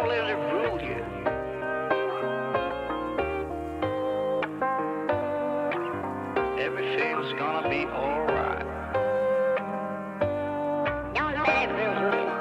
Don't let it fool you. Everything's gonna be alright. Don't let it fool you.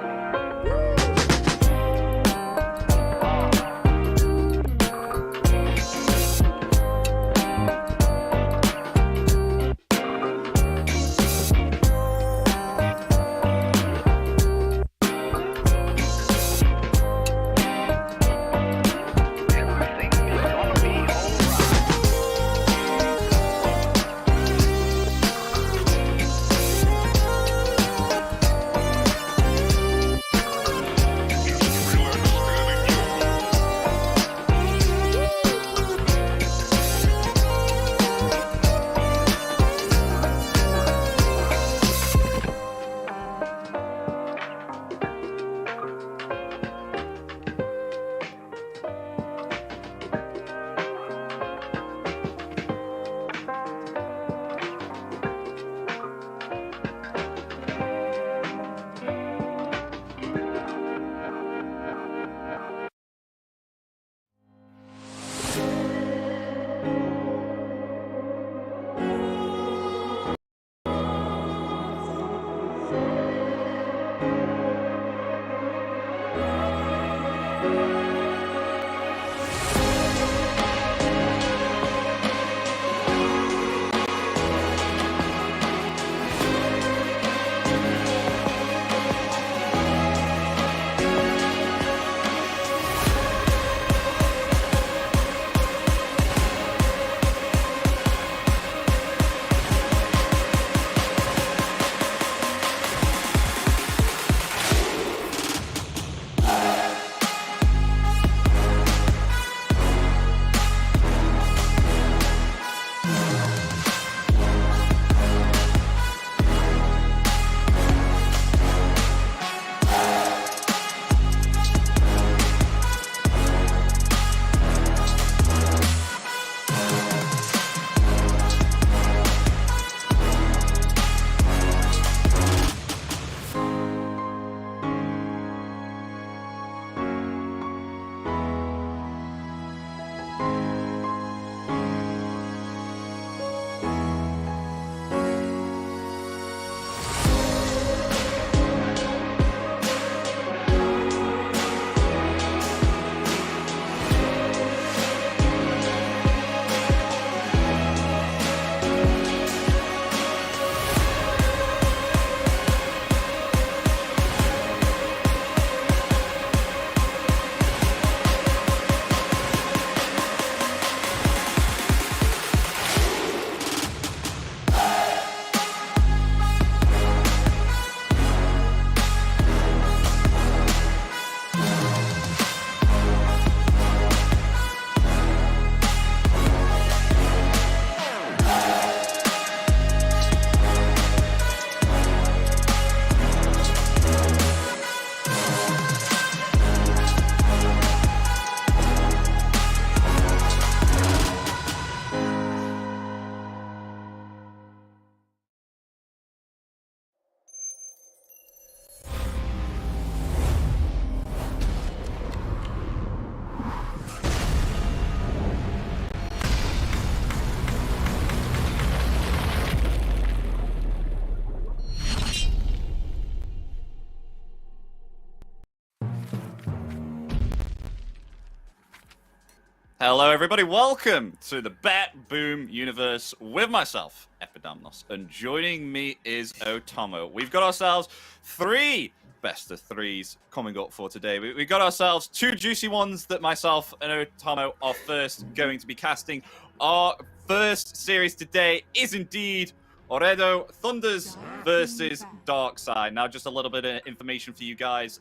Hello, everybody. Welcome to the BETBOOM Universe with myself, Epidamnos, and joining me is Otomo. We've got ourselves 3 best of 3s coming up for today. We've got ourselves 2 juicy ones that myself and Otomo are first going to be casting. Our first series today is indeed Ooredoo Thunders versus Darkside. Now, just a little bit of information for you guys.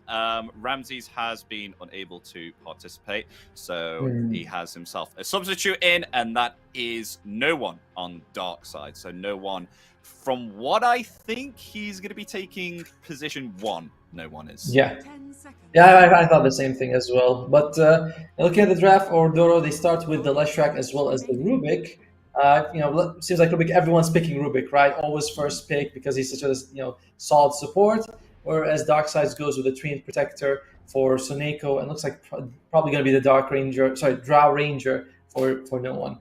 Ramses has been unable to participate, so he has himself a substitute in, and that is no one on Darkside. So no one, from what I think, he's going to be taking position 1. No one is. Yeah, I thought the same thing as well. But looking at the draft, Ooredoo, they start with the Leshrac as well as the Rubik. Seems like Rubik, everyone's picking Rubik, right? Always first pick because he's such a solid support. whereas Darkside goes with the Treant Protector for Soneko, and looks like probably going to be the Dark Ranger, sorry, Drow Ranger for no one.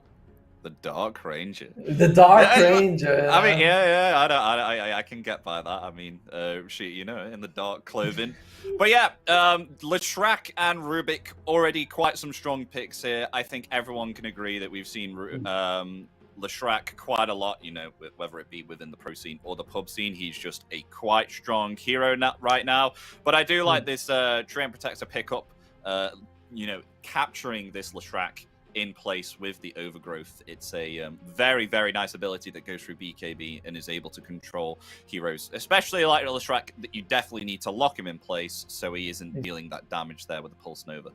The Dark Ranger. The Dark Yeah, Ranger. I mean, yeah, I can get by that. I mean, she, you know, in the dark clothing. But yeah, Leshrac and Rubik already quite some strong picks here. I think everyone can agree that we've seen Leshrac quite a lot, you know, whether it be within the pro scene or the pub scene. He's just a quite strong hero right now. But I do like this Treant Protector pickup, you know, capturing this Leshrac in place with the overgrowth. It's a very, very nice ability that goes through BKB and is able to control heroes, especially like Leshrac, that you definitely need to lock him in place so he isn't dealing that damage there with the Pulse Nova.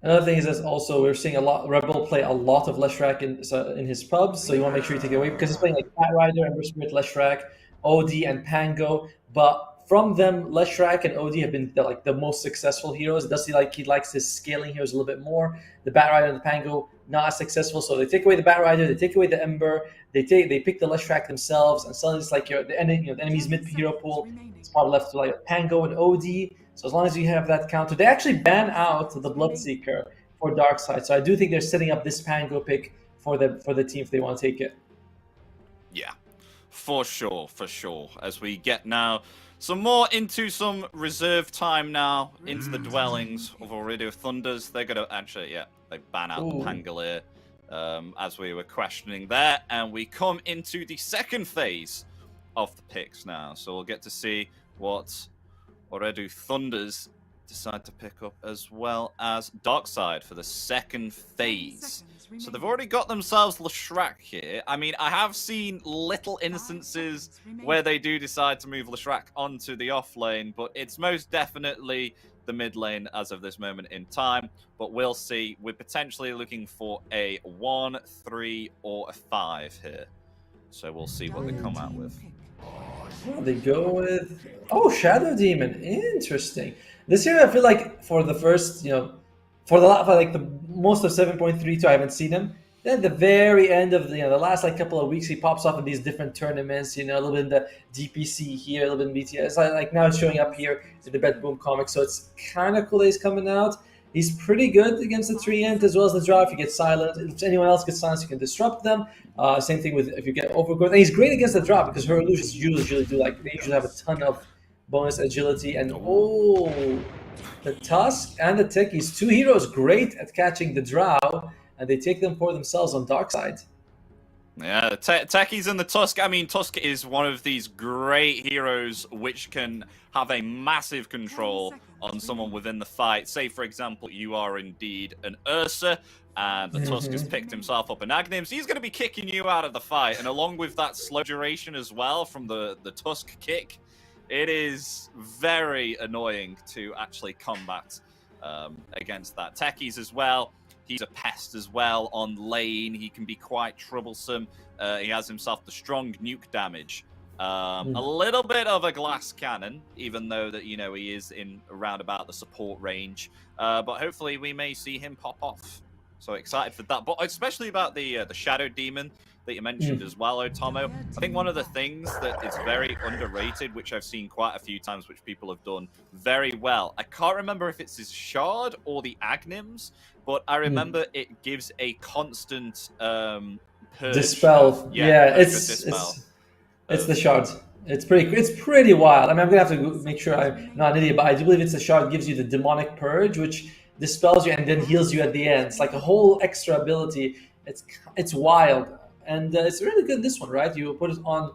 Another thing is that also we're seeing a lot Rebel play a lot of Leshrac in his pubs, so you want to make sure you take it away because he's playing like Cat Rider, Ember Spirit, Leshrac, OD, and Pango. But from them, Leshrac and OD have been the most successful heroes. It does seem like he likes his scaling heroes a little bit more. The Bat Rider and the Pango not as successful, so they take away the Bat Rider, they take away the Ember, they pick the Leshrac themselves, and suddenly it's like the enemy's mid hero pool. It's probably left to like Pango and OD. So as long as you have that counter, they actually ban out the Bloodseeker for Darkside. So I do think they're setting up this Pango pick for the team if they want to take it. Yeah, for sure. As we get now some more into some reserve time now into the dwellings of Ooredoo Thunders. They're going to actually, yeah, they ban out the Pangolier as we were questioning there. And we come into the second phase of the picks now. So we'll get to see what Ooredoo Thunders decide to pick up, as well as Darkside for the second phase. So they've already got themselves Leshrac here. I mean, I have seen little instances where they do decide to move Leshrac onto the off lane, but it's most definitely the mid lane as of this moment in time. But we'll see. We're potentially looking for a 1, 3, or a 5 here. So we'll see what they come out with. They go with Shadow Demon. Interesting. This year I feel like for the first, for the most of 7.32 I haven't seen him. Then at the very end of the last couple of weeks he pops up in these different tournaments. A little bit in the DPC here, a little bit in BTS. Like now it's showing up here in the BETBOOM comic, so it's kind of cool that he's coming out. He's pretty good against the Treant as well as the Drow. If you get silent, if anyone else gets silenced, you can disrupt them. Same thing with if you get overgrowth. And he's great against the Drow because her illusions usually do they usually have a ton of bonus agility. And the Tusk and the Techies, two heroes great at catching the Drow, and they take them for themselves on Darkside. Yeah, the Techies and the Tusk. I mean, Tusk is one of these great heroes which can have a massive control on someone within the fight. Say, for example, you are indeed an Ursa, and the Tusk has picked himself up an Agnims. He's going to be kicking you out of the fight, and along with that slow duration as well from the Tusk kick, it is very annoying to actually combat against that. Techies as well. He's a pest as well on lane. He can be quite troublesome. He has himself the strong nuke damage. A little bit of a glass cannon, even though that he is in around about the support range. But hopefully we may see him pop off. So excited for that. But especially about the Shadow Demon that you mentioned as well, Otomo. I think one of the things that is very underrated, which I've seen quite a few times, which people have done very well. I can't remember if it's his Shard or the Agnims, but I remember it gives a constant purge. Dispel. Yeah, it's the Shard. It's pretty wild. I mean, I'm gonna have to make sure I'm not an idiot, but I do believe it's the Shard gives you the demonic purge, which dispels you and then heals you at the end. It's like a whole extra ability. It's wild. And it's really good, this one, right? You put it on,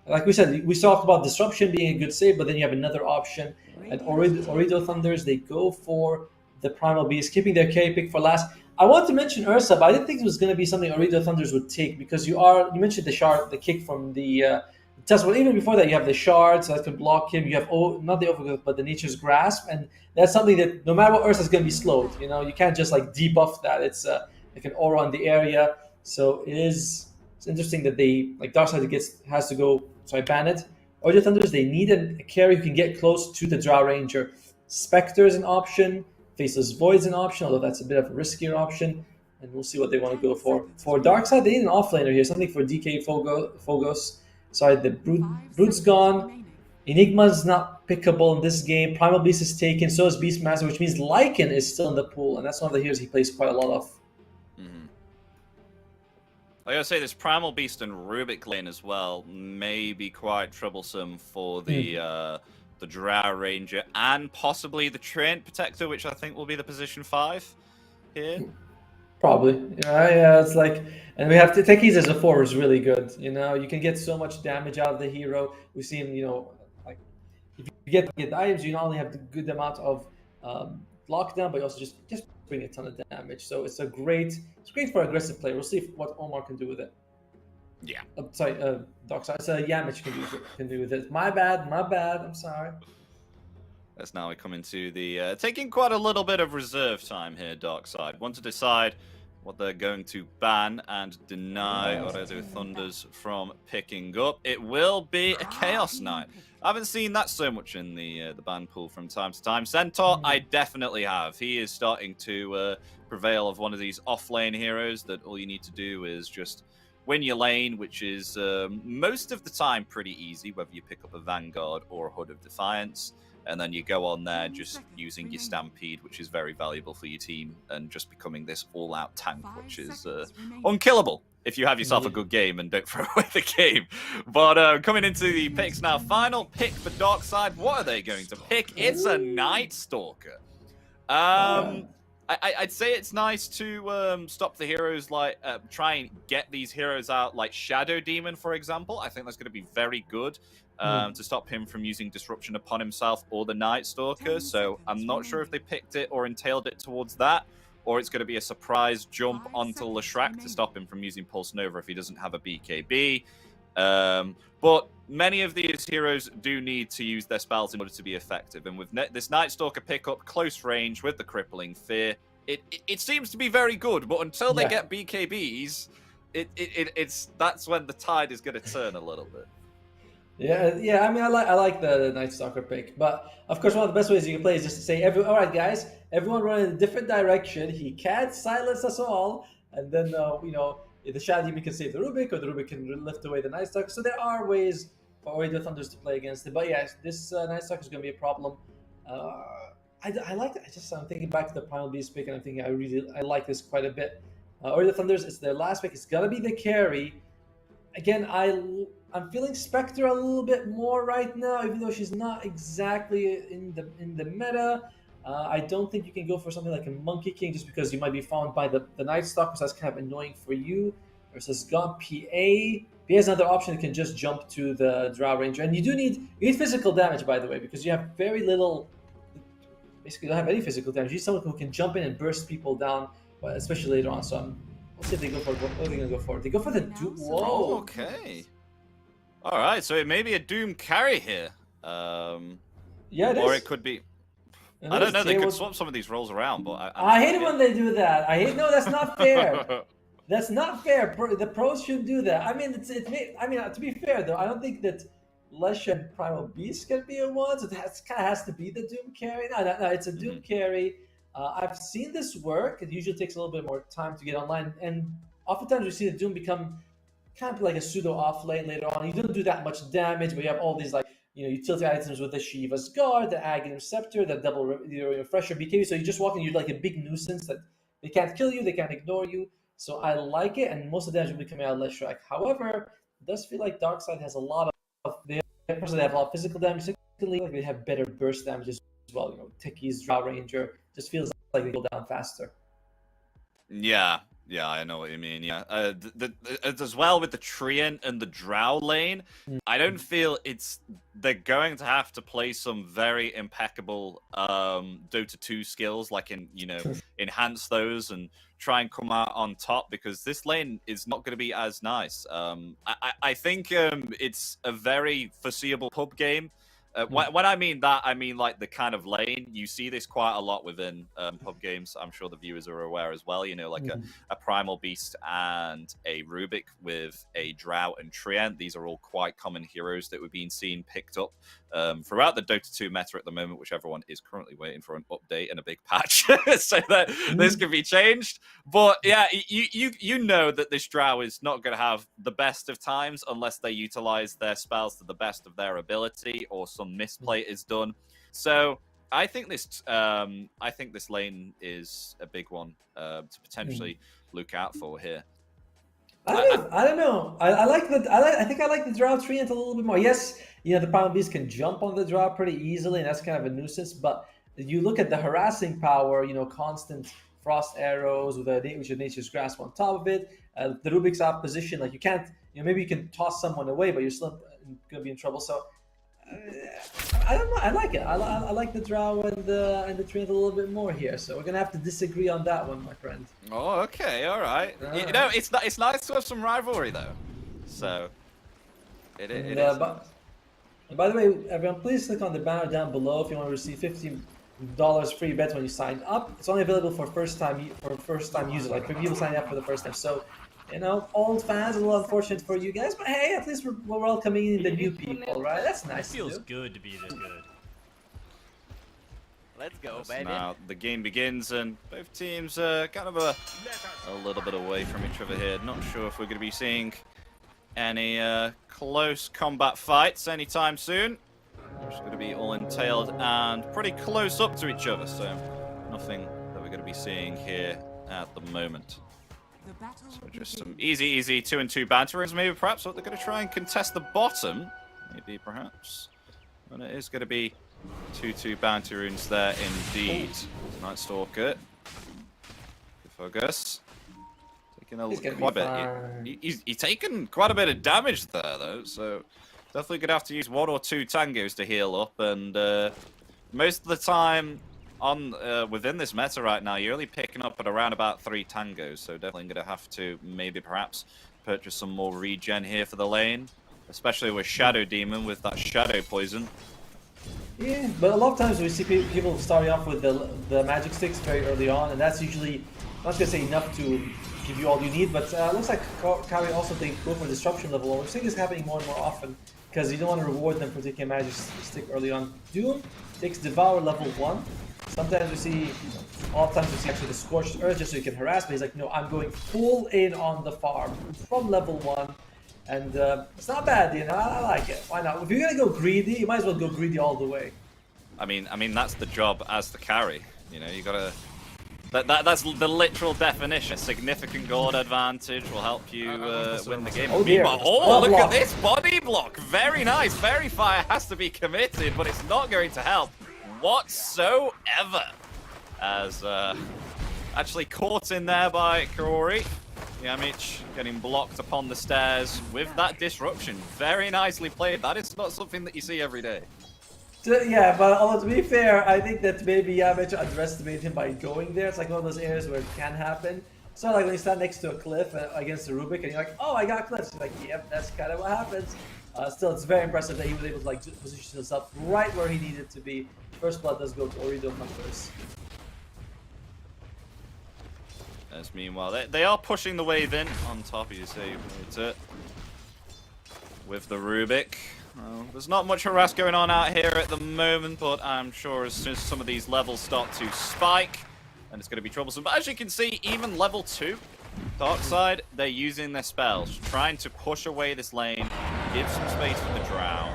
like we said, we talked about Disruption being a good save, but then you have another option. At Ooredoo Thunders, they go for the Primal Beast, keeping their carry pick for last. I want to mention Ursa, but I didn't think it was going to be something Ooredoo Thunders would take, because you mentioned the Shard, the kick from the Tusk. Well, even before that, you have the Shard, so that can block him. You have, not the Overgrowth, but the Nature's Grasp, and that's something that no matter what, Ursa is going to be slowed. You can't just debuff that. It's like an aura on the area. So it's interesting that they, Darkside has to go, ban it. Ooredoo Thunders, they need a carry who can get close to the Drow Ranger. Spectre is an option. Faceless Void's an option, although that's a bit of a riskier option. And we'll see what they want to go for. For Darkside, they need an offlaner here, something for DK Phogos. Sorry, the Brood's gone. Enigma's not pickable in this game. Primal Beast is taken, so is Beastmaster, which means Lycan is still in the pool, and that's one of the heroes he plays quite a lot of. I gotta say, this Primal Beast and Rubik lane as well may be quite troublesome for the Drow Ranger and possibly the Treant Protector, which I think will be the position 5 here. Probably, yeah. It's like, and we have to Techies as a 4 is really good. You know, you can get so much damage out of the hero. We've seen, you know, like if you get items, you not only have the good amount of lockdown, but you also just bring a ton of damage. So it's great for aggressive play. We'll see what Omar can do with it. Yeah. Sorry, Darkside. So Yamich can do with it. My bad. I'm sorry. As now we come into the taking quite a little bit of reserve time here, Darkside. Want to decide what they're going to ban and deny Ooredoo Thunders from picking up. It will be a Chaos Knight. I haven't seen that so much in the ban pool from time to time. Centaur, I definitely have. He is starting to prevail of one of these off-lane heroes that all you need to do is just win your lane, which is most of the time pretty easy, whether you pick up a Vanguard or a Hood of Defiance. And then you go on there just using your Stampede, which is very valuable for your team, and just becoming this all-out tank, which is unkillable if you have yourself a good game and don't throw away the game. But coming into the picks now, final pick for Darkside. What are they going to pick? It's a Night Stalker. I'd say it's nice to stop the heroes, like try and get these heroes out, like Shadow Demon, for example. I think that's going to be very good. To stop him from using Disruption upon himself or the Night Stalker. So I'm not sure if they picked it or entailed it towards that, or it's going to be a surprise jump onto Leshrac to stop him from using Pulse Nova if he doesn't have a BKB. But many of these heroes do need to use their spells in order to be effective. And with this Night Stalker pickup, close range with the Crippling Fear, it seems to be very good. But until they get BKBs, that's when the tide is going to turn a little bit. Yeah. I mean, I like the Night Stalker pick, but of course, one of the best ways you can play is just to say, all right, guys, everyone run in a different direction. He can't silence us all, and then the Shadow Demon can save the Rubik, or the Rubik can lift away the Night Stalker. So there are ways for Ooredoo Thunders to play against it. But yes, this Night Stalker is going to be a problem. I like it. I'm thinking back to the Primal Beast pick, and I'm thinking I like this quite a bit. Ooredoo Thunders, it's their last pick. It's gonna be the carry. Again, I'm feeling Spectre a little bit more right now, even though she's not exactly in the meta. I don't think you can go for something like a Monkey King just because you might be found by the Night Stalker, so that's kind of annoying for you. Versus Gaunt PA. PA is another option that can just jump to the Drow Ranger. And you need physical damage, by the way, because you have very little. Basically, you don't have any physical damage. You need someone who can jump in and burst people down, especially later on. So we'll see if they go for what are they going to go for? They go for the Doom. Whoa. Okay. All right, so it may be a Doom carry here. Yeah, or it could be. I don't know. They could swap some of these roles around, but I hate it when they do that. No, that's not fair. That's not fair. The pros shouldn't do that. I mean, to be fair though, I don't think that Lesh and Primal Beast can be a one. So it kind of has to be the Doom carry. No, it's a Doom carry. I've seen this work. It usually takes a little bit more time to get online, and oftentimes we see the Doom become kind of like a pseudo off lane later on. You don't do that much damage, but you have all these utility items with the Shiva's Guard, the Aghanim Scepter, the double refresher BKB. So you just walk in, you're like a big nuisance that they can't kill you, they can't ignore you. So I like it, and most of the damage will be coming out of Leshrac. However, it does feel like Darkside has a lot of they have a lot of physical damage. Secondly, they have better burst damage as well. Techies, Drow Ranger just feels like they go down faster. Yeah, I know what you mean. Yeah, as well with the Treant and the Drow lane, I don't feel they're going to have to play some very impeccable Dota 2 skills, like enhance those and try and come out on top, because this lane is not going to be as nice. I think it's a very foreseeable pub game. When I mean that, I mean like the kind of lane. You see this quite a lot within pub games. I'm sure the viewers are aware as well. Like a Primal Beast and a Rubik with a Drow and Treant. These are all quite common heroes that we've been seeing picked up throughout the Dota 2 meta at the moment, which everyone is currently waiting for an update and a big patch so that this can be changed. But yeah, you know that this Drow is not going to have the best of times unless they utilize their spells to the best of their ability or some misplay is done. So I think this lane is a big one to potentially look out for here. I don't know. I think I like the Drow treant a little bit more. Yes, you know, the Primal Beast can jump on the Drow pretty easily, and that's kind of a nuisance. But you look at the harassing power, you know, constant frost arrows with a Nature's Grasp on top of it. The Rubik's off position, like you can't, you know, maybe you can toss someone away, but you're still gonna be in trouble. So I don't know. I like it. I like the Drow and the treant a little bit more here. So we're gonna have to disagree on that one, my friend. Oh, okay, all right. You know, it's nice to have some rivalry though. So it is. By the way, everyone, please click on the banner down below if you want to receive $15 free bet when you sign up. It's only available for first time users, like for people signing up for the first time. So, you know, old fans, a little unfortunate for you guys, but hey, at least we're welcoming in the new people, right? That's nice. It feels good to be this good. Let's go, baby. Now the game begins, and both teams are kind of a little bit away from each other here. Not sure if we're going to be seeing any close combat fights anytime soon. It's going to be all entailed and pretty close up to each other, so nothing that we're going to be seeing here at the moment. So just some easy 2-2 banterings, maybe perhaps what they're going to try and contest the bottom, maybe perhaps. And it is going to be 2-2 bounty runes there indeed. Night Stalker. Good focus. Taking quite a bit. He's taken quite a bit of damage there though, so definitely gonna have to use 1 or 2 tangos to heal up. And most of the time on within this meta right now, you're only picking up at around about 3 tangos. So definitely gonna have to maybe perhaps purchase some more regen here for the lane, especially with Shadow Demon with that Shadow Poison. Yeah, but a lot of times we see people starting off with the magic sticks very early on, and that's usually not gonna say enough to give you all you need. But looks like Kawi also they go for disruption level. We're seeing this happening more and more often because you don't want to reward them for taking a magic stick early on. Doom takes Devour level 1. Sometimes we see, all the times we see actually the Scorched Earth just so you can harass. But he's like, no, I'm going full in on the farm from level 1. And it's not bad, you know. I like it. Why not? If you're gonna go greedy, you might as well go greedy all the way. I mean that's the job as the carry. You know, you gotta. That's the literal definition. Significant gold advantage will help you win the game. Oh dear! Look at this body block. Very nice. Very fire has to be committed, but it's not going to help whatsoever. As actually caught in there by Kaori. Yamich getting blocked upon the stairs with that disruption. Very nicely played. That is not something that you see every day. Yeah, but to be fair, I think that maybe Yamich underestimated him by going there. It's like one of those areas where it can happen. So like when you stand next to a cliff against a Rubik and you're like, oh, I got cliffs. You're like, yep, that's kind of what happens. Still, it's very impressive that he was able to like position himself right where he needed to be. First blood does go to Ooredoo Hunters. As meanwhile, they are pushing the wave in on top, as you say, with the Rubik. Well, there's not much harass going on out here at the moment, but I'm sure as soon as some of these levels start to spike, then it's going to be troublesome. But as you can see, even level 2, Darkside, they're using their spells, trying to push away this lane, give some space for the Drow,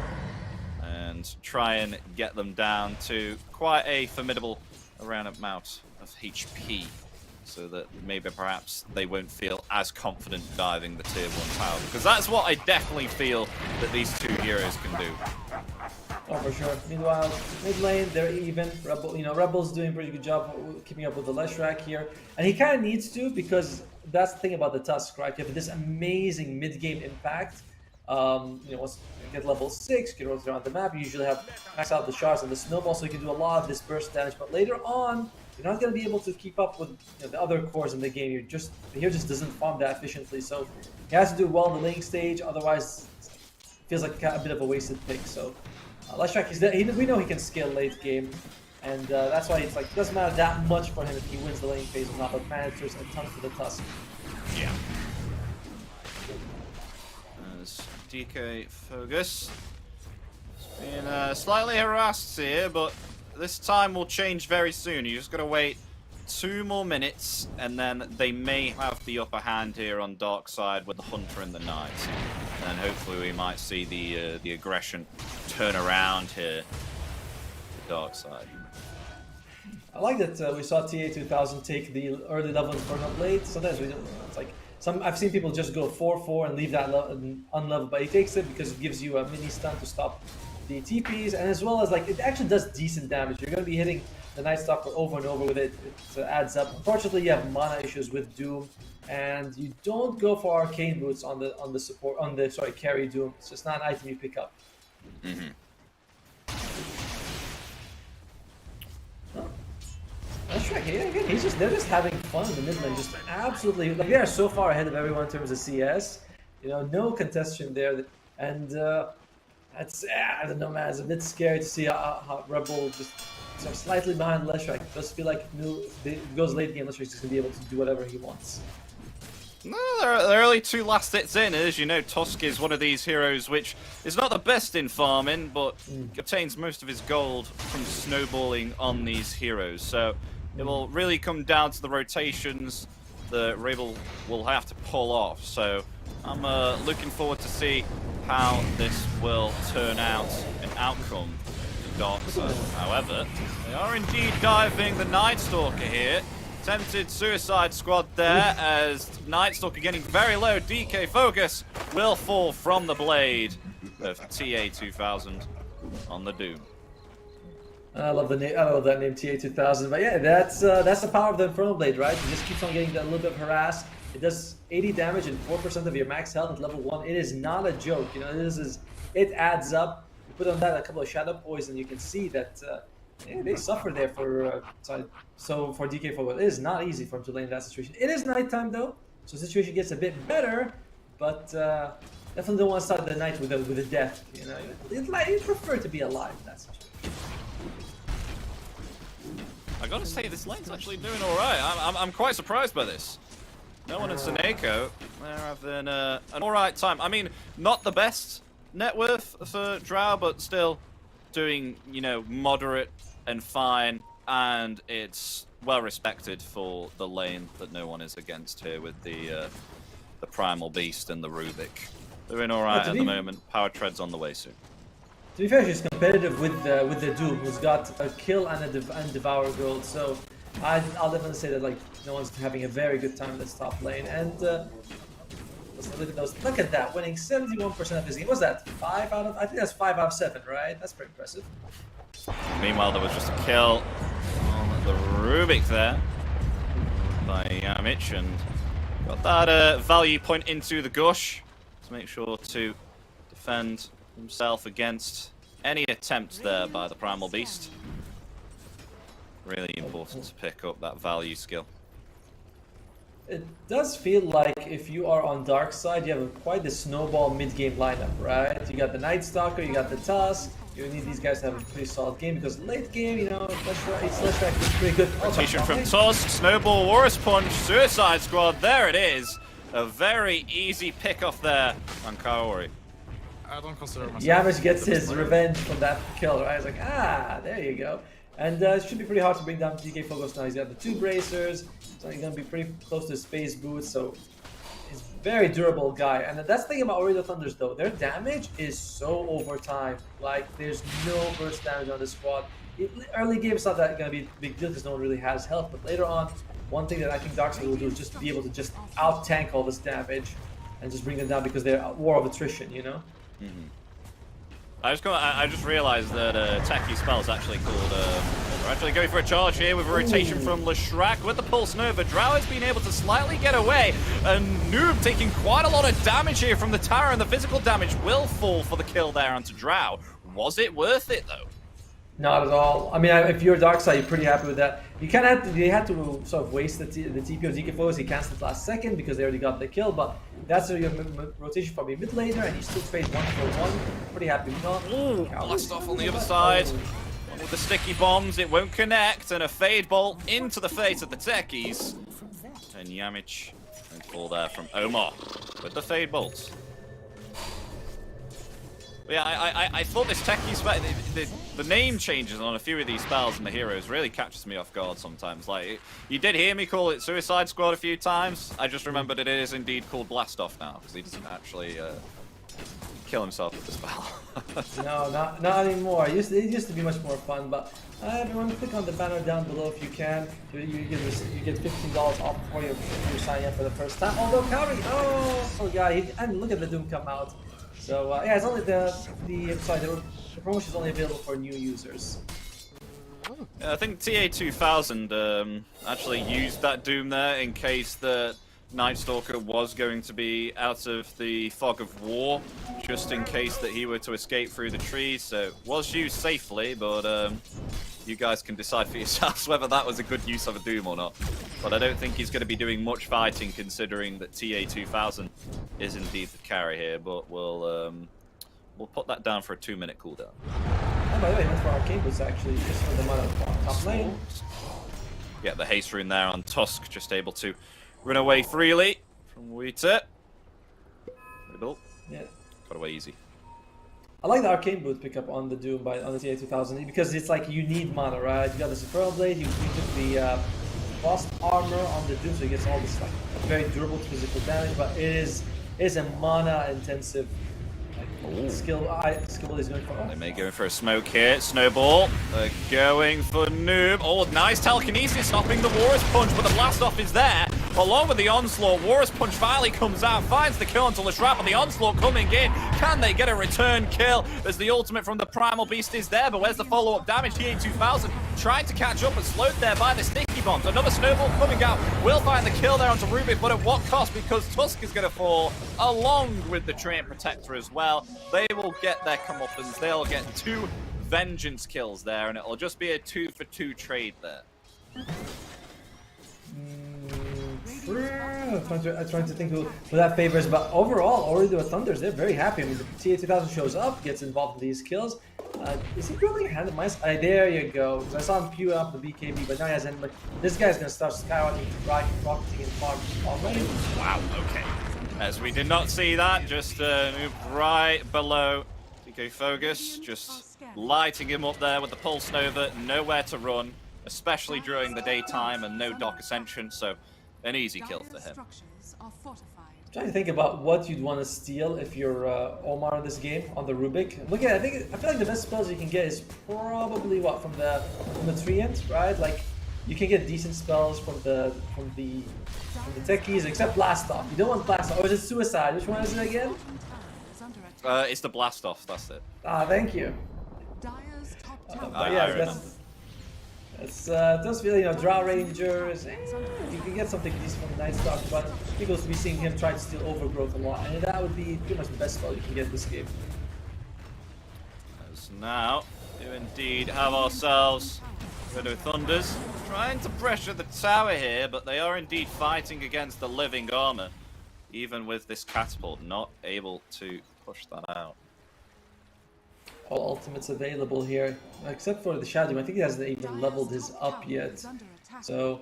and try and get them down to quite a formidable amount of HP. So that maybe perhaps they won't feel as confident diving the tier 1 tower. Because that's what I definitely feel that these 2 heroes can do. Oh, for sure. Meanwhile, mid lane, they're even. Rebel's doing a pretty good job keeping up with the Leshrac here. And he kind of needs to, because that's the thing about the Tusk, right? You have this amazing mid-game impact. Once you get level 6, you can rotate around the map. You usually have max out the shards and the snowball, so you can do a lot of this burst damage. But later on, you're not going to be able to keep up with the other cores in the game. The hero just doesn't farm that efficiently. So he has to do well in the laning stage. Otherwise, it feels like a bit of a wasted pick. So Leshrac, we know he can scale late game. And that's why it's like, it doesn't matter that much for him if he wins the laning phase or not. But matters a ton for the Tusk. Yeah. As DK Fergus Being slightly harassed here, but this time will change very soon. You just got to wait 2 more minutes, and then they may have the upper hand here on Darkside with the Hunter and the Knight. And hopefully we might see the aggression turn around here to Darkside. I like that we saw TA2000 take the early level Infernal Blade. Sometimes we don't. It's like I've seen people just go 4-4 and leave that unleveled, but he takes it because it gives you a mini stun to stop the TPs, and as well as like it actually does decent damage. You're going to be hitting the Night Stalker over and over with it. It adds up. Unfortunately, you have mana issues with Doom, and you don't go for Arcane Boots on the support carry Doom. It's just not an item you pick up. Mm-hmm. That's right. Yeah, again, they're just having fun in the mid lane, just absolutely like they are so far ahead of everyone in terms of CS. You know, no contestation there, and that's I don't know, man. It's a bit scary to see how Rebel just slightly behind Leshrac. It does feel like if it goes late game, Leshrac's just gonna be able to do whatever he wants. No, they're only 2 last hits in. As you know, Tusk is one of these heroes which is not the best in farming, but obtains most of his gold from snowballing on these heroes. So it will really come down to the rotations that Rebel will have to pull off. So I'm looking forward to see how this will turn out an outcome to Darkside. However, they are indeed diving the Night Stalker here. Attempted suicide squad there as Night Stalker getting very low. DK focus will fall from the blade of TA2000 on the Doom. I love the name. I love that name, TA2000. But yeah, that's the power of the Infernal Blade, right? It just keeps on getting a little bit harassed. It does 80 damage and 4% of your max health at level 1. It is not a joke. You know, it adds up. You put on that a couple of Shadow Poison, you can see that they suffer there for for DK forward. It is not easy for him to lane that situation. It is nighttime though, so the situation gets a bit better, but definitely don't want to start the night with a death. You know, you'd prefer to be alive in that situation. I gotta say, this lane's actually doing alright. I'm quite surprised by this. No one in Seneko, they're having an alright time. I mean, not the best net worth for Drow, but still doing, you know, moderate and fine, and it's well respected for the lane that no one is against here with the Primal Beast and the Rubik. They're in alright at the moment. Power Tread's on the way soon. To be fair, she's competitive with the Doom, who's got a kill and Devour gold, so I'll definitely say that like no one's having a very good time in this top lane. And let's look at those. Look at that, winning 71% of his game. What's that? 5 out of? I think that's 5 out of 7, right? That's pretty impressive. Meanwhile, there was just a kill on the Rubik there by Yamich, and got that value point into the Gush to make sure to defend himself against any attempt there by the Primal Beast. Really important to pick up that value skill. It does feel like if you are on Darkside, you have quite the snowball mid-game lineup, right? You got the Night Stalker, you got the Tusk. You need these guys to have a pretty solid game because late game, you know, Leshrac is pretty good. Rotation from Tusk, Snowball, Warriors Punch, Suicide Squad. There it is. A very easy pick off there on Kaori. I don't consider myself. Yamish gets his revenge from that kill, right? He's like, there you go. And it should be pretty hard to bring down DK Focus now. He's got the 2 bracers, so he's gonna be pretty close to space boots, so he's a very durable guy. And that's the thing about Ooredoo Thunders though, their damage is so over time. Like there's no burst damage on this squad. Early game it's not that gonna be a big deal because no one really has health, but later on, one thing that I think Darkside will do is just be able to just out tank all this damage and just bring them down because they're at war of attrition, you know? Mm-hmm. I just realized that techie spell is actually called. We're actually going for a charge here with a rotation from Leshrac with the Pulse Nova. Drow has been able to slightly get away, and Noob taking quite a lot of damage here from the tower, and the physical damage will fall for the kill there onto Drow. Was it worth it though? Not at all. I mean, if you're Darkside, you're pretty happy with that. You kind of they had to sort of waste the TP of DK Focus. He canceled last second because they already got the kill, but that's your rotation probably mid laner, and you still trade 1-for-1. Pretty happy with that. Ooh, blast off on the other side. With the sticky bombs, it won't connect, and a Fade Bolt into the face of the techies. And Yamich and fall there from Omar with the Fade Bolt. Yeah, I thought this techie spell, the name changes on a few of these spells and the heroes really catches me off guard sometimes. Like, you did hear me call it Suicide Squad a few times. I just remembered it is indeed called Blast Off now, because he doesn't actually kill himself with the spell. No, not anymore. It used to be much more fun, but everyone click on the banner down below if you can. You get $15 off before you sign up for the first time. Although Kauri, oh yeah, and look at the Doom come out. So yeah, it's only the promotion is only available for new users. Yeah, I think TA2000 actually used that Doom there in case the Night Stalker was going to be out of the fog of war, just in case that he were to escape through the trees. So it was used safely, but you guys can decide for yourselves whether that was a good use of a Doom or not. But I don't think he's going to be doing much fighting, considering that TA2000 is indeed the carry here. But we'll put that down for a 2-minute cooldown. Oh, by the way, that's for Arcane Boots actually, just for the amount of top lane. Yeah, the haste rune there on Tusk, just able to run away freely from Wheater. Yeah. Got away easy. I like the Arcane Boot pickup on the Doom on the TA2000 because it's like you need mana, right? You got this Infernal Blade, you took the Frost Armor on the Doom, so he gets all this like very durable physical damage, but it is a mana intensive skill he's going for. They may go in for a smoke here. Snowball. They're going for Noob. Oh, nice telekinesis stopping the Warriors Punch, but the blast off is there. Along with the onslaught, Warriors Punch finally comes out, finds the kill until the trap, and the onslaught coming in. Can they get a return kill? As the ultimate from the Primal Beast is there, but where's the follow-up damage? TA2000 trying to catch up and slowed there by the sticky bombs. Another snowball coming out. Will find the kill there onto Rubik, but at what cost? Because Tusk is going to fall along with the Treant Protector as well. They will get their comeuppance. They'll get 2 vengeance kills there, and it'll just be a 2-for-2 trade there. I'm trying to think who that favors, but overall, Ooredoo and Thunders, they're very happy. I mean, the TA2000 shows up, gets involved in these kills. Is he building a hand of mice? There you go. Because I saw him pew up the BKB, but now he has end. This guy's gonna start skyrocketing, rocketing in farm already. Wow. Okay. As we did not see that, just moved right below DK Focus, just lighting him up there with the Pulse Nova. Nowhere to run, especially during the daytime, and no Dock Ascension. So an easy kill for him. Trying to think about what you'd want to steal if you're Omar in this game on the Rubik. Look at, I feel like the best spells you can get is probably what from the Treant, right? Like you can get decent spells from the techies, except Blast Off. You don't want Blast Off. Or is it Suicide? Which one is it again? It's the Blast Off. That's it. Ah, thank you. Those feel, Drow Rangers, you can get something decent from the Night Stalker, but people will be seeing him try to steal Overgrowth a lot, and that would be pretty much the best spell you can get this game. As now, we indeed have ourselves Ooredoo Thunders trying to pressure the tower here, but they are indeed fighting against the living armor, even with this catapult, not able to push that out. All ultimates available here, except for the Shadow. I think he hasn't even leveled his up yet. So,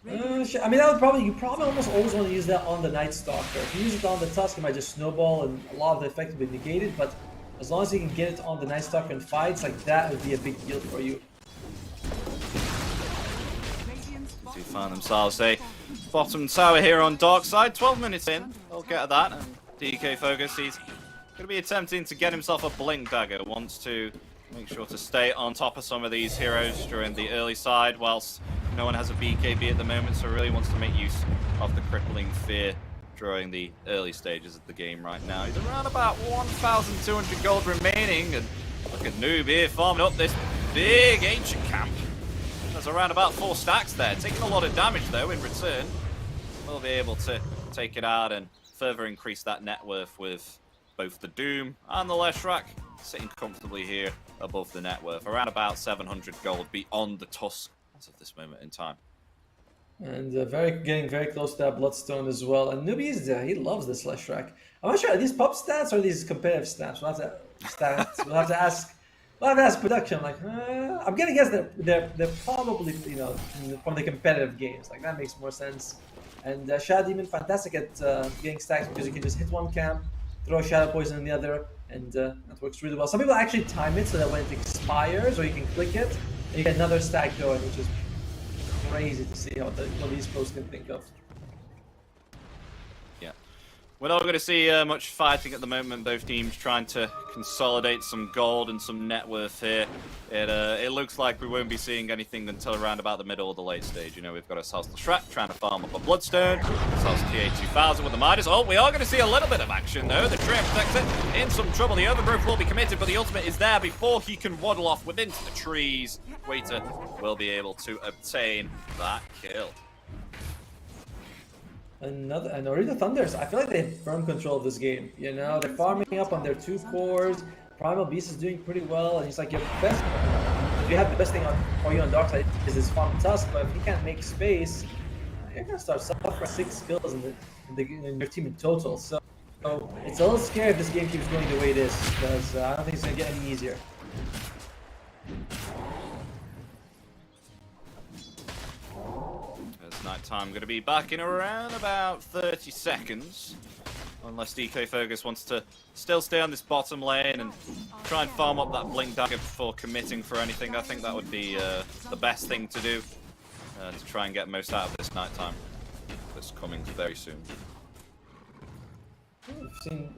I mean, that would you probably almost always want to use that on the Night Stalker. If you use it on the Tusk, it might just snowball and a lot of the effect will be negated. But as long as you can get it on the Night Stalker in fights, like that would be a big deal for you. To find themselves a bottom tower here on Darkside. 12 minutes in, they'll get that. And DK Focus, he's going to be attempting to get himself a Blink Dagger. Wants to make sure to stay on top of some of these heroes during the early side, whilst no one has a BKB at the moment, so really wants to make use of the Crippling Fear during the early stages of the game right now. He's around about 1,200 gold remaining, and look at Noob here farming up this big Ancient Camp. There's around about 4 stacks there, taking a lot of damage though in return. We'll be able to take it out and further increase that net worth with both the Doom and the Leshrac sitting comfortably here above the net worth, around about 700 gold beyond the Tusk as of this moment in time. And getting very close to that Bloodstone as well. And Nubi he loves this Leshrac. I'm not sure, are these pop stats or are these competitive stats? We'll have to ask. We'll have to ask production. Like, I'm gonna guess they're probably from the competitive games. Like that makes more sense. And Shadow Demon, fantastic at getting stacks because you can just hit one camp, throw Shadow Poison in the other, and that works really well. Some people actually time it so that when it expires, or you can click it, and you get another stack going, which is crazy to see what these pros can think of. Yeah. We're not going to see much fighting at the moment. Both teams trying to consolidate some gold and some net worth here. It looks like we won't be seeing anything until around about the middle or the late stage. You know, we've got ourselves the Shrek trying to farm up a Bloodstone. Ourselves TA2000 with the Midas. Oh, we are going to see a little bit of action though. The Tree protects it. In some trouble. The Overgrowth will be committed, but the ultimate is there before he can waddle off within the trees. Waiter will be able to obtain that kill. And Ooredoo Thunders, I feel like they have firm control of this game. You know, they're farming up on their 2 cores. Primal Beast is doing pretty well, and he's like, your best. If you have the best thing for you on Darkside is his farm tusk, but if you can't make space, you're gonna start suffering 6 kills in your team in total. So it's a little scary if this game keeps going the way it is, because I don't think it's gonna get any easier. Nighttime going to be back in around about 30 seconds. Unless DK Focus wants to still stay on this bottom lane and try and farm up that Blink Dagger before committing for anything. I think that would be the best thing to do to try and get most out of this nighttime. That's coming very soon.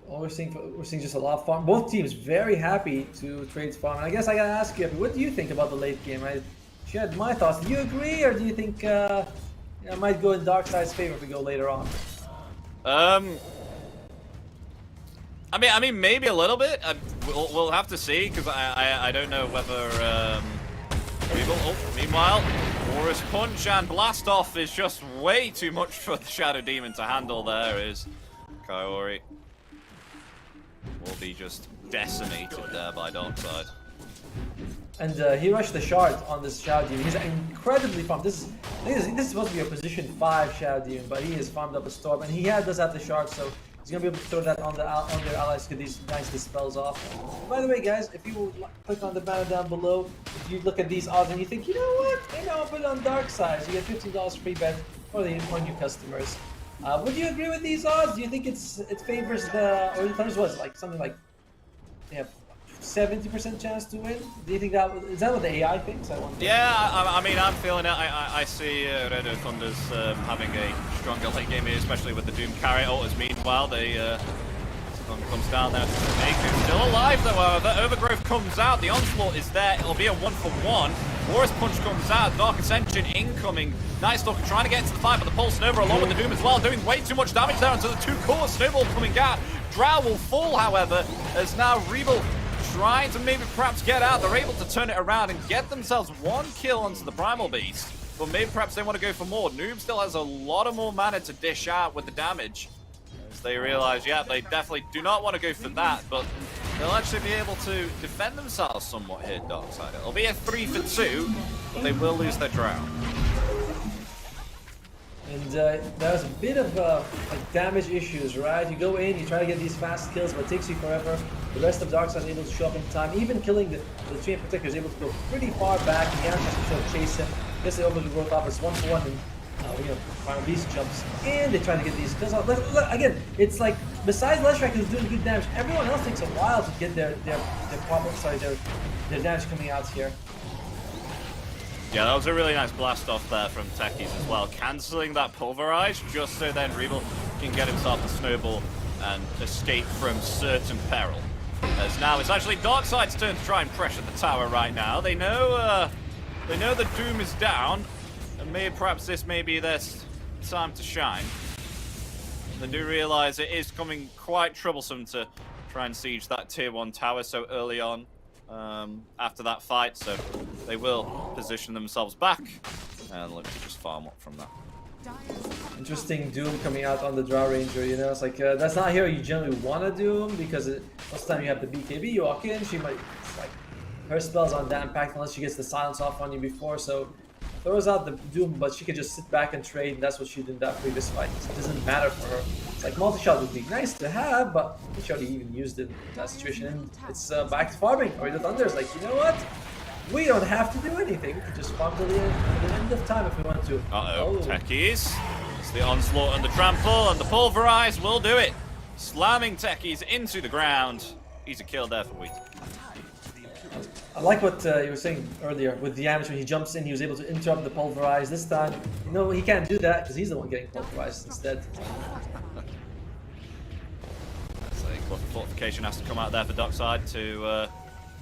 We're seeing just a lot of farm. Both teams very happy to trade farm. And I guess I gotta ask you, what do you think about the late game? I shared my thoughts. Do you agree, or do you think I might go in Darkside's favor if we go later on? I mean, maybe a little bit. We'll have to see, because I don't know whether we will. Oh, meanwhile, Horus Punch and Blast Off is just way too much for the Shadow Demon to handle. There is Kaori. Will be just decimated there by Darkside. And he rushed the shard on this Shadow Demon. He's incredibly farmed. This is supposed to be a position 5 Shadow Demon, but he has farmed up a storm, and he does have the shard, so he's gonna be able to throw that on their allies to get these nice dispels off. By the way, guys, if you will click on the banner down below, if you look at these odds and you think, you know what, maybe I'll put it on Darkside, so you get $15 free bet for new customers. Would you agree with these odds? Do you think it favors the Ooredoo Thunders? Was like something like they have 70% chance to win? Do you think is that what the AI thinks? Yeah, I mean, I'm feeling it. I see Ooredoo Thunders having a stronger late game here, especially with the Doom carry ulters. Meanwhile, Sun comes down there. Maku still alive though, however. Overgrowth comes out, the onslaught is there, it'll be a 1-for-1. Horus Punch comes out, Dark Ascension incoming. Night Stalker trying to get into the fight, but the Pulse Nova along with the Doom as well, doing way too much damage there until the 2 cores. Snowball coming out. Drow will fall, however, as now Rebel trying to maybe perhaps get out. They're able to turn it around and get themselves 1 kill onto the Primal Beast. But maybe perhaps they want to go for more. Noob still has a lot of more mana to dish out with the damage. As they realize, yeah, they definitely do not want to go for that, but they'll actually be able to defend themselves somewhat here, Darkside. It'll be a 3-for-2, but they will lose their Drow. And there's a bit of like damage issues, right? You go in, you try to get these fast kills, but it takes you forever. The rest of Darkside is able to show up in time. Even killing the Chain Protector is able to go pretty far back. The Yamcha has to sort of chase him. Gets the Overgrowth off. It's 1-for-1, and Primal Beast jumps in. They try to get these kills out. Look, again, it's like besides Leshrac who's doing good damage, everyone else takes a while to get their damage coming out here. Yeah, that was a really nice blast off there from Techies as well, cancelling that Pulverize just so then Rebel can get himself a snowball and escape from certain peril. As now it's actually Darkside's turn to try and pressure the tower right now. They know the Doom is down, and maybe perhaps this may be their time to shine. They do realize it is coming quite troublesome to try and siege that tier 1 tower so early on. After that fight, so they will position themselves back and look to just farm up from that. Interesting Doom coming out on the Drow Ranger, you know, it's like that's not a hero you generally want to Doom because most of the time you have the BKB, you walk in, she might, like, her spells aren't that impactful unless she gets the silence off on you before, so throws out the Doom, but she could just sit back and trade, and that's what she did in that previous fight. It doesn't matter for her. It's like multi-shot would be nice to have, but she already even used it in that situation, and it's back to farming. Or the Thunder's like, you know what? We don't have to do anything. We can just farm till the end of time if we want to. Uh-oh, Techies. It's the onslaught and the trample, and the pulverize will do it. Slamming Techies into the ground. easy kill there for Wheat. I like what you were saying earlier with the damage when he jumps in, he was able to interrupt the pulverize. This time, no, he can't do that because he's the one getting pulverized instead. Fortification has to come out there for Darkside to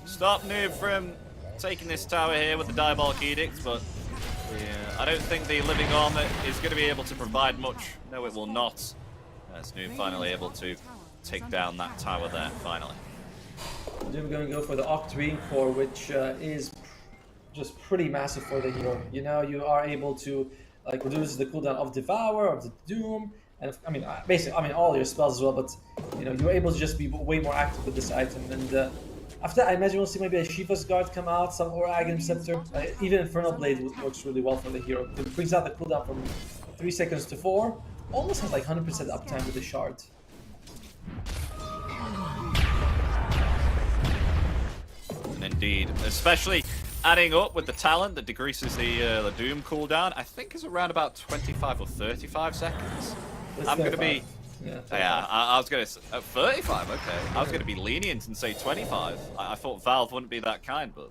stop Noob from taking this tower here with the Diabolic Edict, but I don't think the Living Armor is going to be able to provide much. No, it will not. As Noob finally able to take down that tower there, finally. Doom going to go for the Octarine Core, which is just pretty massive for the hero. You know, you are able to like reduce the cooldown of Devour, of the Doom, and I mean, basically, I mean all your spells as well. But you know, you're able to just be way more active with this item. And after that, I imagine we'll see maybe a Shiva's Guard come out, some Aura Aghanim Scepter, even Infernal Blade works really well for the hero. It brings out the cooldown from 3 seconds to 4. Almost has like 100% uptime with the shard. Indeed, especially adding up with the talent that decreases the Doom cooldown, I think is around about 25 or 35 seconds. I'm going to be... Yeah, I was going to say 35, okay. I was going to be lenient and say 25. I thought Valve wouldn't be that kind, but...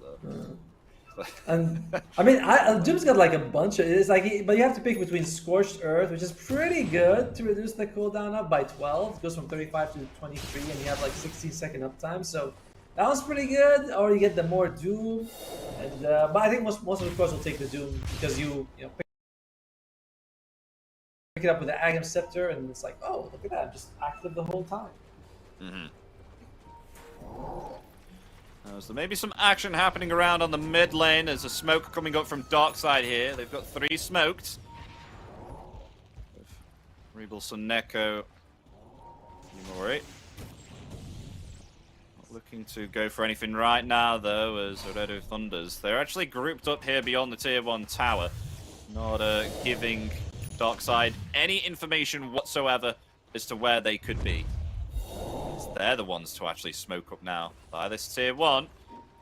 And I mean, Doom's got like a bunch of... It's like, but you have to pick between Scorched Earth, which is pretty good to reduce the cooldown up by 12. It goes from 35 to 23, and you have like 16-second uptime, so... That was pretty good, or you get the more Doom, and but I think most of the course will take the Doom because you know pick it up with the Aghanim Scepter, and it's like, oh, look at that, I'm just active the whole time. So there may be some action happening around on the mid lane. There's a smoke coming up from Darkside here. They've got 3 smoked. Rebelson, Neko, Yumori. Looking to go for anything right now, though, as Ooredoo thunders. They're actually grouped up here beyond the Tier 1 tower, not giving Darkside any information whatsoever as to where they could be. They're the ones to actually smoke up now by this Tier 1,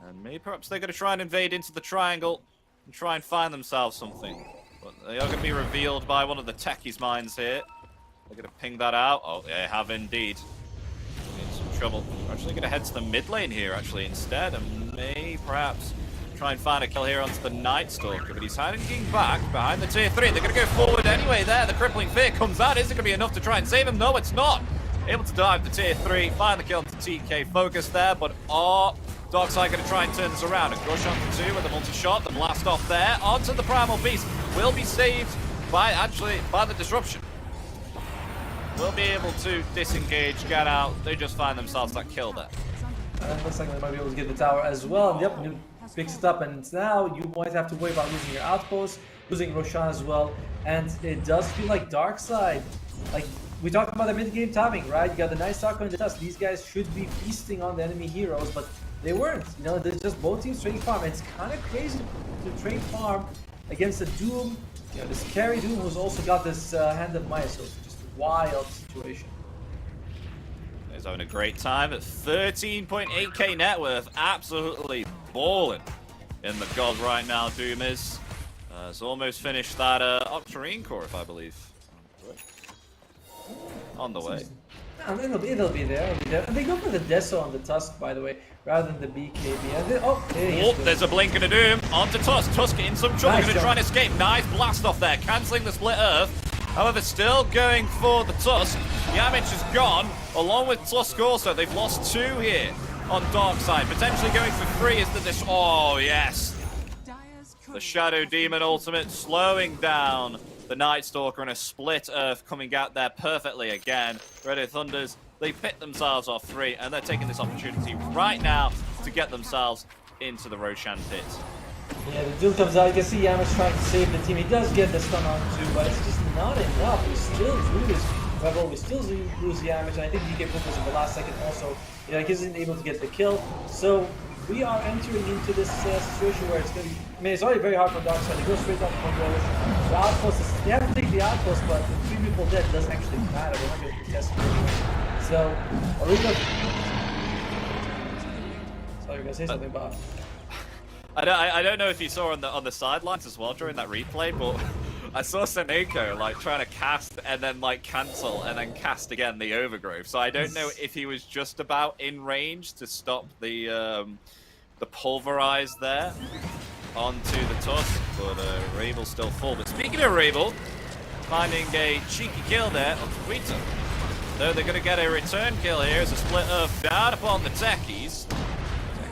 and maybe perhaps they're going to try and invade into the triangle and try and find themselves something. But they are going to be revealed by one of the techies' minds here. They're going to ping that out. Oh, they have indeed. In some trouble. We're actually going to head to the mid lane here, actually, instead, and may perhaps try and find a kill here onto the Night Stalker, but he's hiding back behind the Tier 3. They're going to go forward anyway there. The Crippling Fear comes out. Is it going to be enough to try and save him? No, it's not. Able to dive the Tier 3, find the kill onto TK Focus there, but Darkside going to try and turn this around. A Crush onto 2 with a multi-shot, the blast off there, onto the Primal Beast. Will be saved by the disruption. Will be able to disengage, get out. They just find themselves that kill there. Looks like they might be able to get the tower as well. Yep, Noob picks it up, and now you might have to worry about losing your outpost, losing Roshan as well. And it does feel like Darkside, like we talked about the mid-game timing, right? You got the Night Stalker and the Tusk. These guys should be feasting on the enemy heroes, but they weren't. You know, there's just both teams trading farm. It's kind of crazy to trade farm against a Doom. You know, this carry Doom who's also got this Hand of Maya, so it's just a wild situation. He's having a great time at 13.8k net worth. Absolutely balling in the God right now, Doom is. Has almost finished that Octarine Core, if I believe. On the way. And it'll be there. And they go for the Deso on the Tusk, by the way, rather than the BKB. And they, there's a blink and a Doom onto Tusk. Tusk in some trouble, going to try and escape. Nice blast off there, cancelling the split earth. However, still going for the Tusk. Damage is gone, along with Tusk also. They've lost 2 here on Darkside. Potentially going for 3 is the oh yes. The Shadow Demon ultimate slowing down the Night Stalker, and a split earth coming out there perfectly again. Ooredoo Thunders, they pit themselves off 3, and they're taking this opportunity right now to get themselves into the Roshan pit. Yeah, the Doom comes out. You can see Yamish trying to save the team. He does get the stun on 2, but it's just not enough. We still lose Rebel. We still lose Yamish, and I think DK Focus in the last second also, you know, he isn't able to get the kill. So we are entering into this situation where it's going to be, I mean, it's already very hard for Darkside. They go straight up for Rosh. The outpost is, they have to take the outpost, but the 3 people dead doesn't actually matter. We're not going to contest it anyway. So, Ooredoo. So you're going to say something about I don't know if you saw on the sidelines as well during that replay, but I saw Seneko like trying to cast and then like cancel and then cast again the overgrowth. So I don't know if he was just about in range to stop the pulverize there onto the tusk, but Rabel's still full. But speaking of Rabel, finding a cheeky kill there on Twitter. Though they're going to get a return kill here as a split up down upon the techies.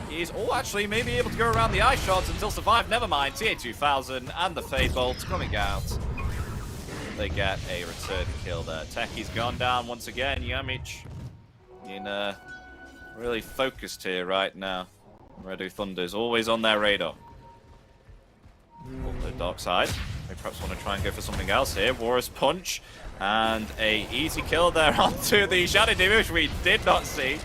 Techies, oh, actually, may be able to go around the ice shots and still survive. Never mind, TA2000 and the Fade Bolt coming out. They get a return kill there. Techies gone down once again. Yamich in really focused here right now. Ooredoo Thunder's always on their radar. The Darkside. They perhaps want to try and go for something else here. Warrior's Punch. And a easy kill there onto the Shadow Demon, which we did not see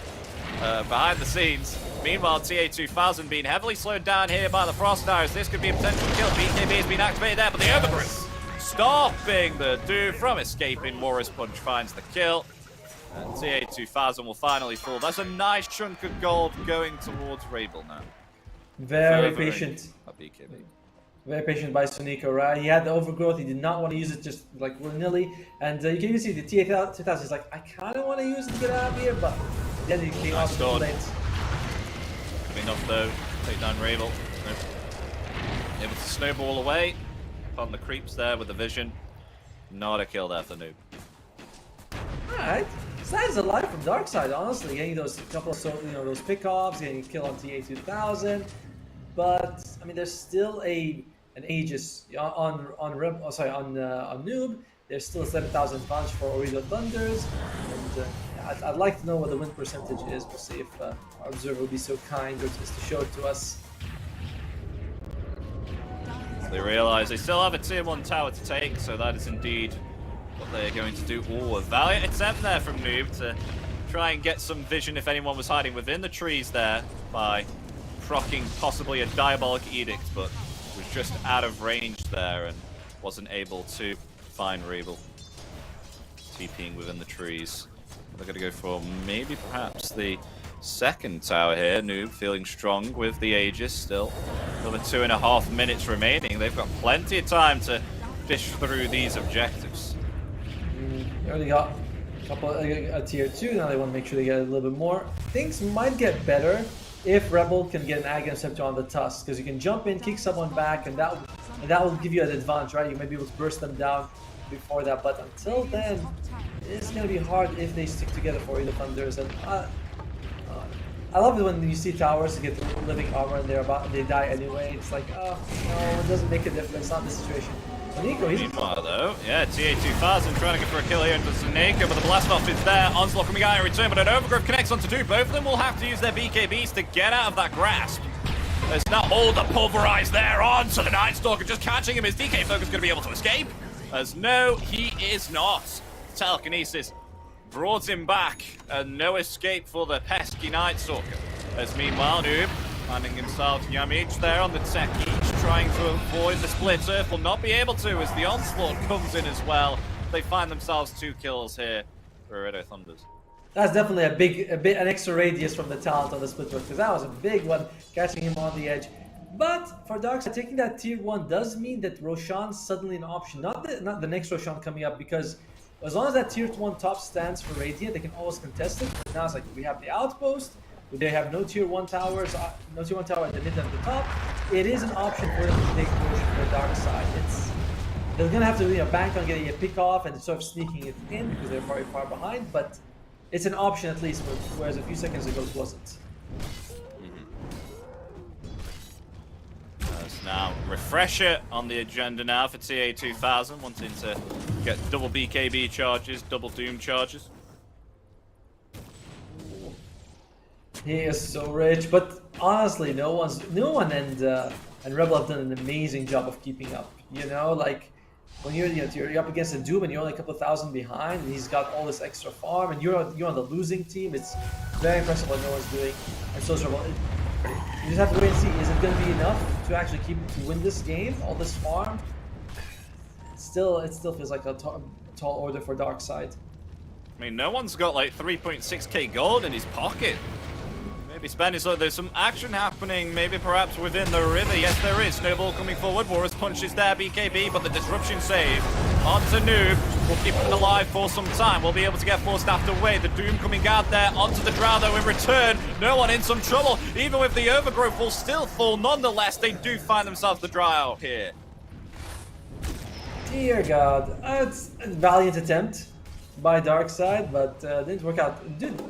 behind the scenes. Meanwhile, TA2000 being heavily slowed down here by the Frost Arrows. This could be a potential kill. BKB has been activated there, but the Overgrowth stopping the dude from escaping. Warrior's Punch finds the kill. And TA2000 will finally fall. That's a nice chunk of gold going towards Rabel now. Very patient. BKB. Very patient by Suniko, right? He had the overgrowth. He did not want to use it just like willy-nilly. And you can even see the TA2000 is like, I kind of want to use it to get out of here, but then he came off the lanes. Enough though, take down Rabel. Able to snowball away upon the creeps there with the vision. Not a kill there for Noob. Alright. Stands alive from Darkside, honestly. Getting those couple of those pickoffs, getting a kill on TA2000. But I mean, there's still an Aegis on Noob. There's still a 7,000 punch for Ooredoo Thunders, and I'd like to know what the win percentage is. We'll see if our observer will be so kind as to show it to us. They realize they still have a tier 1 tower to take, so that is indeed what they're going to do. Oh, a valiant attempt there from Noob to try and get some vision if anyone was hiding within the trees there by procking possibly a Diabolic Edict, but was just out of range there and wasn't able to find Rabel. TPing within the trees. They're going to go for maybe perhaps the second tower here. Noob feeling strong with the Aegis still. Another 2.5 minutes remaining. They've got plenty of time to fish through these objectives. They already got a couple a tier 2. Now they want to make sure they get a little bit more. Things might get better if Rebel can get an Aghanim Scepter on the Tusk, because you can jump in, kick someone back, and that will give you an advantage, right? You might be able to burst them down before that, but until then, it's going to be hard if they stick together for the Thunders. And I love it when you see towers get living armor and they die anyway. It's like, oh no, it doesn't make a difference. Not the situation. Meanwhile, though, yeah, TA2000 trying to go for a kill here into Seneko, but the blast off is there. Onslaught coming out in return, but an overgrowth connects onto two. Both of them will have to use their BKBs to get out of that grasp. There's now all the pulverize there on, so the Night Stalker just catching him. Is DK Focus going to be able to escape? As no, he is not. Telekinesis brought him back, and no escape for the pesky Night Stalker. As meanwhile, Noob finding himself Yamich there on the Techie, trying to avoid the split earth, will not be able to as the Onslaught comes in as well. They find themselves 2 kills here for Ooredoo Thunders. That's definitely an extra radius from the talent on the split earth, because that was a big one, catching him on the edge. But for Darkside, taking that tier 1 does mean that Roshan's suddenly an option. Not the next Roshan coming up, because as long as that tier 1 top stands for Radiant, they can always contest it. Now it's like we have the outpost. They have no tier 1 towers, no tier 1 tower at the mid and the top. It is an option for them to take Roshan for Darkside. They're gonna have to bank on getting a pick off and sort of sneaking it in because they're very far behind. But it's an option at least, whereas a few seconds ago it wasn't. There's now Refresher on the agenda now for TA2000, wanting to get double BKB charges, double Doom charges. He is so rich, but honestly, no one and Rebel have done an amazing job of keeping up. You know, like when you're up against a Doom and you're only a couple thousand behind, and he's got all this extra farm, and you're on the losing team. It's very impressive what no one's doing. And so is Rebel. You just have to wait and see. Is it going to be enough to actually to win this game? All this farm. It still feels like a tall order for Darkside. I mean, no one's got like 3.6k gold in his pocket. Maybe spending, so there's some action happening, maybe perhaps within the river. Yes, there is. Snowball coming forward. Warriors punches there, BKB, but the disruption save onto Noob will keep him alive for some time. We'll be able to get forced after away. The Doom coming out there onto the Drow, though, in return. No one in some trouble. Even with the overgrowth will still fall. Nonetheless, they do find themselves the Drow here. Dear God. It's a valiant attempt by Darkside, but didn't work out. Dude.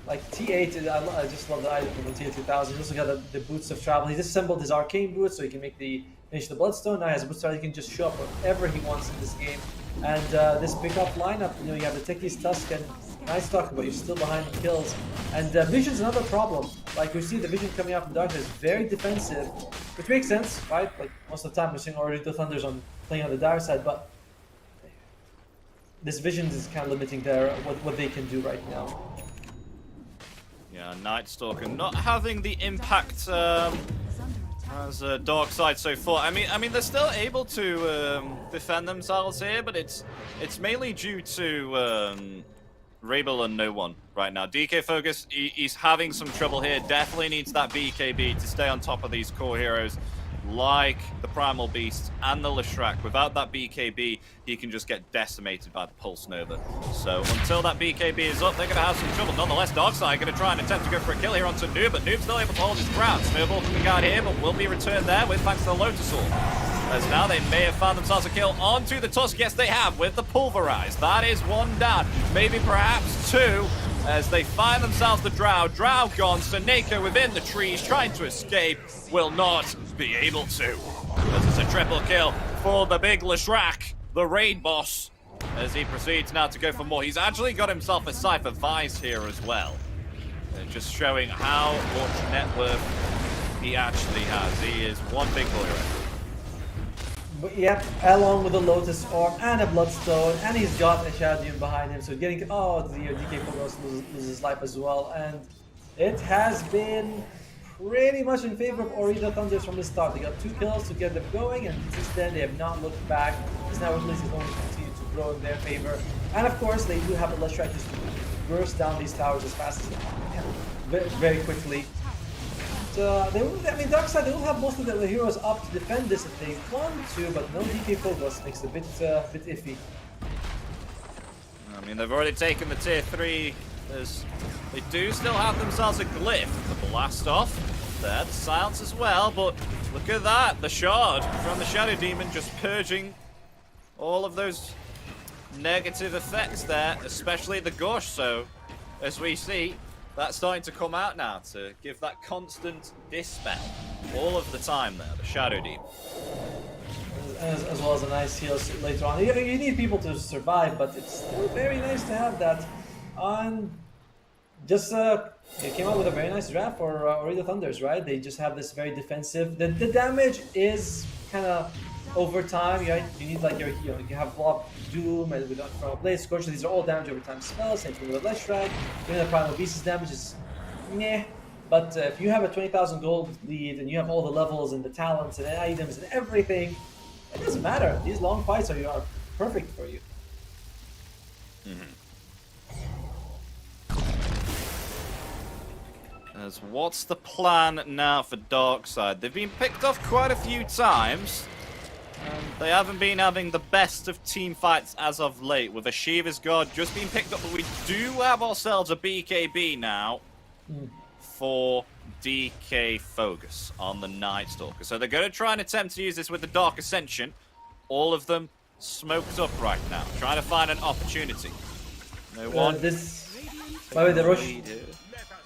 Like T8, I just love the item from Tier 2000. He also got the boots of travel. He disassembled his arcane boots so he can make finish the Bloodstone. Now he has a boot style. He can just show up wherever he wants in this game. And this pickup lineup, you know, you have the Techies, Tusk, and Nice Talk, but you're still behind in kills. And Vision's another problem. Like we see the Vision coming out from Darkness is very defensive, which makes sense, right? Like most of the time we're seeing already the Thunders playing on the Dark side, but this Vision is kind of limiting what they can do right now. Yeah, Night Stalker not having the impact as Darkside so far. I mean, they're still able to defend themselves here, but it's mainly due to Rabel and no one right now. DK Focus, he's having some trouble here. Definitely needs that BKB to stay on top of these core heroes, like the Primal Beast and the Leshrac. Without that BKB, he can just get decimated by the Pulse Nova. So until that BKB is up, they're going to have some trouble. Nonetheless, Darkside going to try and attempt to go for a kill here onto Noob, but Noob's still able to hold his ground. Snowball coming out here, but will be returned there with thanks to the Lotus Orb. As now they may have found themselves a kill onto the Tusk. Yes, they have with the Pulverize. That is one down, maybe perhaps two, as they find themselves the Drow. Drow gone, Seneko within the trees trying to escape, will not be able to. As it's a triple kill for the big Leshrac, the raid boss, as he proceeds now to go for more. He's actually got himself a Cypher Vise here as well. Just showing how much net worth he actually has. He is one big boy right. But yep, along with the Lotus Orb and a Bloodstone, and he's got a Shadow Demon behind him, so getting the DK Fogos loses his life as well, and it has been pretty much in favor of Ooredoo Thunders from the start. They got 2 kills to get them going, and since then they have not looked back. This now at least is going to continue to grow in their favor, and of course they do have a Leshrac just to burst down these towers as fast as they can, very quickly. Darkside, they will have most of the heroes up to defend this if they want to, but no DK Phobos makes it a bit iffy. I mean, they've already taken the tier 3, as they do still have themselves a glyph. The blast off, there, the silence as well, but look at that, the shard from the Shadow Demon just purging all of those negative effects there, especially the gush. So, as we see, that's starting to come out now to give that constant dispel all of the time there, the Shadow Demon. As well as a nice heal later on. You need people to survive, but it's still very nice to have that. And just they came out with a very nice draft for Ooredoo Thunders, right? They just have this very defensive. The damage is kind of over time, right? You need like you have Block, Doom, and with Blade, Scorch. These are all damage over time spells. Same thing with Leshrac. Even the Primal Beast's damage is meh. But if you have a 20,000 gold lead and you have all the levels and the talents and the items and everything, it doesn't matter. These long fights are perfect for you. As what's the plan now for Darkside? They've been picked off quite a few times. They haven't been having the best of team fights as of late, with a Shiva's God just being picked up, but we do have ourselves a BKB now for DK Focus on the Night Stalker. So they're going to try and attempt to use this with the Dark Ascension. All of them smoked up right now, trying to find an opportunity. No one. By the way,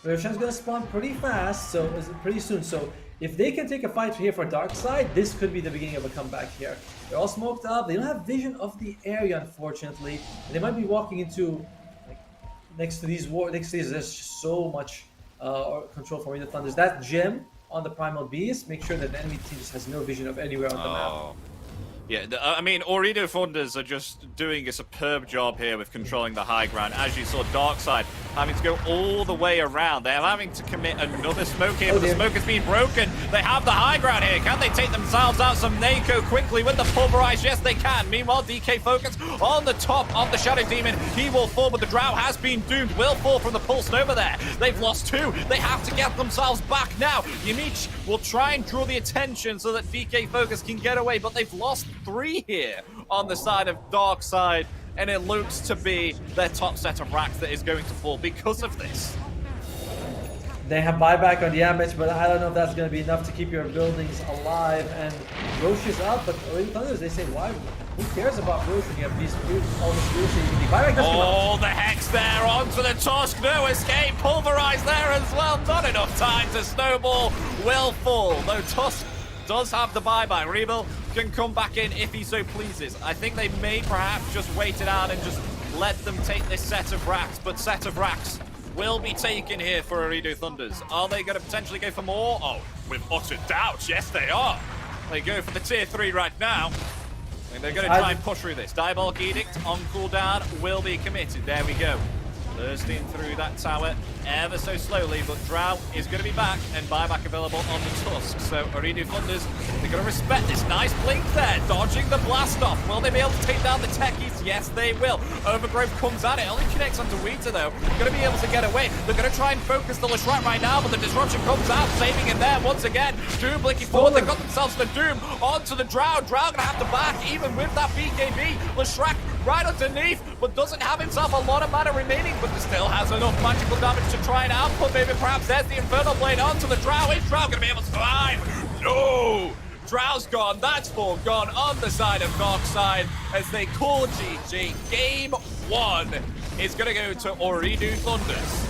the Roshan's going to spawn pretty fast, so pretty soon. So if they can take a fight here for Darkside, this could be the beginning of a comeback here. They're all smoked up. They don't have vision of the area, unfortunately. They might be walking into next to these. There's just so much control from the Thunders. That gem on the Primal Beast, make sure that the enemy team just has no vision of anywhere on the map. Yeah, I mean, Ooredoo Thunders are just doing a superb job here with controlling the high ground. As you saw, Darkside having to go all the way around. They're having to commit another smoke here, but the smoke has been broken. They have the high ground here. Can they take themselves out? Some Nako quickly with the pulverize. Yes, they can. Meanwhile, DK Focus on the top of the Shadow Demon. He will fall, but the Drow has been doomed. Will fall from the Pulse Nova there. They've lost 2. They have to get themselves back now. Yimich will try and draw the attention so that DK Focus can get away, but they've lost 3 here on the side of Darkside, and it looks to be their top set of racks that is going to fall because of this. They have buyback on Yamich, but I don't know if that's going to be enough to keep your buildings alive. And Roche is up, but Ooredoo Thunders, they say, why? Who cares about Roche when you have these all this real estate? Buyback does come Oh, the Hex there onto the Tusk. No escape. Pulverized there as well. Not enough time to snowball. Will fall, though Tusk does have the buyback. Rebel can come back in if he so pleases. I think they may perhaps just wait it out and just let them take this set of racks, but set of racks will be taken here for Ooredoo Thunders. Are they going to potentially go for more? Oh, with utter doubt, yes they are. They go for the tier 3 right now. And they're going to try and push through this. Diabolic Edict on cooldown will be committed. There we go. Bursting through that tower ever so slowly, but Drow is going to be back and buyback available on the Tusk. So Ooredoo Thunders, they're going to respect this. Nice blink there, dodging the blast off. Will they be able to take down the techies? Yes, they will. Overgrowth comes at it, only connects onto Weta though. Going to be able to get away. They're going to try and focus the Leshrat right now, but the disruption comes out, saving it there once again. Doom blinking forward, they got themselves the Doom onto the Drow. Drow going to have to back, even with that BKB. Leshrat right underneath, but doesn't have himself a lot of mana remaining, but still has enough magical damage to try and output. Maybe perhaps there's the Infernal Blade onto the Drow. Is Drow going to be able to survive? No! Drow's gone. That's 4 gone on the side of Darkside as they call GG. Game 1 is going to go to Ooredoo Thunders.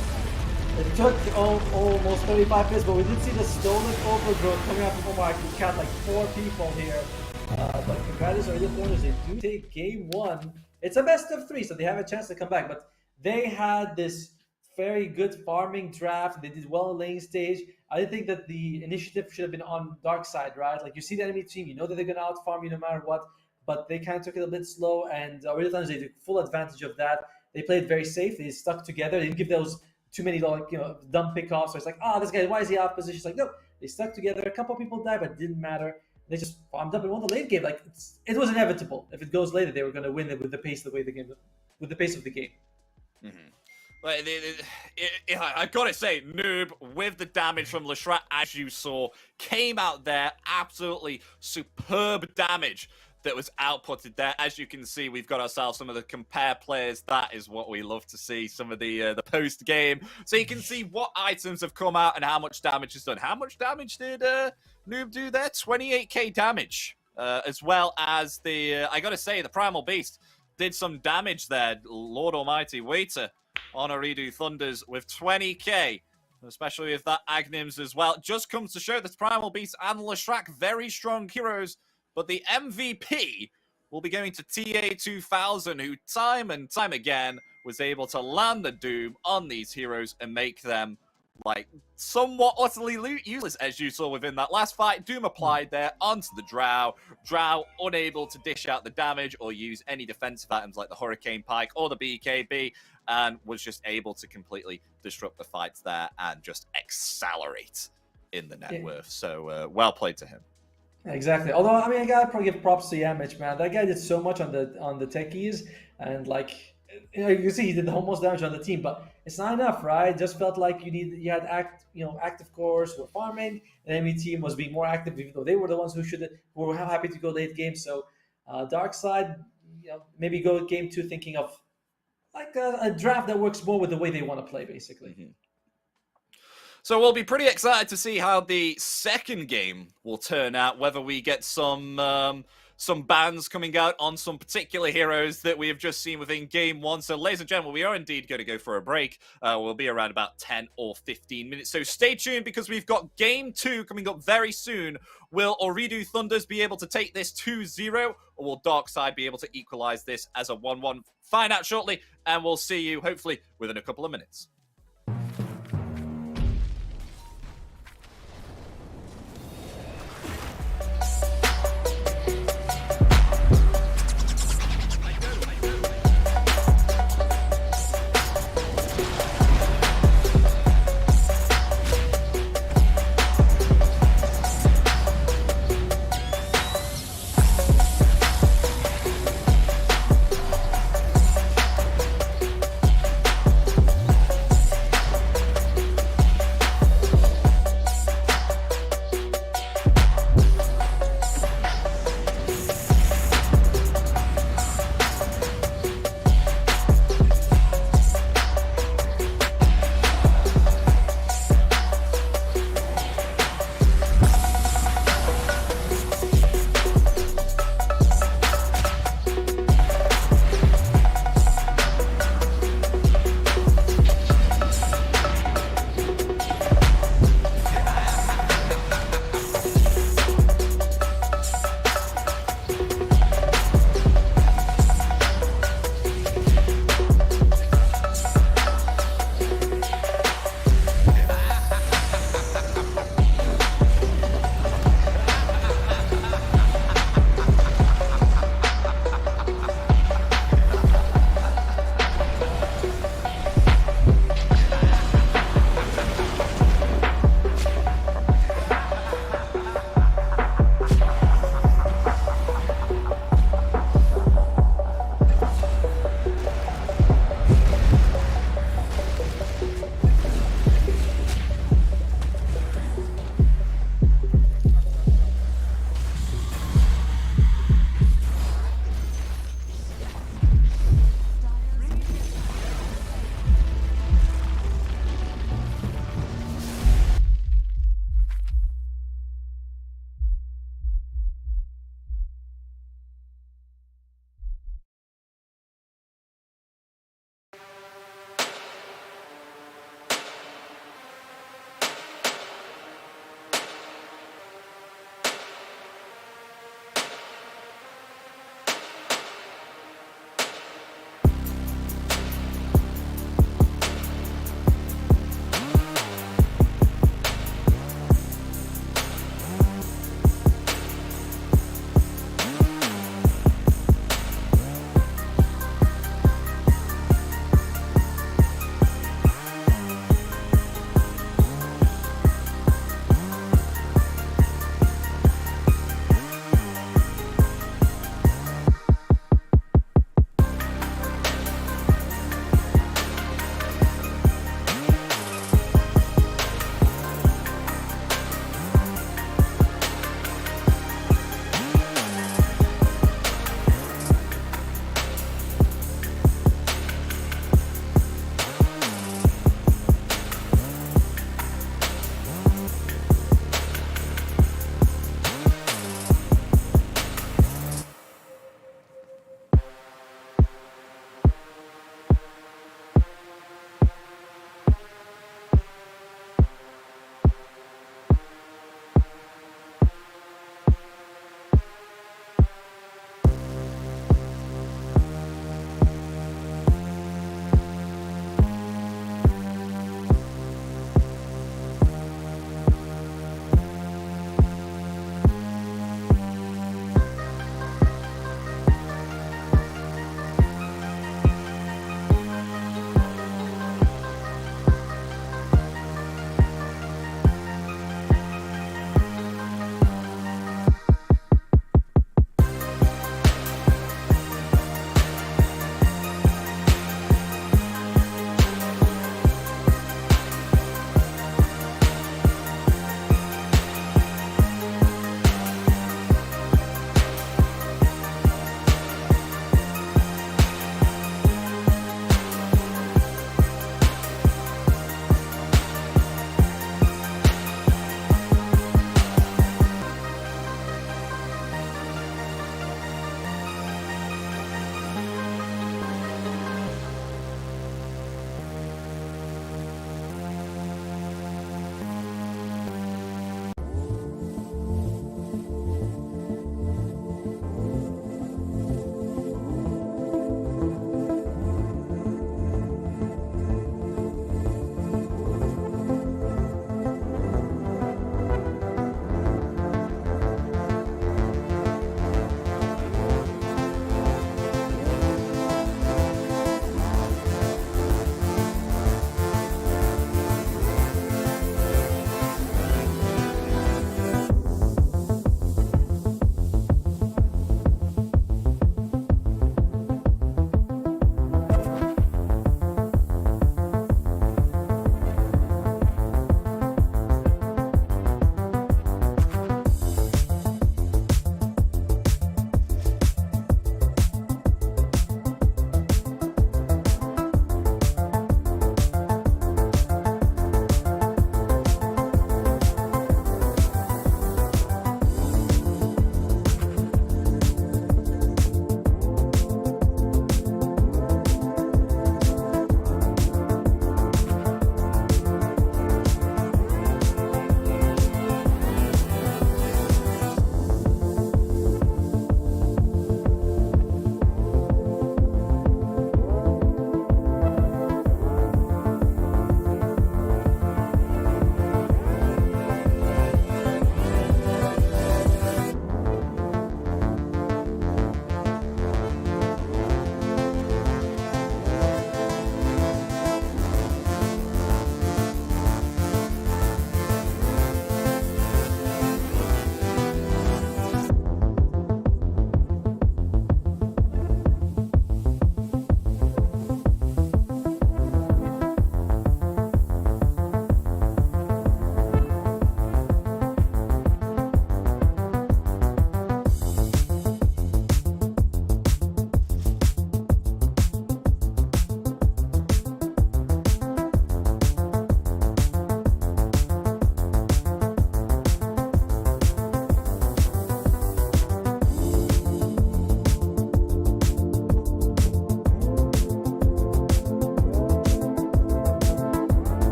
It took almost 35 minutes, but we did see the stolen overgrowth coming out from Omar. I can count like 4 people here. But congratulations, Ooredoo Thunders. They do take game 1. It's a best of 3, so they have a chance to come back. But they had this very good farming draft. They did well in lane stage. I didn't think that the initiative should have been on Darkside, right? Like, you see the enemy team, you know that they're going to out-farm you no matter what, but they kind of took it a bit slow, and Ooredoo Thunders, they took full advantage of that. They played very safe. They stuck together. They didn't give those too many, like, dumb pickoffs. So it's like, this guy, why is he out of position? It's like, no, they stuck together. A couple people died, but it didn't matter. They just farmed up and won the late game. Like, it was inevitable. If it goes later, they were going to win it with the pace of the game. Mm-hmm. I gotta say, Noob, with the damage from Leshrat, as you saw, came out there, absolutely superb damage that was outputted there. As you can see, we've got ourselves some of the compare players. That is what we love to see, some of the post game. So you can see what items have come out and how much damage is done. How much damage did Noob do there? 28k damage, as well as the, I gotta say, the Primal Beast did some damage there. Lord Almighty, Waiter on Ooredoo Thunders with 20k, especially with that Agnims as well. Just comes to show that Primal Beast and Leshrat, very strong heroes, but the MVP will be going to TA2000, who time and time again was able to land the Doom on these heroes and make them, like, somewhat utterly useless, as you saw within that last fight. Doom applied there onto the Drow. Drow unable to dish out the damage or use any defensive items like the Hurricane Pike or the BKB, and was just able to completely disrupt the fights there and just accelerate in the net worth. So well played to him. Exactly. Although, I mean, I gotta probably give props to Yamich, man. That guy did so much on the techies, and like, you can see he did the most damage on the team, but it's not enough, right? It just felt like you had active cores who were farming, and enemy team was being more active, even though they were the ones who were happy to go late game. So Darkside, maybe go game 2 thinking of like a draft that works more with the way they want to play, basically. Mm-hmm. So we'll be pretty excited to see how the second game will turn out, whether we get some bans coming out on some particular heroes that we have just seen within game 1. So ladies and gentlemen, we are indeed going to go for a break. We'll be around about 10 or 15 minutes. So stay tuned, because we've got game 2 coming up very soon. Will Ooredoo Thunders be able to take this 2-0, or will Darkside be able to equalize this as a 1-1? Find out shortly, and we'll see you hopefully within a couple of minutes.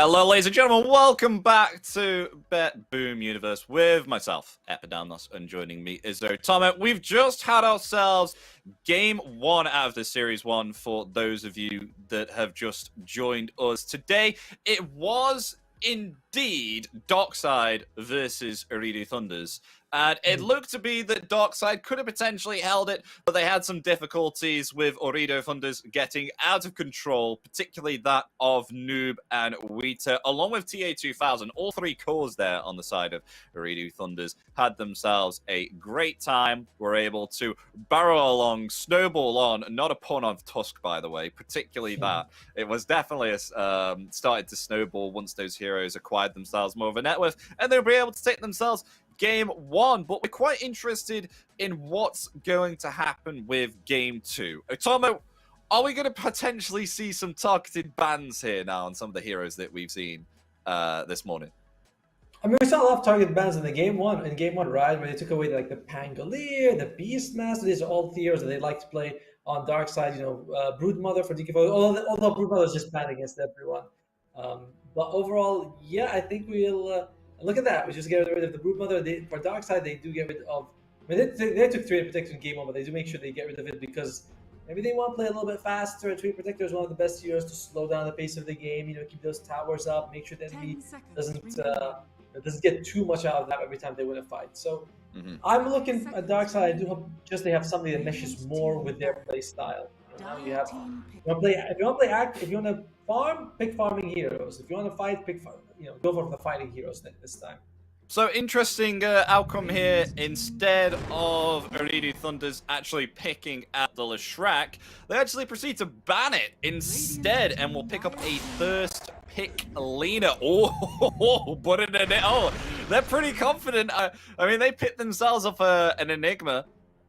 Hello, ladies and gentlemen. Welcome back to BETBOOM Universe with myself, Epidamnos, and joining me is Otama. We've just had ourselves game 1 out of the Series 1 for those of you that have just joined us today. It was indeed Darkside versus Ooredoo Thunders. And it looked to be that Darkside could have potentially held it, but they had some difficulties with Ooredoo Thunders getting out of control, particularly that of Noob and Wheater, along with TA2000. All 3 cores there on the side of Ooredoo Thunders had themselves a great time, were able to barrel along, snowball on, not a pun of Tusk, by the way, particularly that. It was definitely started to snowball once those heroes acquired themselves more of a net worth, and they'll be able to take themselves game 1, but we're quite interested in what's going to happen with game 2. Otomo, are we going to potentially see some targeted bans here now on some of the heroes that we've seen this morning? I mean, we saw a lot of target bans in game one, right? Where they took away like the Pangolier, the Beastmaster. These are all the heroes that they like to play on Darkside. You know, Broodmother for DK4. Although Broodmother is just banned against everyone. But overall, yeah, I think we'll. Look at that. We just get rid of the Broodmother. For Darkside, they do get rid of. I mean, they took 3 Protector in game 1, but they do make sure they get rid of it because maybe they want to play a little bit faster. 3 Protector is one of the best heroes to slow down the pace of the game. You know, keep those towers up, make sure the enemy doesn't get too much out of that every time they win a fight. So I'm looking at Darkside. I do hope just they have something that meshes more with their play style. You know, you have if you want to play act, if you want to farm, pick farming heroes. If you want to fight, go for the fighting heroes this time. So interesting outcome here. Instead of Ooredoo Thunders actually picking out the Leshrac, they actually proceed to ban it instead, and will pick up a first pick Lena. Oh, but they're pretty confident. I mean, they picked themselves up an Enigma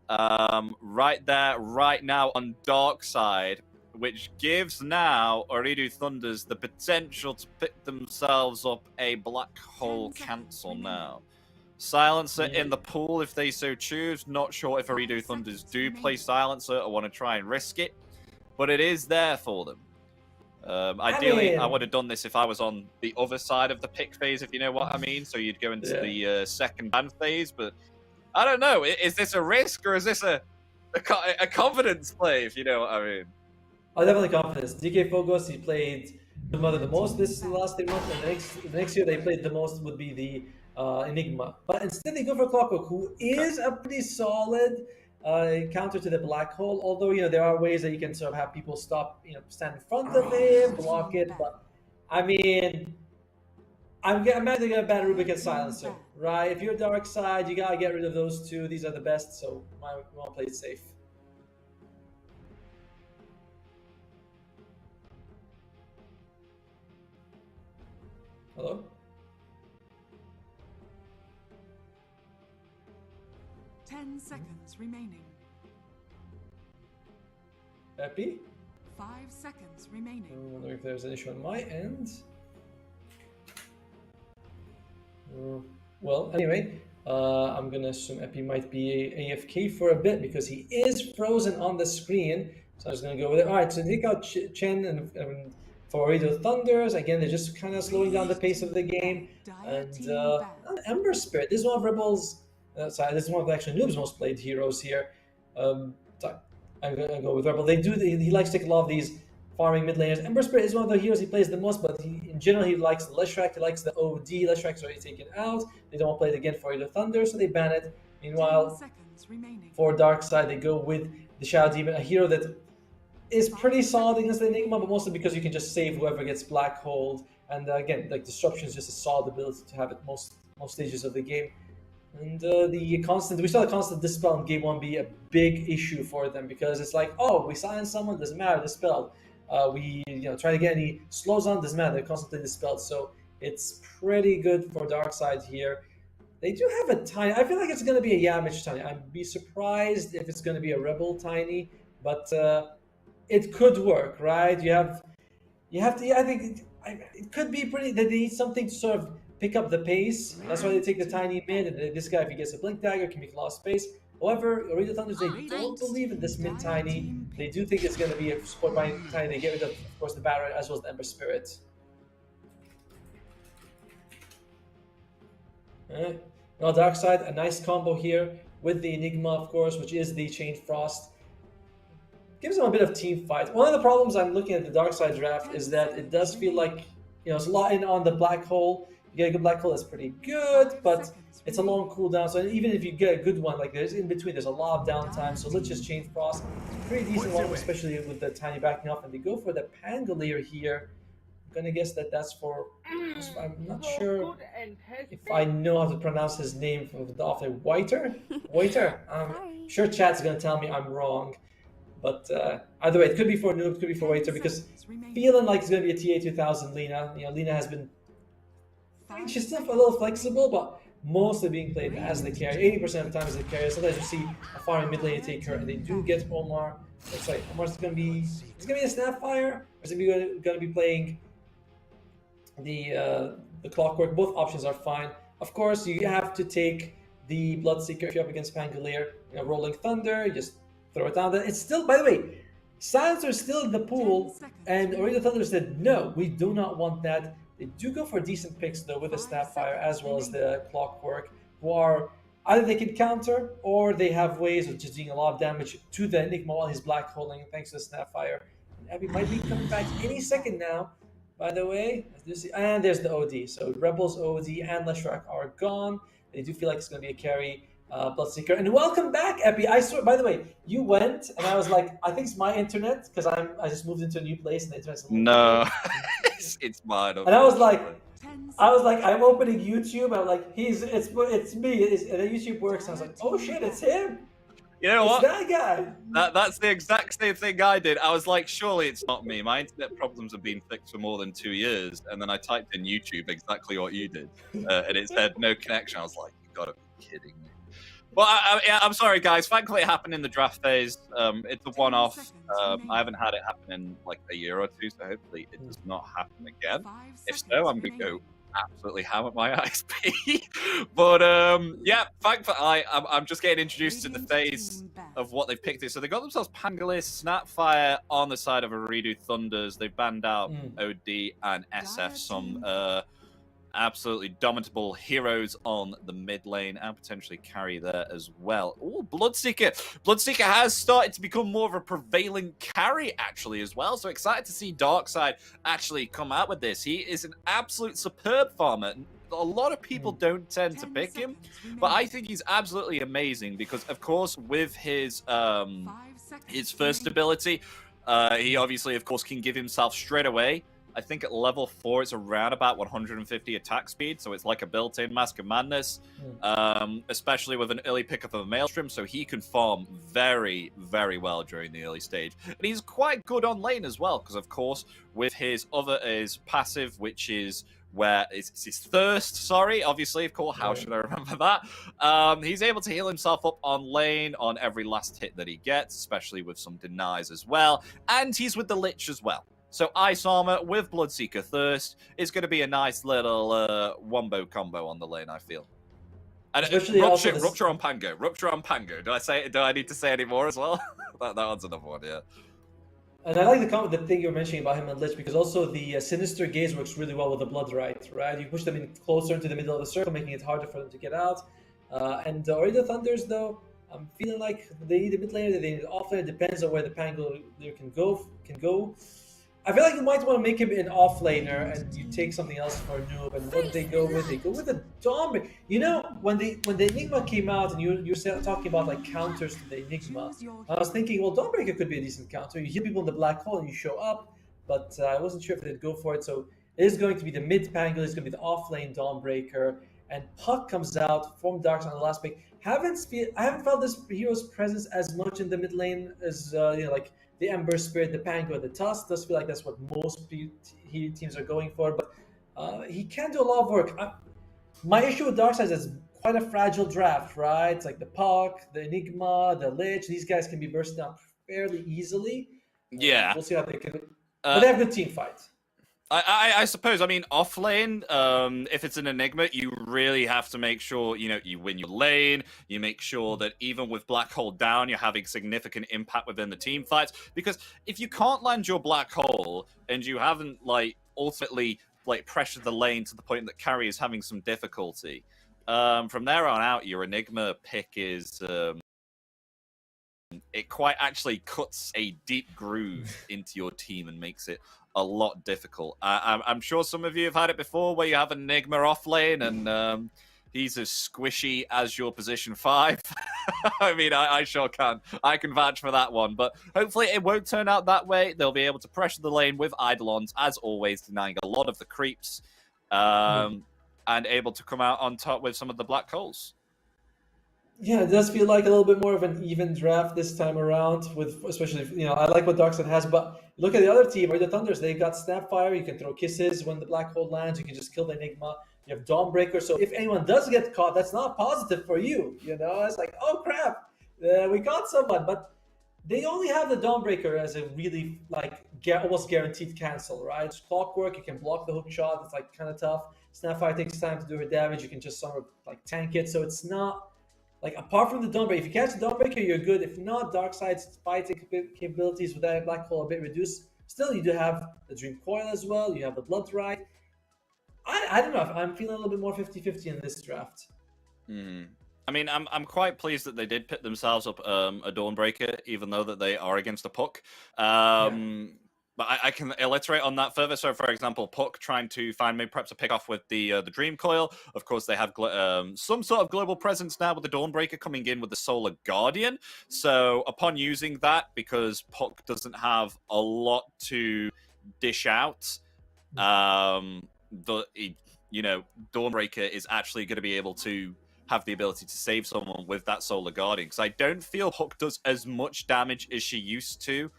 right there, right now on Darkside, which gives now Ooredoo Thunders the potential to pick themselves up a Black Hole Cancel now. Silencer in the pool if they so choose. Not sure if Ooredoo Thunders do play Silencer or want to try and risk it, but it is there for them. Ideally, I would have done this if I was on the other side of the pick phase, if you know what I mean. So you'd go into the second ban phase, but I don't know. Is this a risk or is this a confidence play, if you know what I mean? Oh, definitely confidence. DK Fogos, he played the Mother the most this last 3 months, and the next year they played the most would be the Enigma. But instead they go for Clockwork, who is a pretty solid counter to the Black Hole. Although, you know, there are ways that you can sort of have people stop, you know, stand in front of him, block it. But I mean, I'm imagining a bad Rubik and Silencer, right? If you're Darkside, you gotta get rid of those 2. These are the best, so I want to play it safe. Hello? Ten seconds remaining. Happy? 5 seconds remaining. I wonder if there's an issue on my end. Well, anyway, I'm gonna assume Epi might be AFK for a bit because he is frozen on the screen. So I'm just gonna go with it. All right, so take out Chen and for Ooredoo Thunders, again, they're just kind of slowing down the pace of the game. And Ember Spirit, this is one of Rebels. This is one of actually Noob's most played heroes here. So I'm gonna go with Rebel. He likes to take a lot of these farming mid laners. Ember Spirit is one of the heroes he plays the most, but in general he likes the Leshrac, he likes the OD. Leshrac's already taken out. They don't want to play it again for Ooredoo Thunder, so they ban it. Meanwhile, for Darkside, they go with the Shadow Demon, a hero that is pretty solid against the Enigma, but mostly because you can just save whoever gets Black Hole. And again, like Disruption is just a solid ability to have at most stages of the game. And we saw the constant dispel in game 1 be a big issue for them because it's like, oh, we silence someone, doesn't matter, dispelled. We try to get any slows on, doesn't matter, they're constantly dispelled. So it's pretty good for Darkside here. They do have a Tiny. I feel like it's going to be a Yamich Tiny. I'd be surprised if it's going to be a Rebel Tiny, but it could work, right? You have to. I think it could be pretty. They need something to sort of pick up the pace. That's why they take the Tiny mid, and this guy, if he gets a Blink Dagger, can make a lot of space. However, Ooredoo Thunders, they don't believe in this mid Tiny. They do think it's going to be a support by Tiny. They get rid of course, the Baron as well as the Ember Spirit. Now Darkside, a nice combo here with the Enigma, of course, which is the Chain Frost. Gives them a bit of team fight. One of the problems I'm looking at the Darkside draft is that it does feel like, it's a lot in on the black hole. You get a good black hole, that's pretty good, but it's a long cooldown. So even if you get a good one, like there's in between, there's a lot of downtime. So let's just Chain Frost. It's a pretty decent one, especially with the tiny backing off. And they go for the Pangolier here. I'm gonna guess that that's for. I'm not sure if I know how to pronounce his name from the offlane. Waiter. Sure, chat's gonna tell me I'm wrong, but either way, it could be for Noob, it could be for Waiter, because feeling like it's gonna be a TA 2000 Lina. Lina has been. She's still a little flexible, but mostly being played as the carry. 80% of the time as the carry. Sometimes you see a farming mid lane take her, and they do get Omar. Looks like Omar's gonna be. It's gonna be a Snapfire, or is it gonna be playing the Clockwork? Both options are fine. Of course, you have to take the Bloodseeker if you're up against Pangolier. Rolling Thunder, you just throw it down. It's still, by the way, Silencer is still in the pool, and Ooredoo Thunder said, no, we do not want that. They do go for decent picks, though, with the Snapfire as well as the Clockwork, who are either they can counter or they have ways of just doing a lot of damage to the Enigma while he's black holing thanks to the Snapfire. And Abby might be coming back any second now, by the way. And there's the OD. So Rebels, OD, and Leshrac are gone. They do feel like it's going to be a carry. Bloodseeker. And welcome back, Epi. I swear, by the way, you went, and I was like, I think it's my internet, because I just moved into a new place, and the internet's a little No, it's mine. And I was like, I'm opening YouTube. I'm like, it's me. And then YouTube works. And I was like, oh shit, it's him. You know what? It's that guy. That's the exact same thing I did. I was like, surely it's not me. My internet problems have been fixed for more than 2 years. And then I typed in YouTube exactly what you did. And it said no connection. I was like, you gotta be kidding me. Well, I'm sorry, guys. Thankfully, it happened in the draft phase. It's a one-off. I haven't had it happen in like a year or two, so hopefully it does not happen again. If so, I'm going to go absolutely ham at my ISP. But yeah, thankfully, I'm just getting introduced to the phase of what they've picked here. So they got themselves Pangolier, Snapfire on the side of Ooredoo Thunders. They've banned out OD and SF, some absolutely dominable heroes on the mid lane, and potentially carry there as well. Oh, Bloodseeker. Bloodseeker has started to become more of a prevailing carry, actually, as well. So excited to see Darkside actually come out with this. He is an absolute superb farmer. A lot of people don't tend to pick him, but I think he's absolutely amazing because, of course, with his first ability, he obviously, of course, can give himself straight away. I think at level 4, it's around about 150 attack speed, so it's like a built-in Mask of Madness, especially with an early pickup of a Maelstrom, so he can farm very, very well during the early stage. And he's quite good on lane as well, because, of course, with his passive, which is where it's his thirst, sorry, obviously, of course, how should I remember that? He's able to heal himself up on lane on every last hit that he gets, especially with some denies as well, and he's with the Lich as well. So Ice Armor with Bloodseeker Thirst is going to be a nice little wombo combo on the lane, I feel. And Rupture on Pango. Rupture on Pango. Do I need to say any more as well? that one's another one, yeah. And I like the thing you're mentioning about him and Lich, because also the Sinister Gaze works really well with the Blood right? You push them in closer into the middle of the circle, making it harder for them to get out. And Ooredoo Thunders, though, I'm feeling like they need a mid laner, they need an off laner. It depends on where the Pangolier can go. I feel like you might want to make him an off laner, and you take something else for a noob. And what they go with? They go with a Dawn. You know, when the Enigma came out, and you're talking about like counters to the Enigma, I was thinking, well, Dawnbreaker could be a decent counter. You hit people in the black hole, and you show up. But I wasn't sure if they'd go for it. So it is going to be the mid Pangolier. It's going to be the off lane Dawnbreaker, and Puck comes out from Darkside on the last pick. I haven't felt this hero's presence as much in the mid lane as like the Ember Spirit, the Pango, the Tusk. Does feel like that's what most teams are going for, but he can do a lot of work. My issue with Darkside is it's quite a fragile draft, right? It's like the Puck, the Enigma, the Lich. These guys can be bursting out fairly easily. Yeah. We'll see how they can. But they have good team fight. I suppose, I mean, off lane, if it's an Enigma, you really have to make sure, you win your lane, you make sure that even with Black Hole down, you're having significant impact within the team fights, because if you can't land your Black Hole, and you haven't, ultimately, pressured the lane to the point that carry is having some difficulty, from there on out, your Enigma pick is it quite actually cuts a deep groove into your team and makes it a lot difficult. I'm sure some of you have had it before where you have an Enigma off lane and he's as squishy as your position 5. I mean, I sure can. I can vouch for that one. But hopefully it won't turn out that way. They'll be able to pressure the lane with Eidolons, as always, denying a lot of the creeps and able to come out on top with some of the black coals. Yeah, it does feel like a little bit more of an even draft this time around. With especially, I like what Darkside has, but look at the other team, or the Thunders. They got Snapfire. You can throw kisses when the black hole lands. You can just kill the Enigma. You have Dawnbreaker. So if anyone does get caught, that's not positive for you. It's like, oh crap, we caught someone, but they only have the Dawnbreaker as a really almost guaranteed cancel, right? It's clockwork. You can block the hook shot. It's like kind of tough. Snapfire takes time to do her damage. You can just sort of tank it. So it's not. Apart from the Dawnbreaker, if you catch the Dawnbreaker, you're good. If not, Darkside's fighting capabilities with that black hole a bit reduced. Still, you do have the Dream Coil as well. You have the Blood Rite. I don't know. I'm feeling a little bit more 50-50 in this draft. I mean, I'm quite pleased that they did pit themselves up a Dawnbreaker, even though that they are against a Puck. But I can iterate on that further. So, for example, Puck trying to find maybe perhaps a pick off with the Dream Coil. Of course, they have some sort of global presence now with the Dawnbreaker coming in with the Solar Guardian. So, upon using that, because Puck doesn't have a lot to dish out, Dawnbreaker is actually going to be able to have the ability to save someone with that Solar Guardian. Because I don't feel Puck does as much damage as she used to.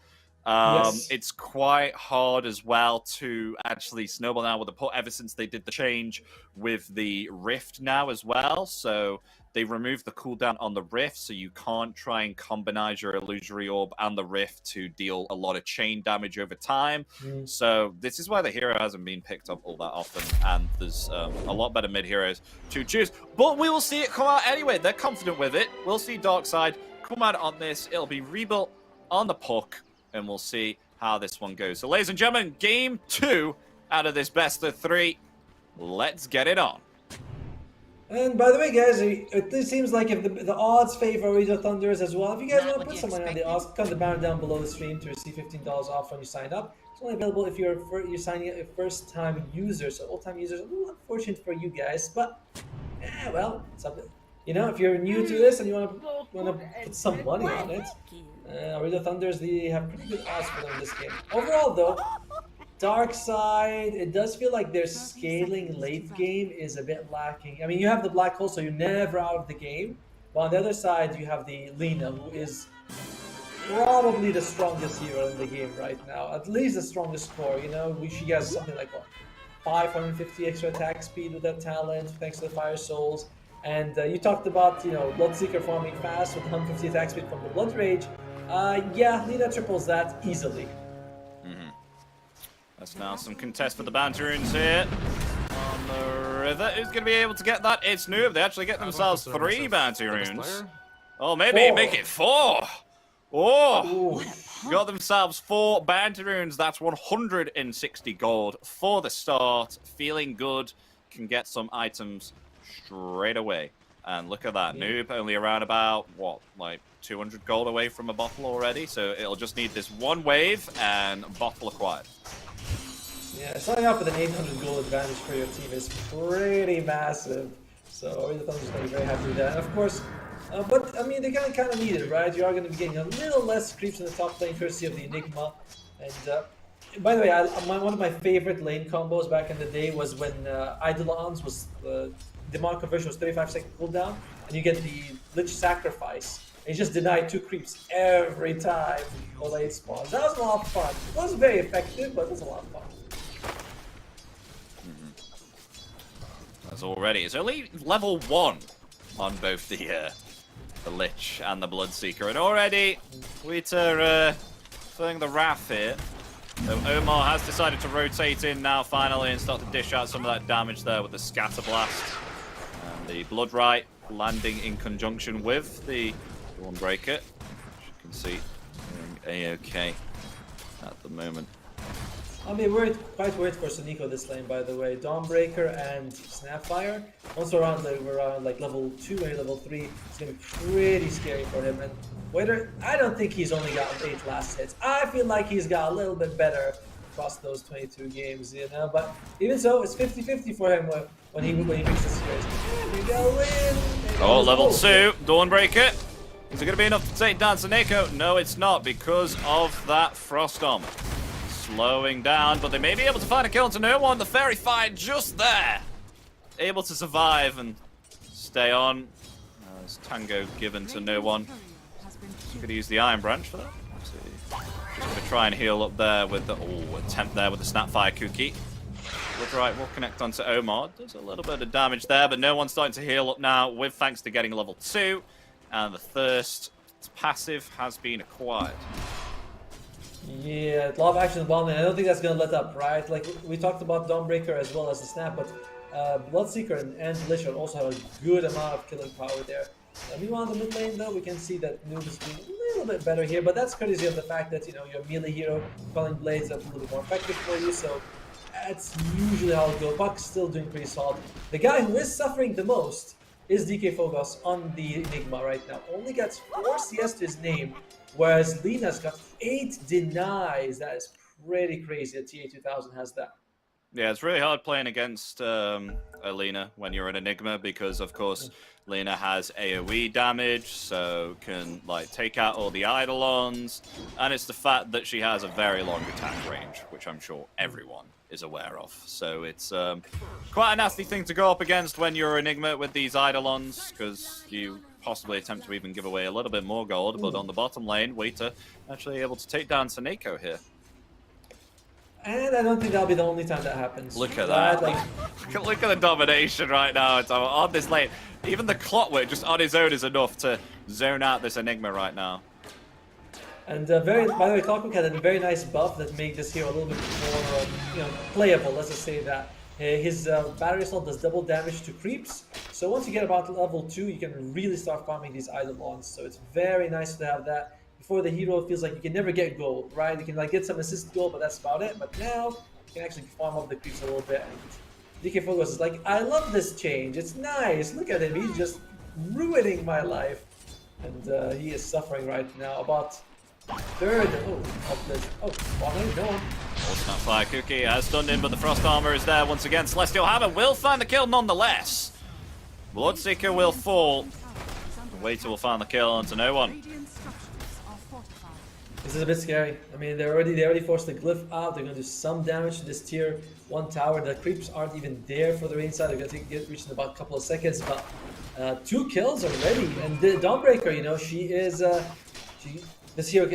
It's quite hard as well to actually snowball now with the Puck ever since they did the change with the Rift now as well. So they removed the cooldown on the Rift, so you can't try and combinize your Illusory Orb and the Rift to deal a lot of chain damage over time. So this is why the hero hasn't been picked up all that often, and there's a lot better mid heroes to choose. But we will see it come out anyway. They're confident with it. We'll see Darkside come out on this. It'll be rebuilt on the Puck, and we'll see how this one goes. So, ladies and gentlemen, game 2 out of this best of 3. Let's get it on. And by the way, guys, it seems like if the odds favor Ooredoo Thunders as well. If you guys want to put some money on the odds, click on the banner down below the stream to receive $15 off when you sign up. It's only available if you're signing a first-time user. So old-time users, a little unfortunate for you guys, but well, something. If you're new to this and you want to put some money on it, Ooredoo Thunders, they have pretty good odds for them in this game. Overall, though, Darkside, it does feel like their scaling late game is a bit lacking. I mean, you have the Black Hole, so you're never out of the game. But on the other side, you have the Lina, who is probably the strongest hero in the game right now. At least the strongest score. She has something like 550 extra attack speed with that talent, thanks to the Fire Souls. And you talked about, Bloodseeker farming fast with 150 attack speed from the Blood Rage. Yeah, Lina triples that easily. That's now some contest for the bounty runes here on the river. Who's going to be able to get that? It's Noob. They actually get themselves 3 bounty runes. Oh, maybe 4. Make it 4. Oh, got themselves 4 bounty runes. That's 160 gold for the start. Feeling good. Can get some items straight away. And look at that. Noob only around about, 200 gold away from a bottle already. So it'll just need this one wave and bottle acquired. Yeah, starting off with an 800 gold advantage for your team is pretty massive. So Ooredoo Thunder's going to be very happy with that. And of course, but I mean, they kind of need it, right? You are going to be getting a little less creeps in the top lane courtesy of the Enigma. And by the way, one of my favorite lane combos back in the day was when Eidolons was Demon Conversion was 35-second cooldown, and you get the Lich Sacrifice. And you just deny 2 creeps every time for late spawns. That was a lot of fun. It wasn't very effective, but it was a lot of fun. As already, it's only level 1 on both the Lich and the Bloodseeker, and already we're throwing the Wrath here. So Omar has decided to rotate in now finally and start to dish out some of that damage there with the Scatter Blast. And the Blood Rite landing in conjunction with the Dawnbreaker, which you can see doing A-OK at the moment. I'll be quite worried for Sonico this lane, by the way. Dawnbreaker and Snapfire. Once we're around like level 2 or level 3, it's gonna be pretty scary for him. And Waiter, I don't think he's only got 8 last hits. I feel like he's got a little bit better across those 22 games, you know. But even so, it's 50-50 for him when he makes the series. We go in. Oh, level 2, Dawnbreaker. Is it going to be enough to take down Sonico? No, it's not, because of that Frost Armor. Slowing down, but they may be able to find a kill into no one. The Fairy Fire just there. Able to survive and stay on. As Tango given to no one. Could use the Iron Branch for that. Just going to try and heal up there with the attempt there with the Snapfire Cookie. Look right, we'll connect onto Omar. Does a little bit of damage there, but no one's starting to heal up now with thanks to getting level 2. And the Thirst passive has been acquired. Yeah, a lot of action bombing. I don't think that's gonna let up, right? Like we talked about Dawnbreaker as well as the Snap, but Bloodseeker and Lich also have a good amount of killing power there. Meanwhile, in the mid lane, though, we can see that Noob is doing a little bit better here, but that's courtesy of the fact that, you know, your melee hero, Quelling Blades, are a little bit more effective for you, so that's usually how it goes. Puck's still doing pretty solid. The guy who is suffering the most is DK Phobos on the Enigma right now. Only gets 4 CS to his name, whereas Lina's got 8 denies. That is pretty crazy that TA2000 has that. Yeah, it's really hard playing against Lina when you're an Enigma because, of course, Lina has AoE damage, so can like take out all the Eidolons, and it's the fact that she has a very long attack range, which I'm sure everyone is aware of. So it's quite a nasty thing to go up against when you're Enigma with these Eidolons, because you possibly attempt to even give away a little bit more gold, but on the bottom lane, Waiter actually able to take down Sonico here. And I don't think that'll be the only time that happens. Look at that. Like, Look at the domination right now. It's on this lane. Even the Clockwork just on his own is enough to zone out this Enigma right now. and by the way, Clockwork had a very nice buff that made this hero a little bit more, playable. Let's just say that. His battery assault does double damage to creeps. So once you get about level 2, you can really start farming these Eidolons. So it's very nice to have that. Before, the hero feels like you can never get gold, right? You can like get some assist gold, but that's about it. But now you can actually farm up the creeps a little bit. And DK Phobos is like, I love this change. It's nice. Look at him. He's just ruining my life, and he is suffering right now. About third. Bombing. No one. Snapfire Cookie has stunned him, but the Frost Armor is there once again. Celestial Hammer will find the kill nonetheless. Bloodseeker will fall. Waiter will find the kill onto no one. This is a bit scary. I mean, they already forced the glyph out. They're going to do some damage to this tier 1 tower. The creeps aren't even there for the range side. They're going to get reached in about a couple of seconds. But 2 kills already. And the Dawnbreaker, she is this hero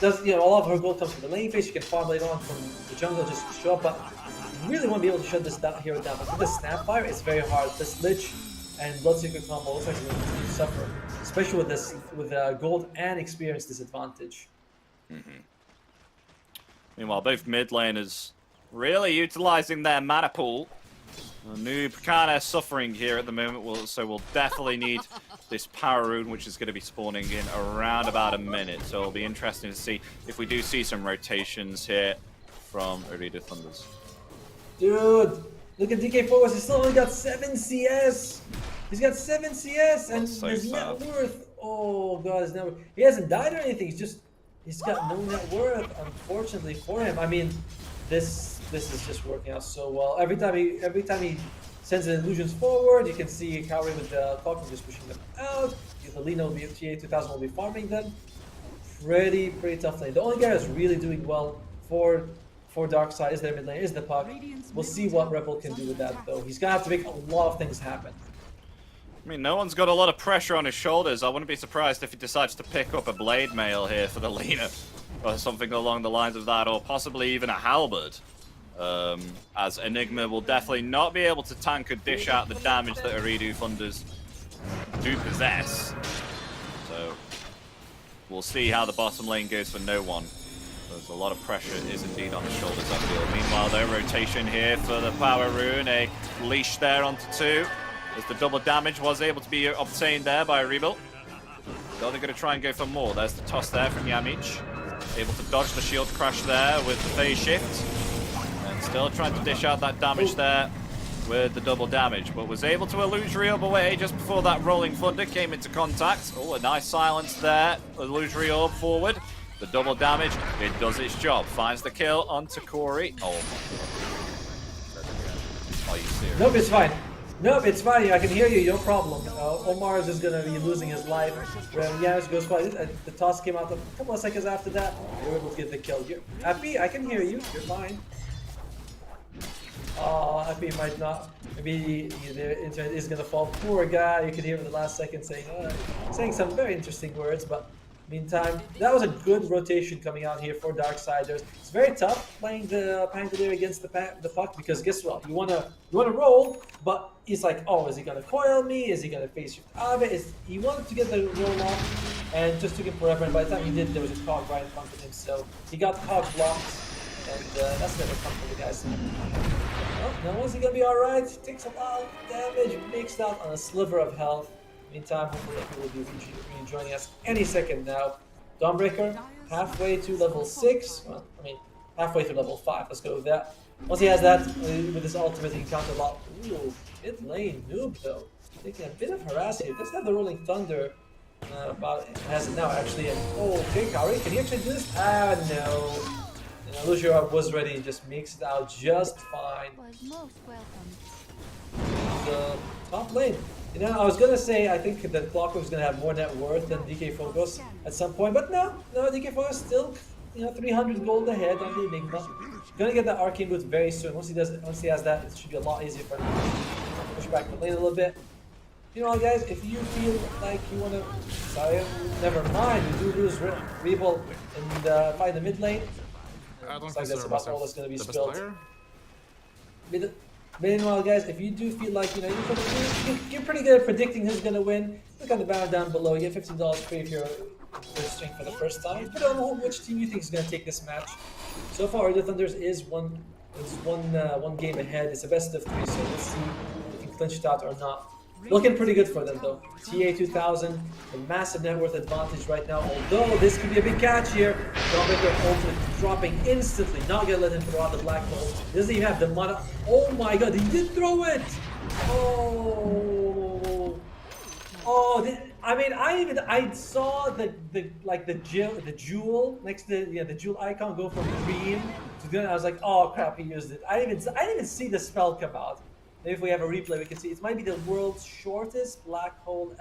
does a lot of her gold comes from the lane phase. She can farm later on from the jungle, just show up. But you really won't be able to shut this hero down. But with the Snapfire, it's very hard. This Lich and Bloodseeker combo looks like it's going to suffer, especially with gold and experience disadvantage. Meanwhile, both mid laners really utilizing their mana pool. Noob kind of suffering here at the moment, so we'll definitely need this power rune, which is going to be spawning in around about a minute. So it'll be interesting to see if we do see some rotations here from Ooredoo Thunders. Dude, look at DK Phobos. He's still only got 7 CS. He's got 7 CS, and so his sad. net worth. Oh god, his net worth. He hasn't died or anything. He's got no net worth, unfortunately for him. I mean, this is just working out so well. Every time he sends the illusions forward, you can see Kaori with the Clockwork just pushing them out. The Lina will be TA2000 will be farming them. Pretty tough lane. The only guy who's really doing well for Darkside is their mid lane, is the Puck. We'll see what Rebel can do with that though. He's gonna have to make a lot of things happen. I mean, no one's got a lot of pressure on his shoulders. I wouldn't be surprised if he decides to pick up a blade mail here for the Lina, or something along the lines of that, or possibly even a halberd. As Enigma will definitely not be able to tank or dish out the damage that Ooredoo Thunders do possess. So we'll see how the bottom lane goes for no one. There's a lot of pressure is indeed on the shoulders upfield. Meanwhile, though, rotation here for the power rune, a leash there onto 2. As the double damage was able to be obtained there by Rebel. They're going to try and go for more. There's the toss there from Yamich. Able to dodge the shield crash there with the phase shift. Still trying to dish out that damage there with the double damage, but was able to illusory orb away just before that rolling thunder came into contact. Oh, a nice silence there. Illusory orb forward. The double damage, it does its job. Finds the kill onto Corey. Oh my god. Are you serious? Nope, it's fine. Nope, it's fine. I can hear you. No problem. Omar is just gonna be losing his life. Yanis goes fine. The toss came out a couple of seconds after that. You're able to get the kill. You're happy. I can hear you. You're fine. Oh, Happy might not. Maybe the internet is gonna fall. Poor guy. You could hear him in the last second saying some very interesting words, but. Meantime, that was a good rotation coming out here for Darksiders. It's very tough playing the Pangolier against the puck because guess what? You wanna roll, but he's like, oh, is he gonna coil me? Is he gonna face shift out of it? He wanted to get the roll off, and just took him forever. And by the time he did, there was a cog right in front of him, so he got the cog blocked, and that's never fun for the guys. Oh, now is he gonna be all right? Takes a lot of damage, mixed out on a sliver of health. Meantime, hopefully he will be rejoining us any second now. Dawnbreaker, halfway to level 6. Well, I mean, halfway to level 5. Let's go with that. Once he has that, with his ultimate, he can counter a lot. Ooh, mid lane noob though. Taking a bit of harass here. Doesn't have the rolling thunder. Has it now actually. And, oh, okay, Kaori, can he actually do this? Ah, no. Lucio was ready and just makes it out just fine. The top lane. You know, I was gonna say I think that Clockwork's gonna have more net worth than DK Focus at some point, but no, DK Focus still, 300 gold ahead on the Enigma. Gonna get that arcane boot very soon. Once he has that, it should be a lot easier for him to push back the lane a little bit. You know what, guys? If you feel like you wanna, sorry, never mind. We do lose Rebel and fight the mid lane. Looks like that's about all that's gonna be spilled. Meanwhile, guys, if you do feel like you're pretty good at predicting who's gonna win, look at the banner down below. You get $15 free if you're registering for the first time. Put on which team you think is gonna take this match. So far, the Thunders is one game ahead. It's a best of 3, so let's see if we can clinch it out or not. Looking pretty good for them though. TA 2000, a massive net worth advantage right now. Although this could be a big catch here. Dawnbreaker ultimate dropping instantly. Not gonna let him throw out the black hole. Doesn't even have the mana. Oh my god, he did throw it! Oh, I saw the jewel next to the jewel icon go from green to green. I was like, oh crap, he used it. I didn't even see the spell come out. Maybe if we have a replay, we can see it might be the world's shortest black hole.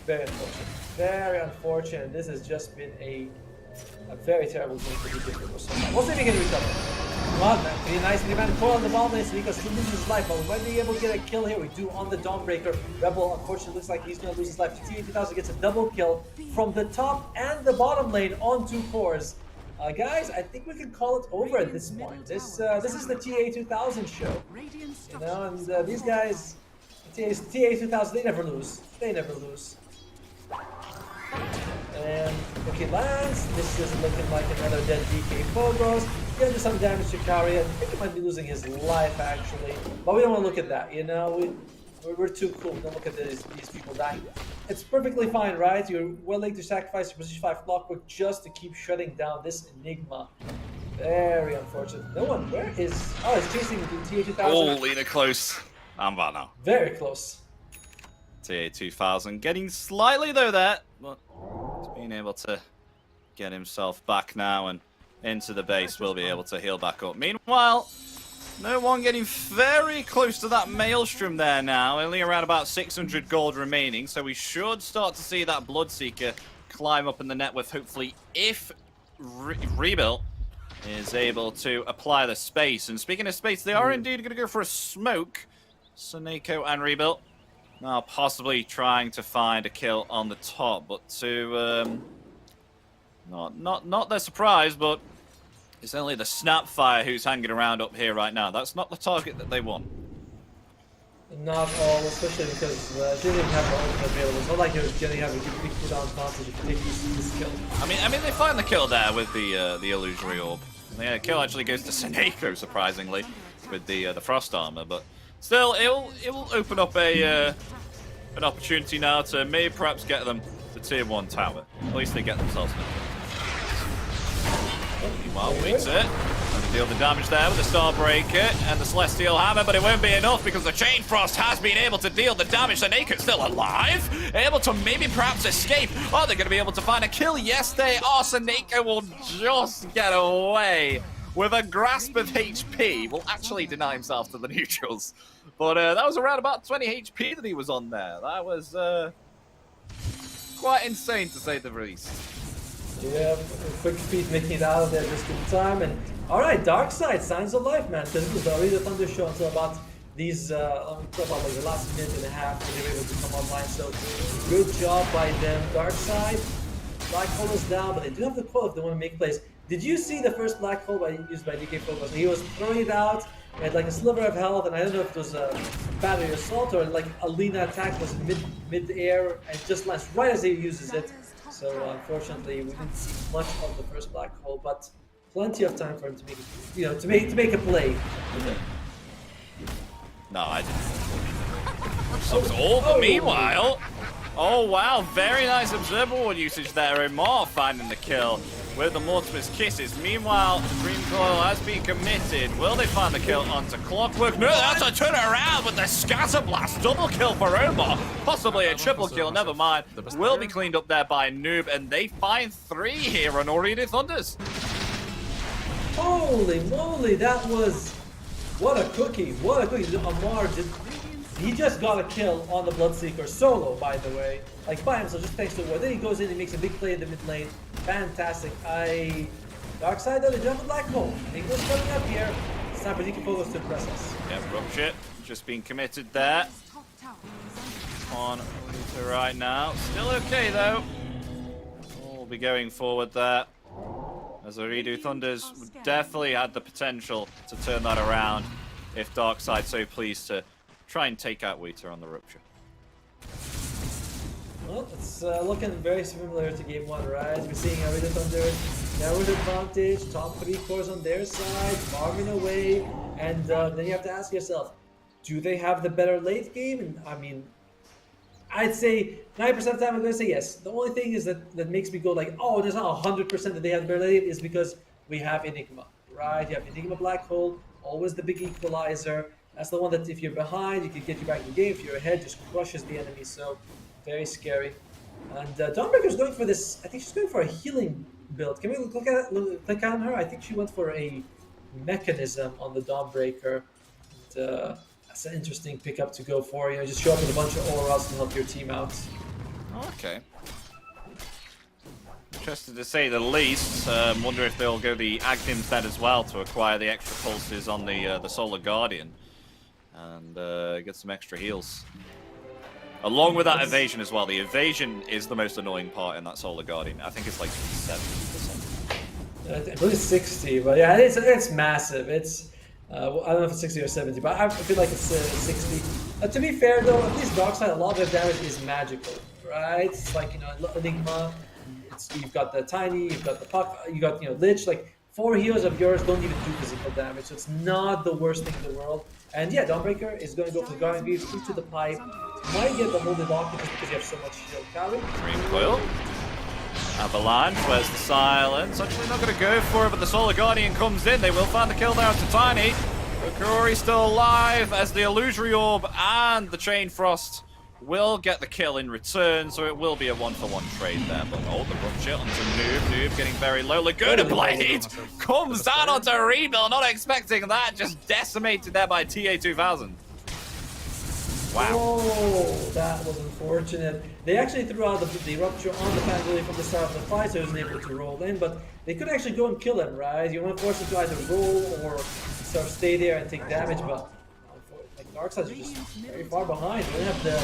Very unfortunate. Very unfortunate. This has just been a very terrible game for the different. We'll see if we can recover. Come on, man. Pretty nice. We man coil on the ball lane because he loses his life, but we might be able to get a kill here. We do on the Dawnbreaker. Rebel, unfortunately, looks like he's going to lose his life. TA 2000 gets a double kill from the top and the bottom lane on 2 cores. Guys, I think we can call it over at this point. This is the TA 2000 show, and these guys, TA 2000, they never lose. They never lose. And okay, lands. This is looking like another dead DK Phobos. Gonna do some damage to Kari. I think he might be losing his life actually, but we don't want to look at that. We're too cool. We don't look at these people dying. It's perfectly fine, right? You're willing to sacrifice your position 5 Clockwork just to keep shutting down this Enigma. Very unfortunate. No one, where is... Oh, it's chasing the TA 2000. Oh, Lena close. I'm about now. Very close. TA 2000 getting slightly though there, but he's being able to get himself back now and into the base. Will be able to heal back up. Meanwhile, no one getting very close to that Maelstrom there now. Only around about 600 gold remaining, so we should start to see that Bloodseeker climb up in the net with hopefully if Rebuilt is able to apply the space. And speaking of space, they are indeed going to go for a smoke. Soneko and Rebuilt now possibly trying to find a kill on the top, but to not their surprise, but it's only the Snapfire who's hanging around up here right now. That's not the target that they want. Not all, especially because they didn't have the ultimate available. It's not like you're going to have a big cooldown advantage if you take this kill. I mean, they find the kill there with the illusory orb. The kill actually goes to Soneko, surprisingly, with the frost armor. But still, it will open up an opportunity now to maybe perhaps get them to tier 1 tower. At least they get themselves an Meanwhile, waits it. Deal the damage there with the Starbreaker and the Celestial Hammer, but it won't be enough because the Chain Frost has been able to deal the damage. The Naked's still alive, able to maybe perhaps escape. Are they going to be able to find a kill? Yes, they are. So Nako will just get away with a grasp of HP. Will actually deny himself to the neutrals. But that was around about 20 HP that he was on there. That was quite insane to say the least. Yeah, quick feet making it out of there just in time. And all right, Darkside, signs of life, man. Because it was already the Thunder show until about these, about like the last minute and a half when they were able to come online. So good job by them. Darkside, black hole is down, but they do have the coil if they want to make plays. Did you see the first black hole used by DK Focus? He was throwing it out. He had like a sliver of health, and I don't know if it was a battery assault or like a Lina attack was mid-air and just lands right as he uses it. So unfortunately, we didn't see much of the first black hole, but plenty of time for him to make, to make a play. No, I didn't. But meanwhile, oh wow, very nice observable usage there. Omar finding the kill with the Mortimer's Kisses. Meanwhile, the Dream Coil has been committed. Will they find the kill onto Clockwork? No, that's a turnaround with the Scatter Blast. Double kill for Omar. Possibly a triple kill, never mind. Will be cleaned up there by Noob, and they find 3 here on Ooredoo Thunders. Holy moly, that was... What a cookie. What a cookie. Amar he just got a kill on the Bloodseeker solo, by the way. Like by himself, just thanks to War. Then he goes in and makes a big play in the mid lane. Fantastic. Darkside though, they jump the black hole. English coming up here. It's time for DK Focus to impress us. Yep, Rupture just being committed there. On Rita right now. Still okay though. We'll be going forward there. As Ooredoo Thunders definitely had the potential to turn that around if Darkside so pleased to try and take out Wheater on the Rupture. Well, it's looking very similar to Game 1, right? We're seeing Ooredoo Thunder, network advantage, top 3 cores on their side, farming away, and then you have to ask yourself, do they have the better late game? And I mean, I'd say 90% of the time I'm going to say yes. The only thing is that makes me go like, oh, there's not 100% that they have the better late is because we have Enigma, right? You have Enigma Black Hole, always the big equalizer. That's the one that if you're behind, you can get you back in the game. If you're ahead, just crushes the enemy. So very scary. And Dawnbreaker's going for this. I think she's going for a healing build. Can we click on her? I think she went for a mechanism on the Dawnbreaker. And, that's an interesting pickup to go for. Just show up with a bunch of auras to help your team out. Okay. Interested to say the least. Wonder if they'll go the Agnim instead as well to acquire the extra pulses on the Solar Guardian and get some extra heals. Along with that evasion as well. The evasion is the most annoying part in that Solar Guardian. I think it's like 70%. I believe it's 60, but yeah, it's massive. It's I don't know if it's 60 or 70, but I feel like it's 60. To be fair though, at least Darkside, a lot of their damage is magical, right? It's like, Enigma, you've got the Tiny, you've got the Puck, you got, Lich, like 4 heroes of yours don't even do physical damage, so it's not the worst thing in the world. And yeah, Dawnbreaker is going to go for the Guardian Greaves, through to the pipe. Might get the Molded Lock just because you have so much shield carry. Dream Coil. Avalanche, where's the silence? Actually not going to go for it, but the Solar Guardian comes in. They will find the kill there onto Tiny. Kurori still alive as the Illusory Orb and the Chain Frost will get the kill in return, so it will be a 1-for-1 trade there. But the Rupture onto Noob. Noob getting very low. Laguna Blade comes down onto Rebuild, not expecting that. Just decimated there by TA2000. Wow. Oh, that was unfortunate. They actually threw out the Rupture on the Pangolier from the start of the fight, so he wasn't able to roll in, but they could actually go and kill him, right? You want to force him to either roll or sort of stay there and take damage, but like Darkside are just very far behind. They don't have the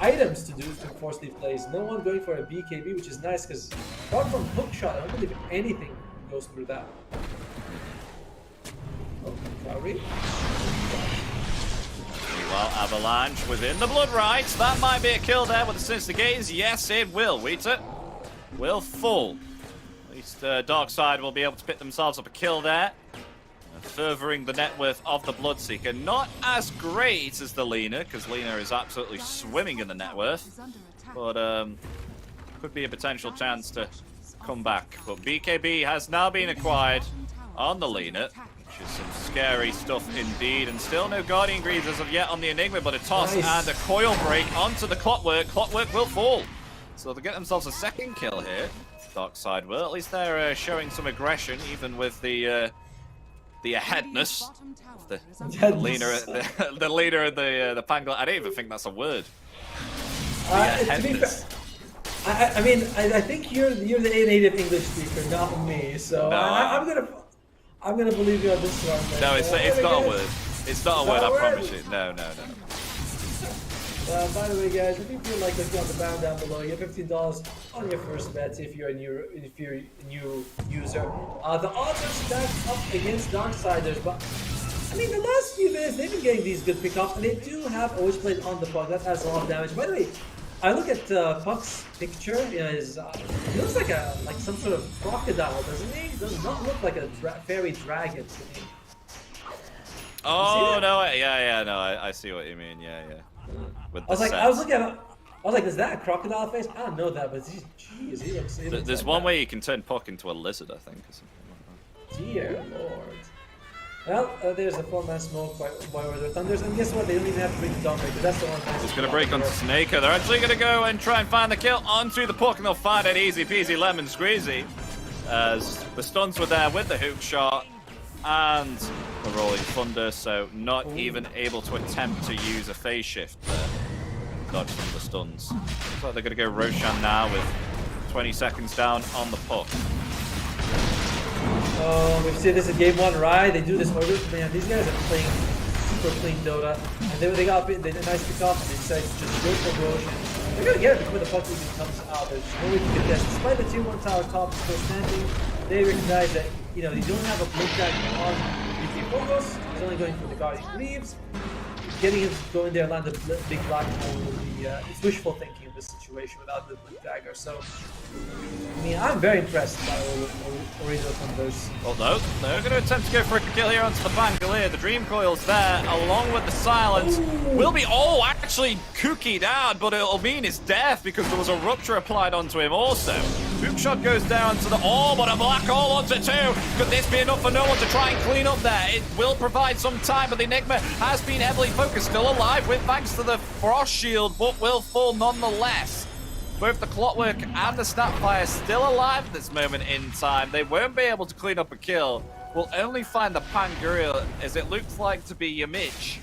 items to force these plays. No one going for a BKB, which is nice, because apart from hookshot, I don't believe anything goes through that. Oh, Kaori. Well, Avalanche within the Blood Rights. That might be a kill there with the Sinister Gaze. Yes, it will. Wheater will fall. At least Darkside will be able to pick themselves up a kill there. Furthering the net worth of the Bloodseeker. Not as great as the Lina, because Lina is absolutely swimming in the net worth. But could be a potential chance to come back. But BKB has now been acquired on the Lena, which is some scary stuff indeed. And still no Guardian Greaves as of yet on the Enigma, but a toss and a coil break onto the Clockwork. Clockwork will fall. So they'll get themselves a second kill here. Darkside will. At least they're showing some aggression, even with the aheadness of the leader, the leader of the Pangolin. I don't even think that's a word. To be fair, I mean, I think you're the native English speaker, not me. So No, I'm gonna believe you on this one. Man. No, it's not a word. It's not a word. I promise you. No. By the way, guys, if you feel like looking on the banner down below, you have $15 on your first bet if you're a new user. The odds are stacked up against Darksiders, but I mean, the last few minutes they've been getting these good pickups, and they do have always played on the puck. That has a lot of damage. By the way, I look at Puck's picture. He looks like some sort of crocodile, doesn't he? Does not look like a fairy dragon to me. Oh no! Yeah. No, I see what you mean. Yeah. With I was looking at him. I was like, is that a crocodile face? I don't know that, but jeez, he looks. There's one way you can turn Puck into a lizard, I think, or something like that. Dear Lord. Well, there's a 4-man smoke by the Thunders, and guess what? They don't even have to break the Dawnbreaker. That's the one thing. It's gonna break onto Snaker. They're actually gonna go and try and find the kill onto the Puck, and they'll find it easy peasy lemon squeezy. As the stuns were there with the hook shot and the rolling thunder, so not even able to attempt to use a phase shift there. Dodge some of the stuns. Looks like they're gonna go Roshan now with 20 seconds down on the Puck. Oh, we've seen this in game 1, right? They do this order. Man, these guys are playing super clean Dota. And they got a nice pick up, and they decided to just go for Roshan. They're gonna get it before the Puck even comes out. There's no way to contest. Despite the tier 1 tower top still standing, they recognize that, you know, they don't have a blink tag on BP Phobos. He's only going for the Guardian Greaves. Getting him to go in there and land a big black hole will be it's wishful thinking in this situation without the blink dagger. So, I mean, I'm very impressed by Ooredoo Thunders. Although they're going to attempt to go for a kill here onto the Pangolier. The Dream Coil's there, along with the Silence. Will be actually cookied out, but it'll mean his death because there was a rupture applied onto him also. Hookshot goes down to the but a black hole onto 2. Could this be enough for no one to try and clean up there? It will provide some time, but the Enigma has been heavily focused, still alive with thanks to the Frost Shield, but will fall nonetheless. Both the Clockwork and the Snapfire still alive at this moment in time. They won't be able to clean up a kill. We'll only find the Panguria, as it looks like to be Yamich,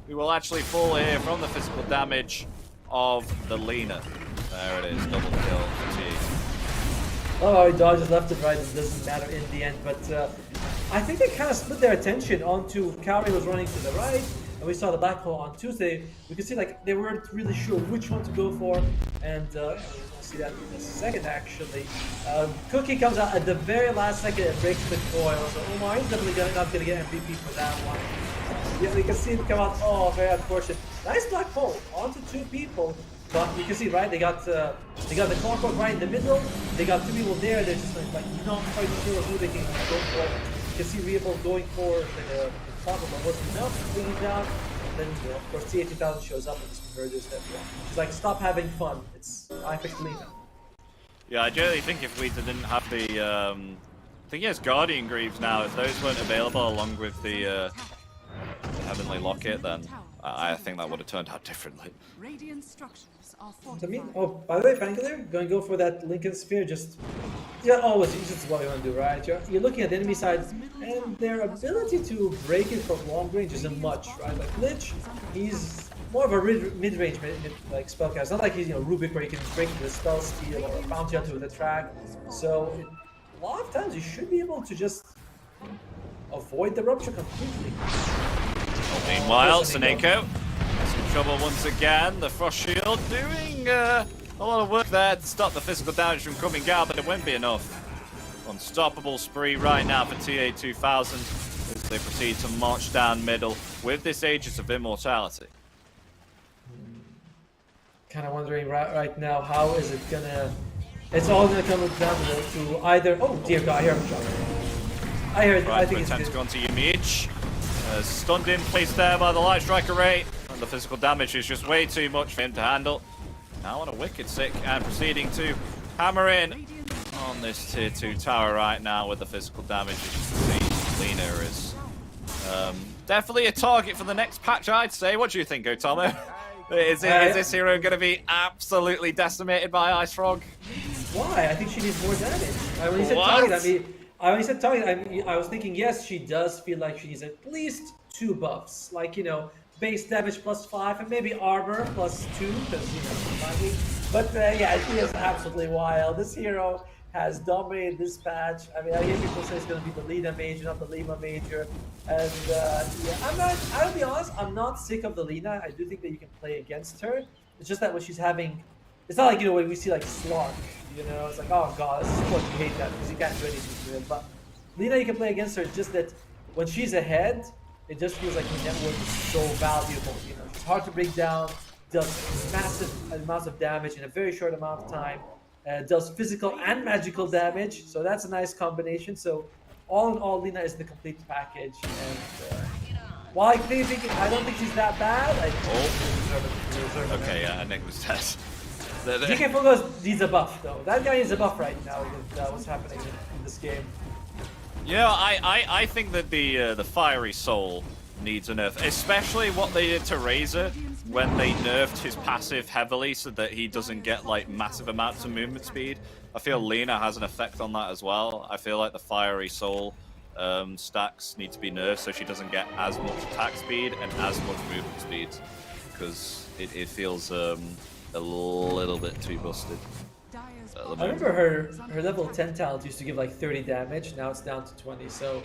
who will actually fall here from the physical damage of the Lena. There it is, double kill fatigue. Oh, he dodges left and right, it doesn't matter in the end, but I think they kind of split their attention onto Kaori was running to the right, and we saw the black hole on Tuesday. We could see like they weren't really sure which one to go for, and we'll see that in a second actually. Cookie comes out at the very last second and breaks the coil, so Omar is definitely not going to get MVP for that one. Yeah, we can see him come out, oh, very unfortunate. Nice black hole onto 2 people. But you can see, right, they got the Clockwork right in the middle. They got 2 people there. They're just like not quite sure who they can go for. You can see Reable going for the Clockwork, but wasn't enough, bringing down. And then, you know, of course, TA2000 shows up and just murders everyone. She's like, stop having fun. I picked Lena. Yeah, I generally think if we didn't have the, I think he has Guardian Greaves now. If those weren't available along with the Heavenly Locket, then I think that would have turned out differently. Radiant structures are I fortified. mean, oh, by the way, Pangolier, going to go for that Lincoln Sphere, always, just what you want to do, right? You're looking at the enemy side, and their ability to break it from long range isn't much, right? Like Lich, he's more of a mid-range like spellcaster. It's not like he's, Rubik where you can break the spell steal or bounty onto the track. So, a lot of times you should be able to just avoid the rupture completely. Meanwhile, Seneko has some trouble once again. The Frost Shield doing a lot of work there to stop the physical damage from coming out, but it won't be enough. Unstoppable spree right now for TA2000 as they proceed to march down middle with this Aegis of Immortality. Kind of wondering right now, how is it gonna... It's all gonna come down to either... Oh dear God, I hear him shot. I think it's good. Attempts gone to Yamich. Stunned in place there by the Light Strike Array. And the physical damage is just way too much for him to handle. Now on a Wicked Sick and proceeding to hammer in on this tier 2 tower right now with the physical damage, as you can see. Lina is definitely a target for the next patch, I'd say. What do you think, Otomo? Is this hero going to be absolutely decimated by Ice Frog? Why? I think she needs more damage. When you said target, I was thinking, yes, she does feel like she needs at least 2 buffs. Like, you know, base damage +5 and maybe armor +2, because, you know, but yeah, she is absolutely wild. This hero has dominated this patch. I mean, I hear people say it's going to be the Lina Major, not the Lima Major. And yeah, I'll be honest, I'm not sick of the Lina. I do think that you can play against her. It's just that when she's having, it's not like, you know, when we see like Slark, you know, it's like, oh god, this is what you hate that because you can't do anything to it. But Lina, you can play against her. It's just that when she's ahead, it just feels like her network is so valuable. You know, she's hard to break down, does massive amounts of damage in a very short amount of time. Does physical and magical damage, so that's a nice combination. So all in all, Lina is the complete package. And while I don't think she's that bad. Okay, yeah, Nick was test. DK Fogo's needs a buff though. That guy needs a buff right now with what's happening in this game. Yeah, I think that the Fiery Soul needs a nerf, especially what they did to Razor when they nerfed his passive heavily so that he doesn't get like massive amounts of movement speed. I feel Lina has an effect on that as well. I feel like the Fiery Soul stacks need to be nerfed so she doesn't get as much attack speed and as much movement speed, because it feels a little bit too busted. I remember her level 10 talent used to give like 30 damage. Now it's down to 20. So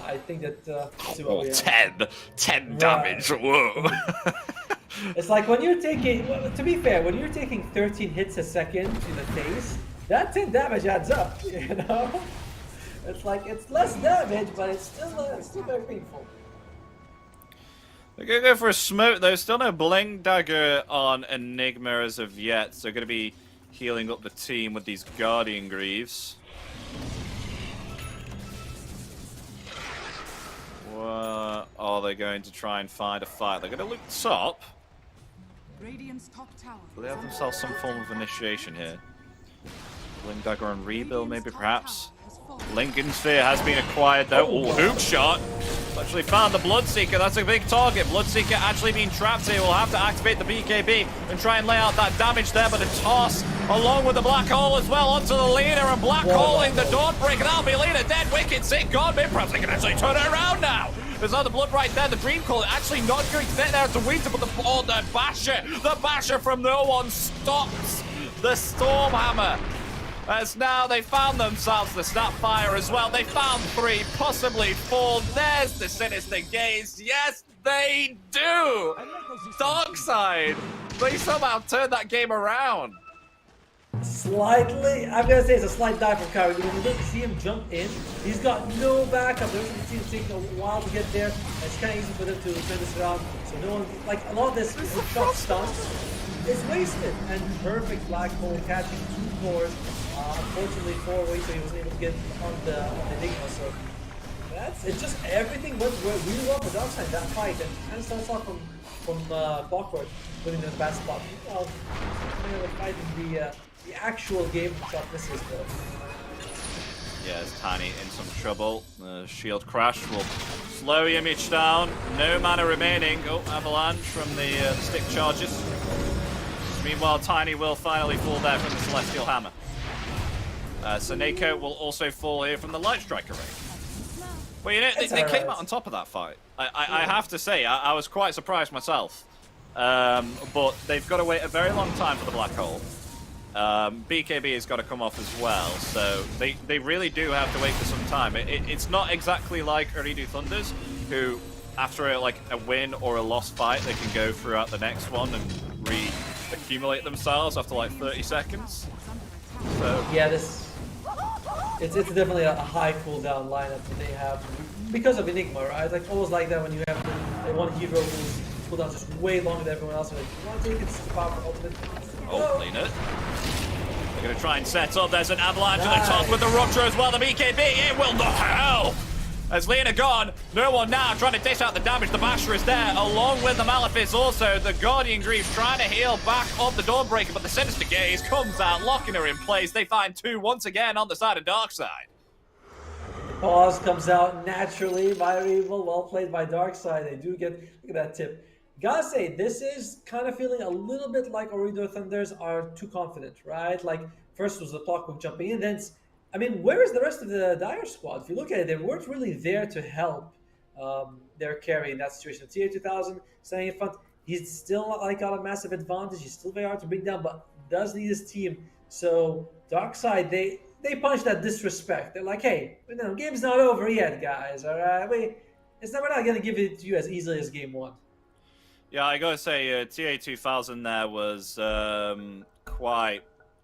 I think that. 10 damage. Whoa. It's like when you're taking. Well, to be fair, when you're taking 13 hits a second in the face, that 10 damage adds up. You know, it's like it's less damage, but it's still very painful. They're gonna go for a smoke though. Still no Blink Dagger on Enigma as of yet. So gonna be healing up the team with these Guardian Greaves. What are they going to try and find a fight? They're going to look top. Radiant's top tower. Will they have themselves some form of initiation here? Blink Dagger on rebuild, maybe, perhaps. Lincoln Sphere has been acquired though. Oh, hook shot. Actually found the Bloodseeker. That's a big target. Bloodseeker actually being trapped here. We'll have to activate the BKB and try and lay out that damage there. But a toss along with the Black Hole as well onto the Lina, and Black Holing the Dawnbreaker. That'll be Lina dead. Wicked sick. God, perhaps they can actually turn it around now. There's another blood right there. The Dream Call actually not going to get there to Winter, but the Basher from no one stops the Stormhammer. As now they found themselves the Snapfire as well. They found 3, possibly 4. There's the Sinister Gaze. Yes, they do. Darkside. They somehow turned that game around. Slightly, I'm gonna say it's a slight dive from Kyrie. When you look, see him jump in, he's got no backup. The rest of the team taking a while to get there. It's kind of easy for them to turn this around. So no one, like a lot of this shot stunts is wasted. And perfect Black Hole catching 2 cores. Unfortunately, 4 ways, so he wasn't able to get on the Enigma. So it's just everything went really well for Darkside that fight, and kind of starts off from Clockwork, putting in the bad spot. Well, the fight in the actual game toughness is though. Yeah, it's Tiny in some trouble. Shield crash will slow Image down. No mana remaining. Oh, avalanche from the stick charges. Meanwhile, Tiny will finally fall there from the Celestial Hammer. Saneko will also fall here from the Light Striker ring. Well, you know, they came out on top of that fight. I have to say, I was quite surprised myself. But they've got to wait a very long time for the Black Hole. BKB has got to come off as well, so they really do have to wait for some time. It's not exactly like Ooredoo Thunders, who after a win or a lost fight, they can go throughout the next one and re-accumulate themselves after like 30 seconds. So yeah, it's definitely a high cooldown lineup that they have because of Enigma, right? It's like almost like that when you have one hero whose cooldown just way longer than everyone else. Like, you want to take its powerful ultimate? Oh, Lina. They're going to try and set up. There's an avalanche at the top with the Rupture as well. The BKB, it will not help. As Lina gone, no one now trying to dish out the damage. The Basher is there, along with the Malefice also. The Guardian Greaves trying to heal back up the Dawnbreaker, but the Sinister Gaze comes out, locking her in place. They find 2 once again on the side of Darkside. Pause comes out naturally by Revel. Well played by Darkside. They do get, look at that tip. Gotta say, this is kind of feeling a little bit like Ooredoo Thunders are too confident, right? Like, first was the clockwork jumping in, then, I mean, where is the rest of the Dire squad? If you look at it, they weren't really there to help their carry in that situation. TA2000 standing in front, he's still like got a massive advantage. He's still very hard to bring down, but does need his team. So Darkside, they punch that disrespect. They're like, hey, no, game's not over yet, guys. All right, we're not gonna give it to you as easily as game one. Yeah, I gotta say, TA2000 there was quite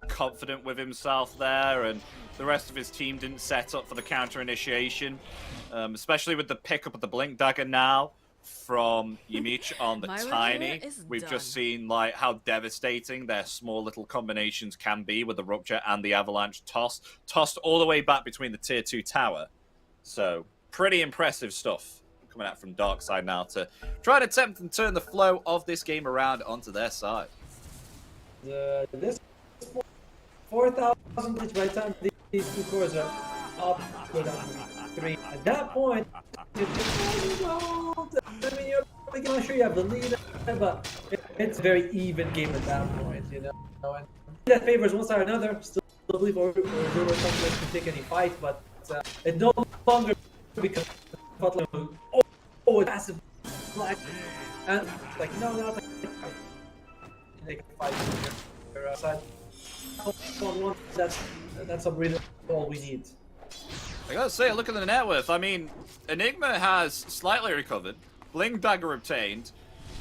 confident with himself there, and the rest of his team didn't set up for the counter initiation, especially with the pickup of the Blink Dagger now from Yimich on the Tiny. We've just seen like how devastating their small little combinations can be with the Rupture and the Avalanche tossed all the way back between the tier 2 tower. So pretty impressive stuff coming out from Darkside now to try and attempt and turn the flow of this game around onto their side. This 4,000 by the time these two cores are up, go down to 3. At that point, I mean, you're making sure you have the lead, but it's a very even game at that point, you know. And that favors one side or another. Still believe Ooredoo can take any fight, but it no longer becomes massive black and like no, not like they can fight your side. That's really all we need. I gotta say, look at the net worth. I mean, Enigma has slightly recovered, Blink Dagger obtained,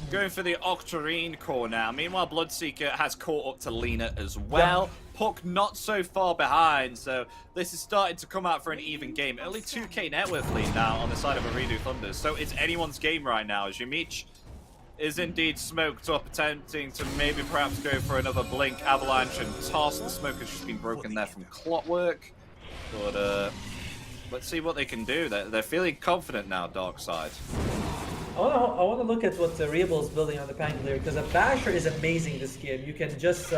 going for the Octarine core now. Meanwhile, Bloodseeker has caught up to Lina as well. Puck not so far behind, so this is starting to come out for an even game. Only 2k net worth lead now on the side of Ooredoo Thunders, so it's anyone's game right now. As Yimich is indeed smoked up, attempting to maybe perhaps go for another Blink, Avalanche, and toss. The smoke has just been broken there from Clockwork, but let's see what they can do. They're feeling confident now, Darkside. I want to look at what Rebel is building on the Pangolier, because a Basher is amazing this game. You can just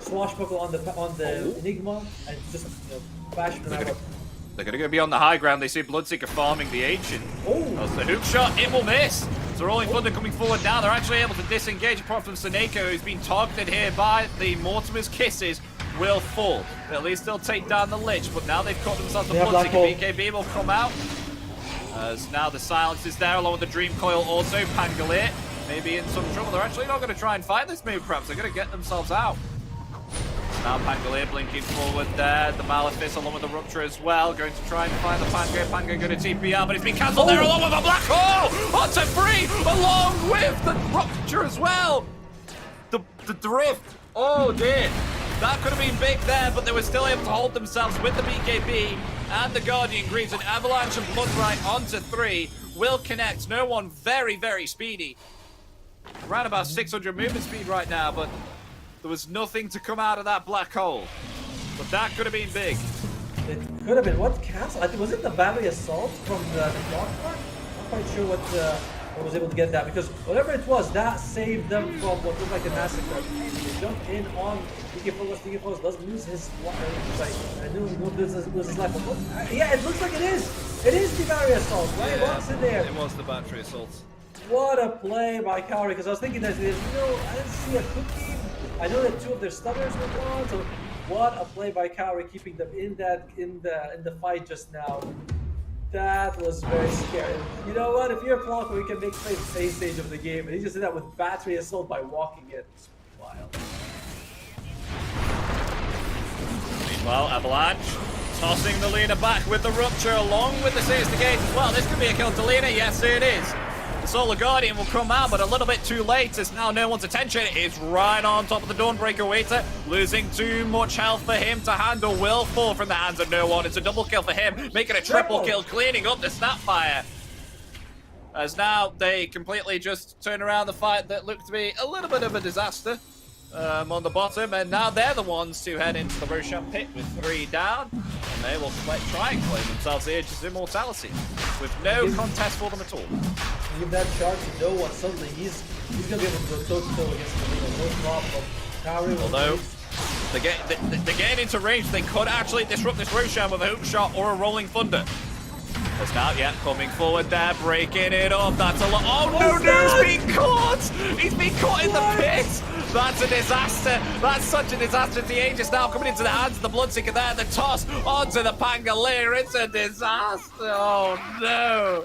swashbuckle on the Enigma and just bash them out. They're going to go beyond the high ground. They see Bloodseeker farming the Ancient. Oh! That's the hook shot. It will miss. So Rolling Thunder coming forward now. They're actually able to disengage apart from Seneko, who's been targeted here by the Mortimer's Kisses. Will fall. At least they'll take down the Lich, but now they've caught themselves the Bloodseeker. BKB will come out. As now the silence is there along with the Dream Coil also. Pangolier maybe in some trouble. They're actually not going to try and fight this move, perhaps. They're going to get themselves out. Now Pangolier blinking forward there. The Malefice along with the Rupture as well. Going to try and find the Pango. Pango going to TP out, but it's been cancelled there along with a Black Hole! Onto 3 along with the Rupture as well. The Drift. Oh dear. That could have been big there, but they were still able to hold themselves with the BKB and the Guardian Greaves. And Avalanche and Bloodbright onto 3 will connect. No one very, very speedy. Around about 600 movement speed right now, but there was nothing to come out of that black hole. But that could have been big. It could have been. What castle? I think, was it the Battery Assault from the Dark Park? I'm not quite sure what was able to get that, because whatever it was, that saved them from what looked like a massacre. They jumped in on DK Flowers doesn't lose his life. I knew he would lose his life. But yeah, it looks like it is. It is the Battery Assault, right? Yeah, What's in there? It was the Battery Assault. What a play by Cowrie, because I was thinking that I didn't see a cookie. I know that 2 of their stunners were gone, so what a play by Cowrie, keeping them in the fight just now. That was very scary. You know what? If you're a Clockwork, you can make plays the A stage of the game, and he just did that with Battery Assault by walking it. It's wild. Meanwhile, Avalanche tossing the Lina back with the Rupture along with the Sinister Gate as well. This could be a kill to Lina. Yes, it is. The Solar Guardian will come out, but a little bit too late, as now no one's attention is right on top of the Dawnbreaker Waiter. Losing too much health for him to handle. Will fall from the hands of no one. It's a double kill for him, making a triple kill, cleaning up the Snapfire. As now they completely just turn around the fight that looked to be a little bit of a disaster on the bottom, and now they're the ones to head into the Roshan pit with 3 down, and they will try and claim themselves the Edge's immortality with no contest for them at all. Give that shard to no one. Suddenly he's gonna be able to go toe-to-toe against the no problem. Although they're getting into range, they could actually disrupt this Roshan with a hook shot or a Rolling Thunder. There's now, yeah, coming forward there, breaking it up. That's a lot. Oh no, What's no, that? he's been caught! He's been caught in the pit! That's a disaster. That's such a disaster. The Aegis now coming into the hands of the Bloodseeker there. The toss onto the Pangolier. It's a disaster. Oh no.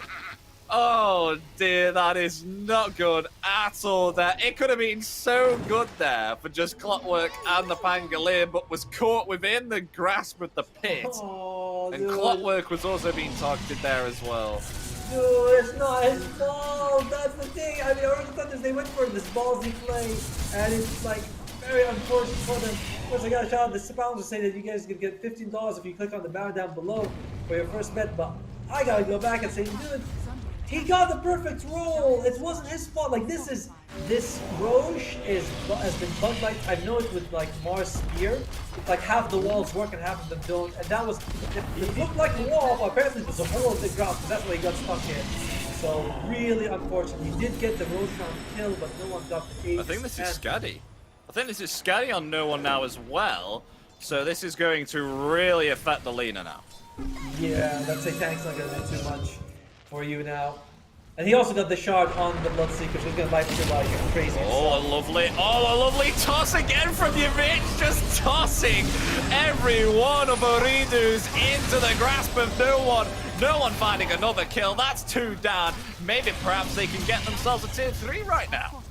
Oh dear, that is not good at all there. It could have been so good there for just Clockwork and the Pangolier, but was caught within the grasp of the pit. Oh, And dude. Clockwork was also being targeted there as well. Dude, it's not his fault. That's the thing. I mean, Oregon Thunders, they went for this ballsy play, and it's like very unfortunate for them. Of course, I got a shout out. The sponsors say that you guys can get $15 if you click on the banner down below for your first bet, but I gotta go back and say, dude, he got the perfect roll. It wasn't his fault. Like this Roche has been bug like I know it with like Mars Spear. It's like half the walls work and half of them don't. And that was it looked like a wall, but apparently it was a hole in the ground because that's why he got stuck in. So really unfortunate. He did get the Roche round kill, but no one got the ace. I think this is Scuddy. I think this is Scuddy on no one now as well. So this is going to really affect the Lena now. Yeah, that Satanic's not gonna do too much for you now. And he also got the shard on the Bloodseeker, so he's gonna light you like a crazy. Oh, a lovely toss again from Yavich, just tossing every one of Ooredoo's into the grasp of no one. No one finding another kill. That's 2 down. Maybe perhaps they can get themselves a tier 3 right now.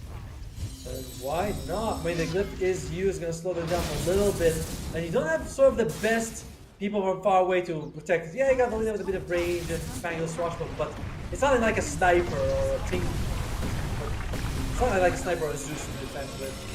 Why not? I mean, the glyph is used, gonna slow them down a little bit, and you don't have sort of the best people from far away to protect. Yeah, you got the leader with a bit of range and Spangle Swashbuckle, but it's not like a sniper or a thing. It's not like a sniper or a Zeus to defend with.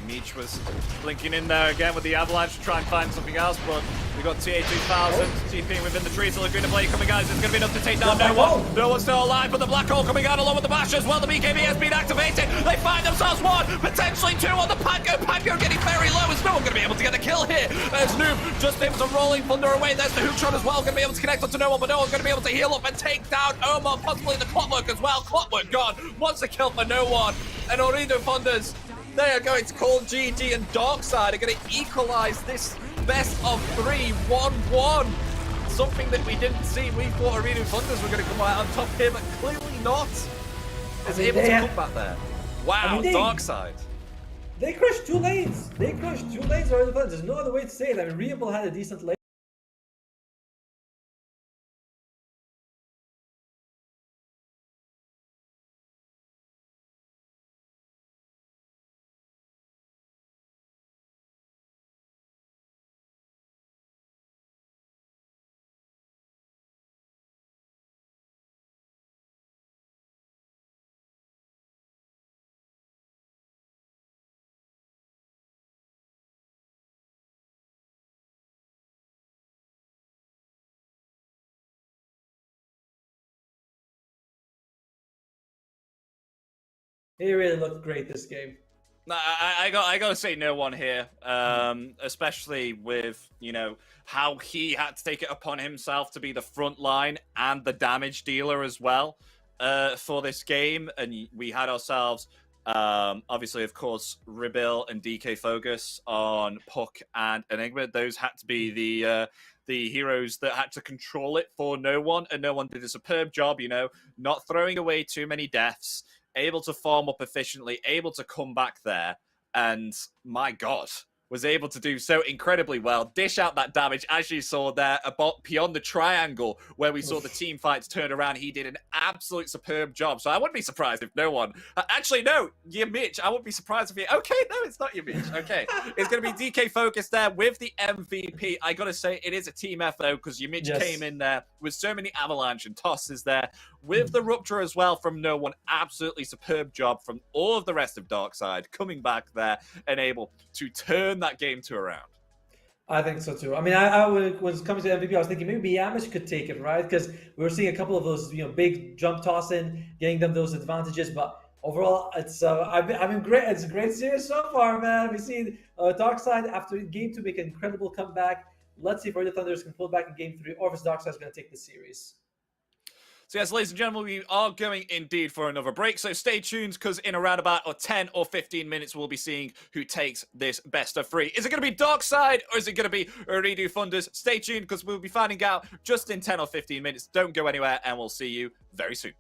Meech was blinking in there again with the avalanche to try and find something else, but we got TA2000 TPing within the trees. The Laguna Blade coming out. It's going to be enough to take down no one. No one's still alive, but the Black Hole coming out along with the Bash as well. The BKB has been activated. They find themselves 1, potentially 2 on the Pango. Pango getting very low. Is no one going to be able to get a kill here? There's Noob just able to rolling thunder away. There's the Hootron as well. Going to be able to connect onto no one, but no one's going to be able to heal up and take down Omar, possibly the Clockwork as well. Clockwork gone. Wants a kill for no one. And Ooredoo Thunders, they are going to call GG, and Darkside are going to equalize this best of 3, 1-1. Something that we didn't see. We thought Ooredoo Thunders were going to come out on top here, but clearly not. Is able to come back there. Wow, Darkside. They crushed 2 lanes. They crushed 2 lanes already. There's no other way to say it. I mean, Reable had a decent lane. He really looked great this game. I gotta say no one here, especially with, you know, how he had to take it upon himself to be the front line and the damage dealer as well for this game. And we had ourselves, obviously, of course, Rebil and DK Focus on Puck and Enigma. Those had to be the heroes that had to control it for no one, and no one did a superb job, you know, not throwing away too many deaths, able to farm up efficiently, able to come back there, and my God, was able to do so incredibly well. Dish out that damage, as you saw there, about beyond the triangle where we saw the team fights turn around. He did an absolute superb job. So I wouldn't be surprised if no one... actually, no, Mitch. I wouldn't be surprised if he... Okay, no, it's not Mitch. Okay. It's going to be DK Focus there with the MVP. I got to say, it is a team F, though, because Mitch came in there with so many avalanche and tosses there. With the Rupture as well from no one. Absolutely superb job from all of the rest of Darkside coming back there and able to turn that game to around. I think so too. I mean, I was coming to MVP, I was thinking maybe Yamish could take it, right? Because we were seeing a couple of those, you know, big jump toss in, getting them those advantages. But overall, it's I've been great. It's a great series so far, man. We've seen Darkside after game 2 make an incredible comeback. Let's see if Ooredoo Thunders can pull back in game 3, or if Darkside is going to take the series. So yes, ladies and gentlemen, we are going indeed for another break. So stay tuned, because in around about 10 or 15 minutes, we'll be seeing who takes this best of 3. Is it going to be Darkside or is it going to be Ooredoo Funders? Stay tuned, because we'll be finding out just in 10 or 15 minutes. Don't go anywhere, and we'll see you very soon.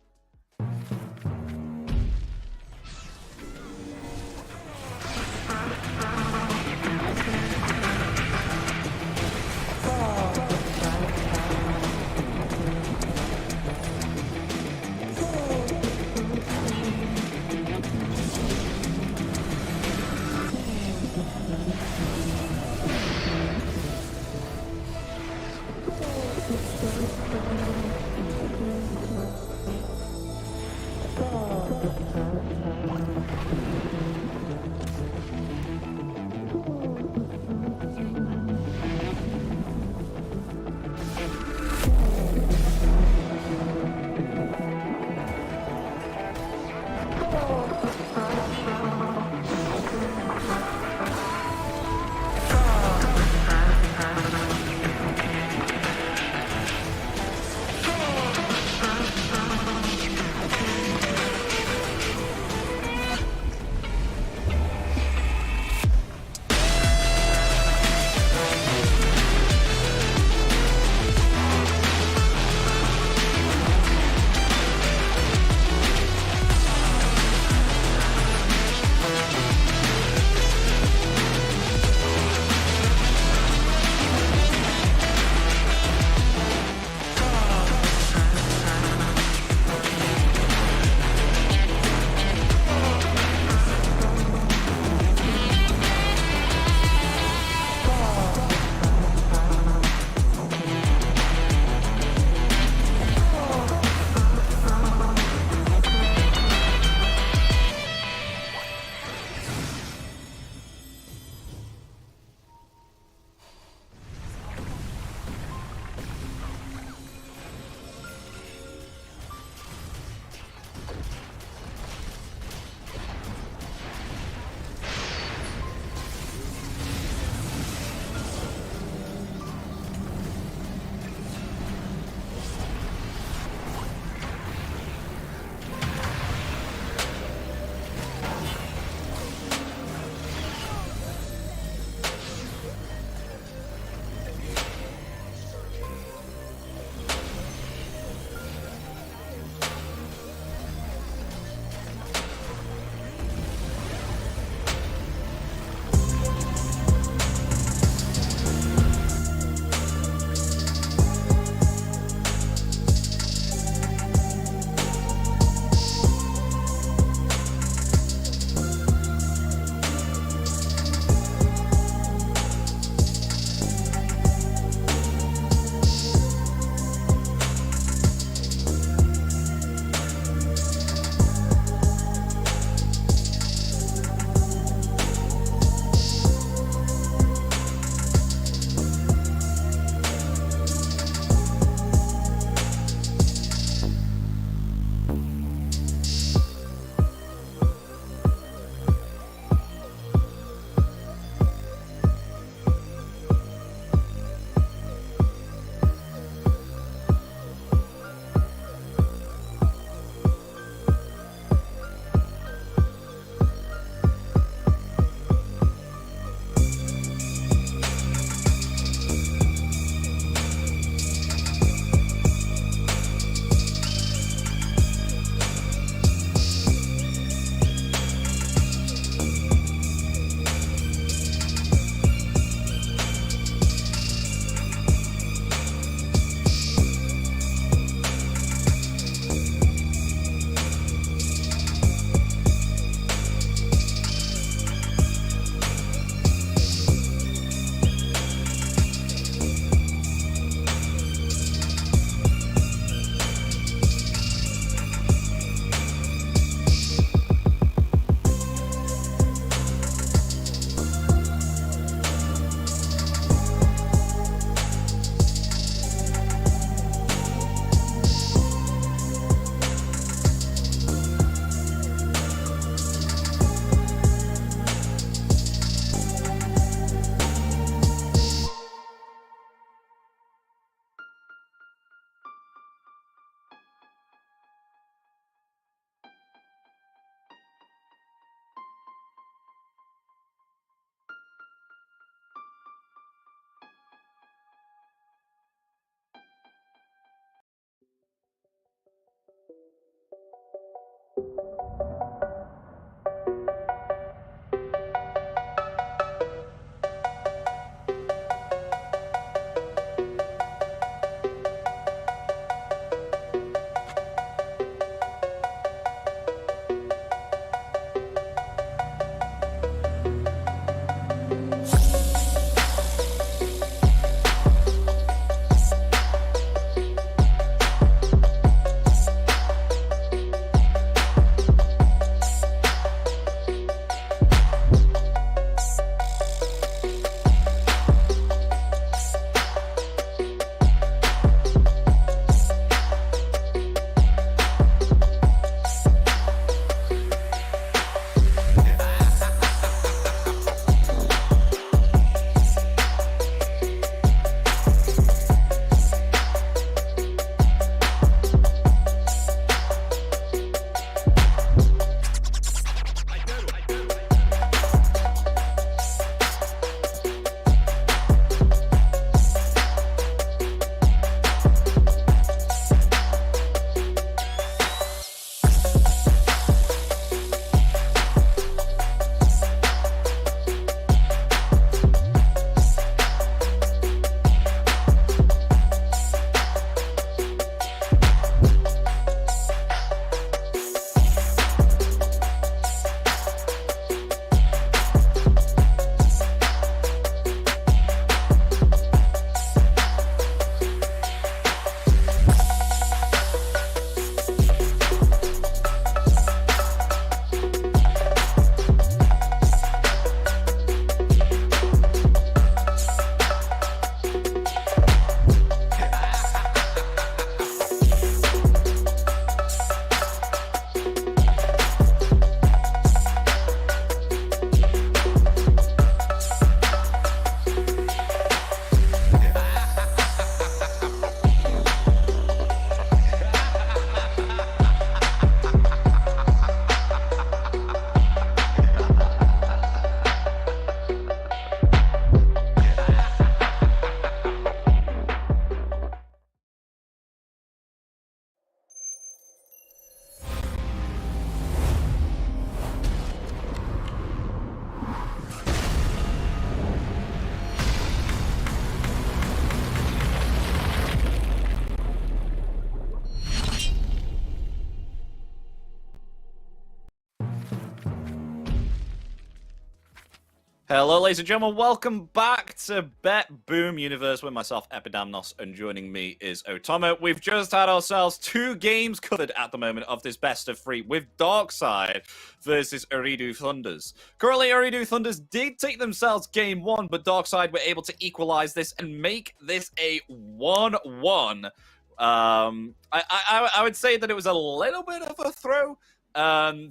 Hello, ladies and gentlemen. Welcome back to BETBOOM Universe with myself, Epidamnos, and joining me is Otomo. We've just had ourselves 2 games covered at the moment of this best of 3 with Darkside versus Ooredoo Thunders. Currently, Ooredoo Thunders did take themselves game 1, but Darkside were able to equalize this and make this a 1-1. I would say that it was a little bit of a throw.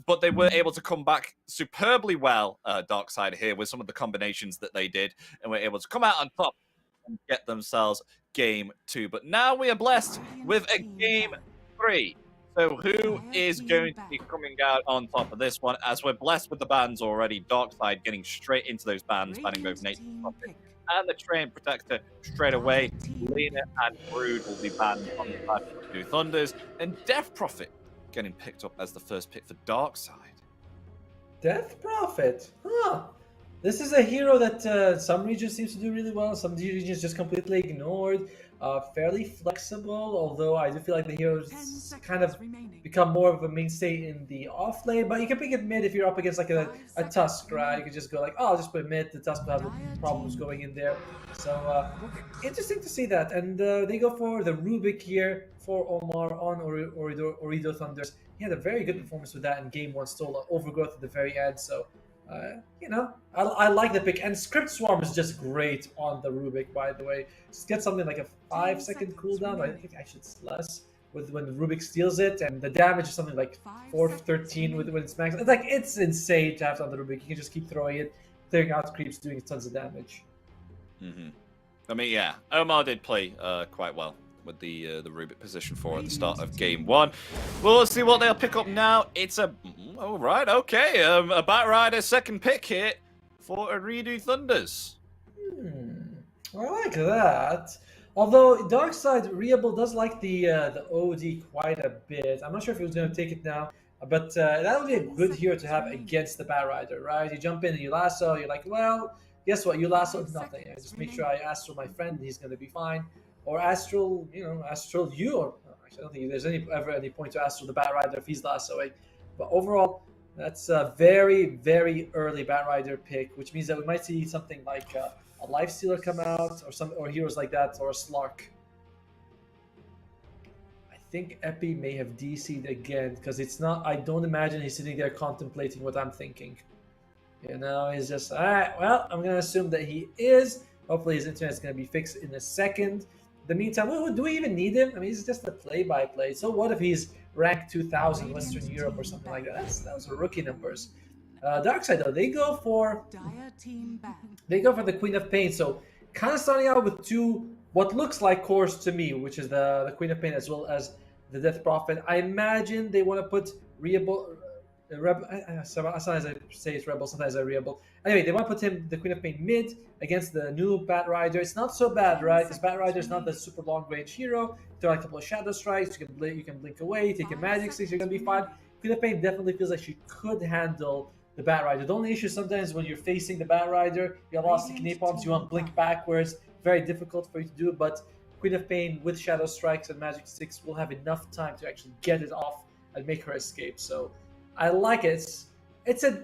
But they were able to come back superbly well, Darkside here, with some of the combinations that they did, and were able to come out on top and get themselves game 2. But now we are blessed with a game 3. So who is going to be coming out on top of this one? As we're blessed with the bans already, Darkside getting straight into those bans, banning both Nate and the Train Protector straight away. Lena and Brood will be banned on the side of Ooredoo Thunders, and Death Prophet getting picked up as the first pick for Darkside. Death Prophet? Huh. This is a hero that some regions seems to do really well, some regions just completely ignored. Fairly flexible, although I do feel like the hero's kind of become more of a mainstay in the off lane, but you can pick it mid if you're up against like a Tusk, right? You can just go like, oh, I'll just put mid, the Tusk will have problems going in there. So interesting to see that. And they go for the Rubik here for Omar on Ooredoo Thunders. He had a very good performance with that in game 1, stole overgrowth at the very end, so you know, I like the pick. And Script Swarm is just great on the Rubik, by the way. Just get something like a 5-second cooldown. I think actually it's less with when the Rubik steals it, and the damage is something like 413 when it's maxed. It's like, it's insane to have on the Rubik. You can just keep throwing it, clearing out creeps, doing tons of damage. I mean, yeah, Omar did play quite well with the Rubik position 4 at the start of game 1. Well, let's see what they'll pick up now. It's a all right, okay, a Batrider second pick here for Ooredoo Thunders. I like that. Although Darkside Reable does like the OD quite a bit. I'm not sure if he was going to take it now. But that would be a good hero to have against the Bat Rider, right? You jump in and you lasso, you're like, well, guess what? You lassoed nothing. I just make sure I astral my friend, he's going to be fine. Or astral, astral you. Or actually, I don't think there's ever any point to astral the Bat Rider if he's lassoing. But overall, that's a very, very early Bat Rider pick, which means that we might see something like a Lifestealer come out, or heroes like that, or a Slark. I think Epi may have DC'd again, because it's not. I don't imagine he's sitting there contemplating what I'm thinking. He's just, all right, well, I'm going to assume that he is. Hopefully his internet's going to be fixed in a second. In the meantime, do we even need him? I mean, he's just a play-by-play. So what if he's ranked 2000 Western Europe or something like that? Those are rookie numbers. Darkside, though, they go for the Queen of Pain. So kind of starting out with two, what looks like cores to me, which is the Queen of Pain as well as the Death Prophet. I imagine they want to put sometimes I say it's Rebel, sometimes I Rebel. Anyway, they want to put him, the Queen of Pain, mid against the new Bat Rider. It's not so bad, right? Because Bat Rider is not the super long range hero. Throw a couple of Shadow Strikes, you can blink away, take a Magic Sticks, you're gonna be fine. Queen of Pain definitely feels like she could handle the Bat Rider. The only issue sometimes when you're facing the Bat Rider, you have lost the napalms, you want blink backwards, very difficult for you to do. But Queen of Pain with Shadow Strikes and Magic Sticks will have enough time to actually get it off and make her escape. So I like it. It's a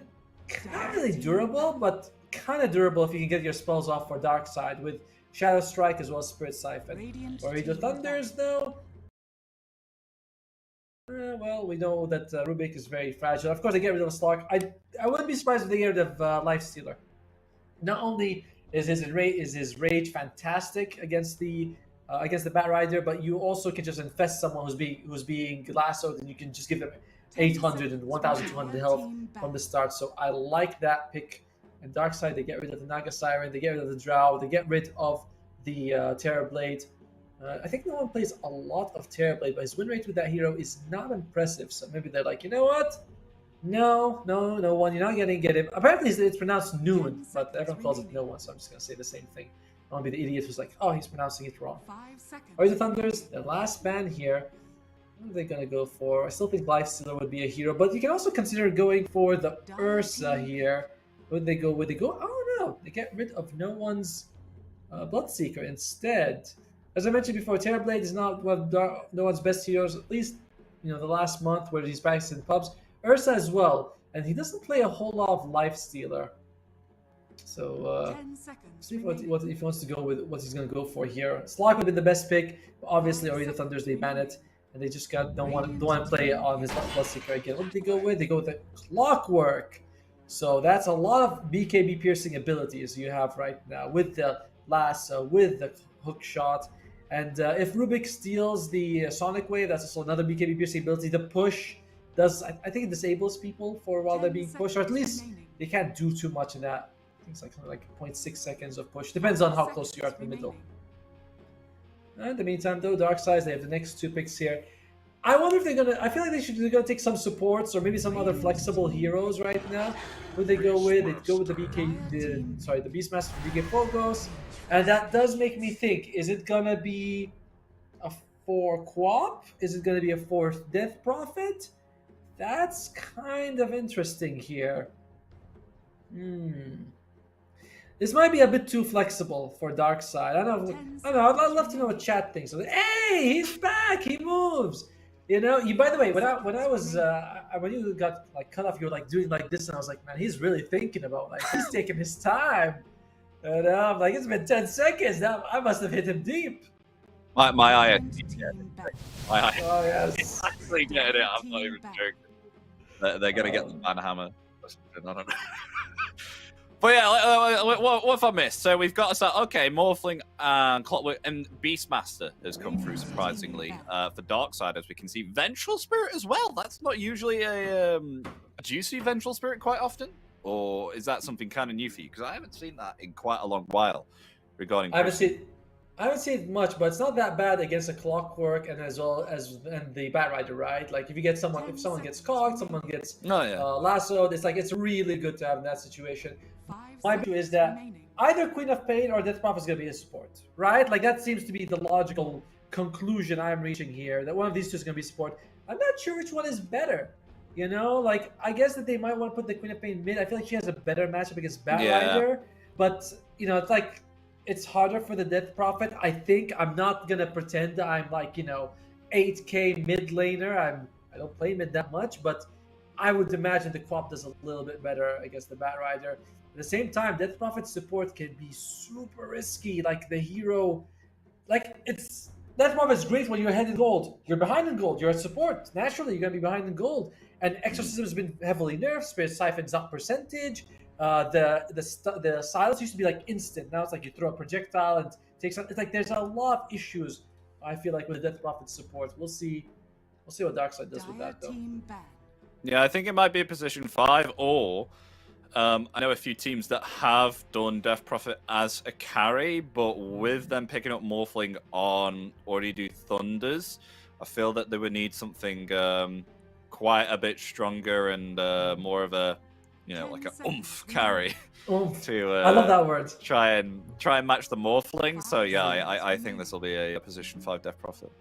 not really durable, but kind of durable if you can get your spells off for Darkside with Shadow Strike as well as Spirit Siphon. Ooredoo Thunders, though. Well, we know that Rubik is very fragile. Of course, they get rid of Slark. I wouldn't be surprised if they get rid of Lifestealer. Not only is his rage fantastic against the Bat Rider, but you also can just infest someone who's being lassoed, and you can just give them 800 and 1,200 health from the start. So I like that pick. And Darkside, they get rid of the Naga Siren, they get rid of the Drow, they get rid of the Terrorblade. I think no one plays a lot of Terrorblade, but his win rate with that hero is not impressive. So maybe they're like, you know what? No one. You're not gonna get him. Apparently it's pronounced noon, but everyone calls it no one. So I'm just gonna say the same thing. I want to be the idiot who's like, oh, he's pronouncing it wrong. Or the Thunders, the last ban here. What are they gonna go for? I still think Lifestealer would be a hero, but you can also consider going for the Ursa here. Would they go? Oh no, they get rid of no one's Bloodseeker instead. As I mentioned before, Terrorblade is not one of no one's best heroes. At least the last month where he's practicing in pubs. Ursa as well, and he doesn't play a whole lot of Lifestealer. So see if he wants to go with what he's gonna go for here. Slark would be the best pick. But obviously, Ooredoo Thunders, they ban it. And they just don't want to play on his Bloodseeker again. What did they go with? They go with the Clockwork. So that's a lot of BKB piercing abilities you have right now with the lasso, with the hook shot. And if Rubik steals the Sonic Wave, that's also another BKB piercing ability. The push does, I think it disables people for while they're being pushed, or at least they can't do too much in that. I think it's like something like 0.6 seconds of push. Depends on how close you are to the middle. In the meantime, though, Darkside, they have the next two picks here. I wonder if they're gonna. I feel like they're gonna take some supports or maybe some other flexible heroes right now. Who they go with? They go with the the Beastmaster for BK Fogos, and that does make me think: is it gonna be a 4 Quap? Is it gonna be a 4th Death Prophet? That's kind of interesting here. This might be a bit too flexible for Darkside. I don't know. I'd love to know what chat thinks. Hey, he's back. He moves. By the way, when I was when you got like cut off, you were like doing like this, and I was like, man, he's really thinking about he's taking his time. And I'm like, it's been 10 seconds now. I must have hit him deep. My eye. My eye. Oh yes. He's actually getting it. I'm not even joking. They're gonna get the ban hammer. I don't know. But yeah, what have I missed? So we've got Morphling and Clockwork and Beastmaster has come through surprisingly for Darkside, as we can see. Vengeful Spirit as well. That's not usually a juicy Vengeful Spirit quite often, or is that something kind of new for you? Because I haven't seen that in quite a long while. Regarding, I haven't seen it much, but it's not that bad against a Clockwork and as well as the Bat Rider, right? Like if someone gets cogged, someone gets lassoed, it's really good to have in that situation. My view is that either Queen of Pain or Death Prophet is going to be a support, right? Like that seems to be the logical conclusion I'm reaching here, that one of these two is going to be support. I'm not sure which one is better. You know, like I guess that they might want to put the Queen of Pain mid. I feel like she has a better matchup against Bat Yeah. Rider, but you know, it's like it's harder for the Death Prophet. I think I'm not gonna pretend that I'm like 8K mid laner. I don't play mid that much, but I would imagine the Quap does a little bit better against the Bat Rider. At the same time, Death Prophet support can be super risky. Like the hero, like it's that mob is great when you're ahead in gold. You're behind in gold. You're at support. Naturally, you're gonna be behind in gold. And exorcism has been heavily nerfed. Spirit siphon's up percentage. The silence used to be like instant. Now it's like you throw a projectile and takes. It's like there's a lot of issues. I feel like with Death Prophet support, we'll see. We'll see what Darkside does with Dire that though. team ban. Yeah, I think it might be a position 5, or I know a few teams that have done Death Prophet as a carry, but with them picking up Morphling on Ooredoo Thunders, I feel that they would need something quite a bit stronger and more of a, like an oomph carry Oomph. to I love that word. try and match the Morphling. So yeah, I think this will be a position 5 Death Prophet.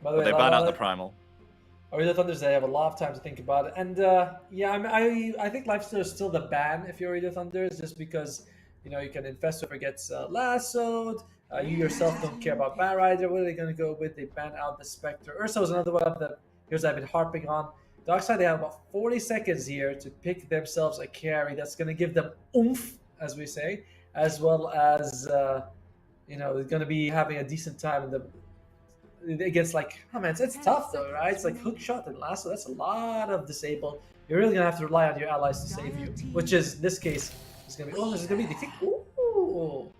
By the But way, they ban out the Primal. Ooredoo Thunders, they have a lot of time to think about it. And yeah, I think Lifesteal is still the ban if you're Ooredoo Thunders, just because you can infest whoever gets lassoed. You yourself don't care about Bat Rider. What are they going to go with? They ban out the Spectre. Ursa is another one of the heroes I've been harping on. Darkside, they have about 40 seconds here to pick themselves a carry that's going to give them oomph, as we say, as well as they're going to be having a decent time in the against it's tough though, right? It's like hook shot and lasso. That's a lot of disable. You're really gonna have to rely on your allies to save you, which is this case is gonna be. Oh, this is gonna be the kick. Ooh.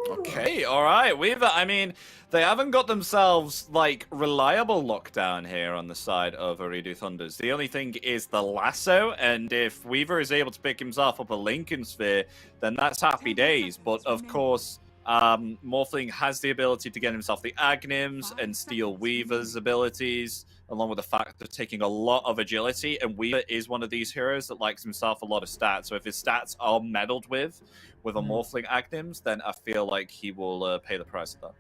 Okay, all right, Weaver. I mean, they haven't got themselves like reliable lockdown here on the side of Ooredoo Thunders. The only thing is the lasso, and if Weaver is able to pick himself up a Lincoln Sphere, then that's happy days. But of course, Morphling has the ability to get himself the Agnims and steal Weaver's abilities, along with the fact of taking a lot of agility. And Weaver is one of these heroes that likes himself a lot of stats. So if his stats are meddled with a Morphling Agnims, then I feel like he will pay the price of that.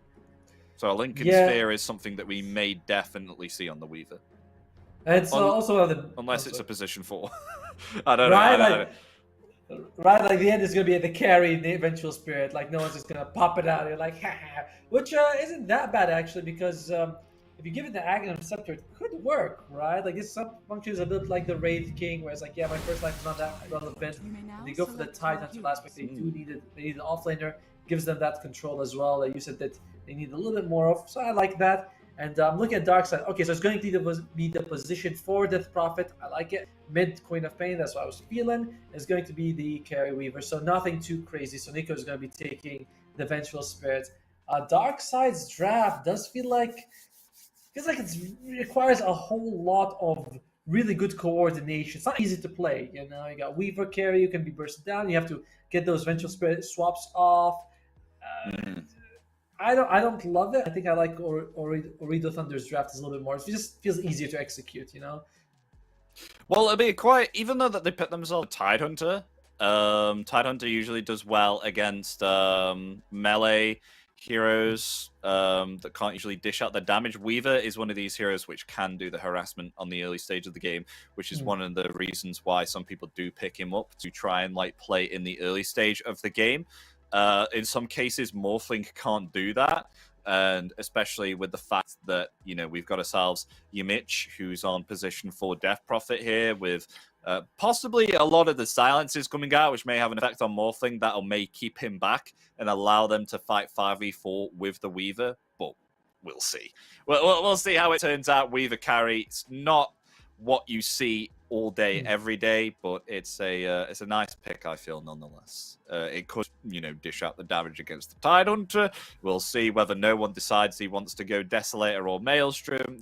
So a Lincoln Sphere is something that we may definitely see on the Weaver. And it's also one of the... Unless it's a position 4. I don't know. I don't know. Right, like the end is gonna be the carry, the eventual spirit. Like no one's just gonna pop it out. You're like, ha ha, which isn't that bad actually, because if you give it the Aghanim Scepter, it could work, right? Like this functions a bit like the Wraith King, where it's like, yeah, my first life is not that relevant. They go for the Titan aspect. They need an offlaner, gives them that control as well. Like you said that they need a little bit more of, so I like that. And I'm looking at Darkside. Okay, so it's going to be the position for Death Prophet. I like it. Mid Queen of Pain, that's what I was feeling. It's going to be the Carry Weaver, so nothing too crazy. So Nico is going to be taking the Vengeful Spirit. Darkside's draft does feel like it requires a whole lot of really good coordination. It's not easy to play. You got Weaver carry, you can be bursted down. You have to get those Vengeful Spirit swaps off. I don't love it. I think I like Ooredoo Thunder's draft is a little bit more. It just feels easier to execute, Well, it'd be even though that they put themselves a Tidehunter. Tidehunter usually does well against melee heroes that can't usually dish out the damage. Weaver is one of these heroes which can do the harassment on the early stage of the game, which is one of the reasons why some people do pick him up to try and play in the early stage of the game. In some cases, Morphling can't do that, and especially with the fact that we've got ourselves Yimich, who's on position 4 Death Prophet here, with possibly a lot of the silences coming out, which may have an effect on Morphling that may keep him back and allow them to fight 5v4 with the Weaver. But we'll see. We'll see how it turns out. Weaver carry, it's not what you see all day, every day, but it's a nice pick, I feel, nonetheless. It could, dish out the damage against the Tidehunter. We'll see whether no one decides he wants to go Desolator or Maelstrom.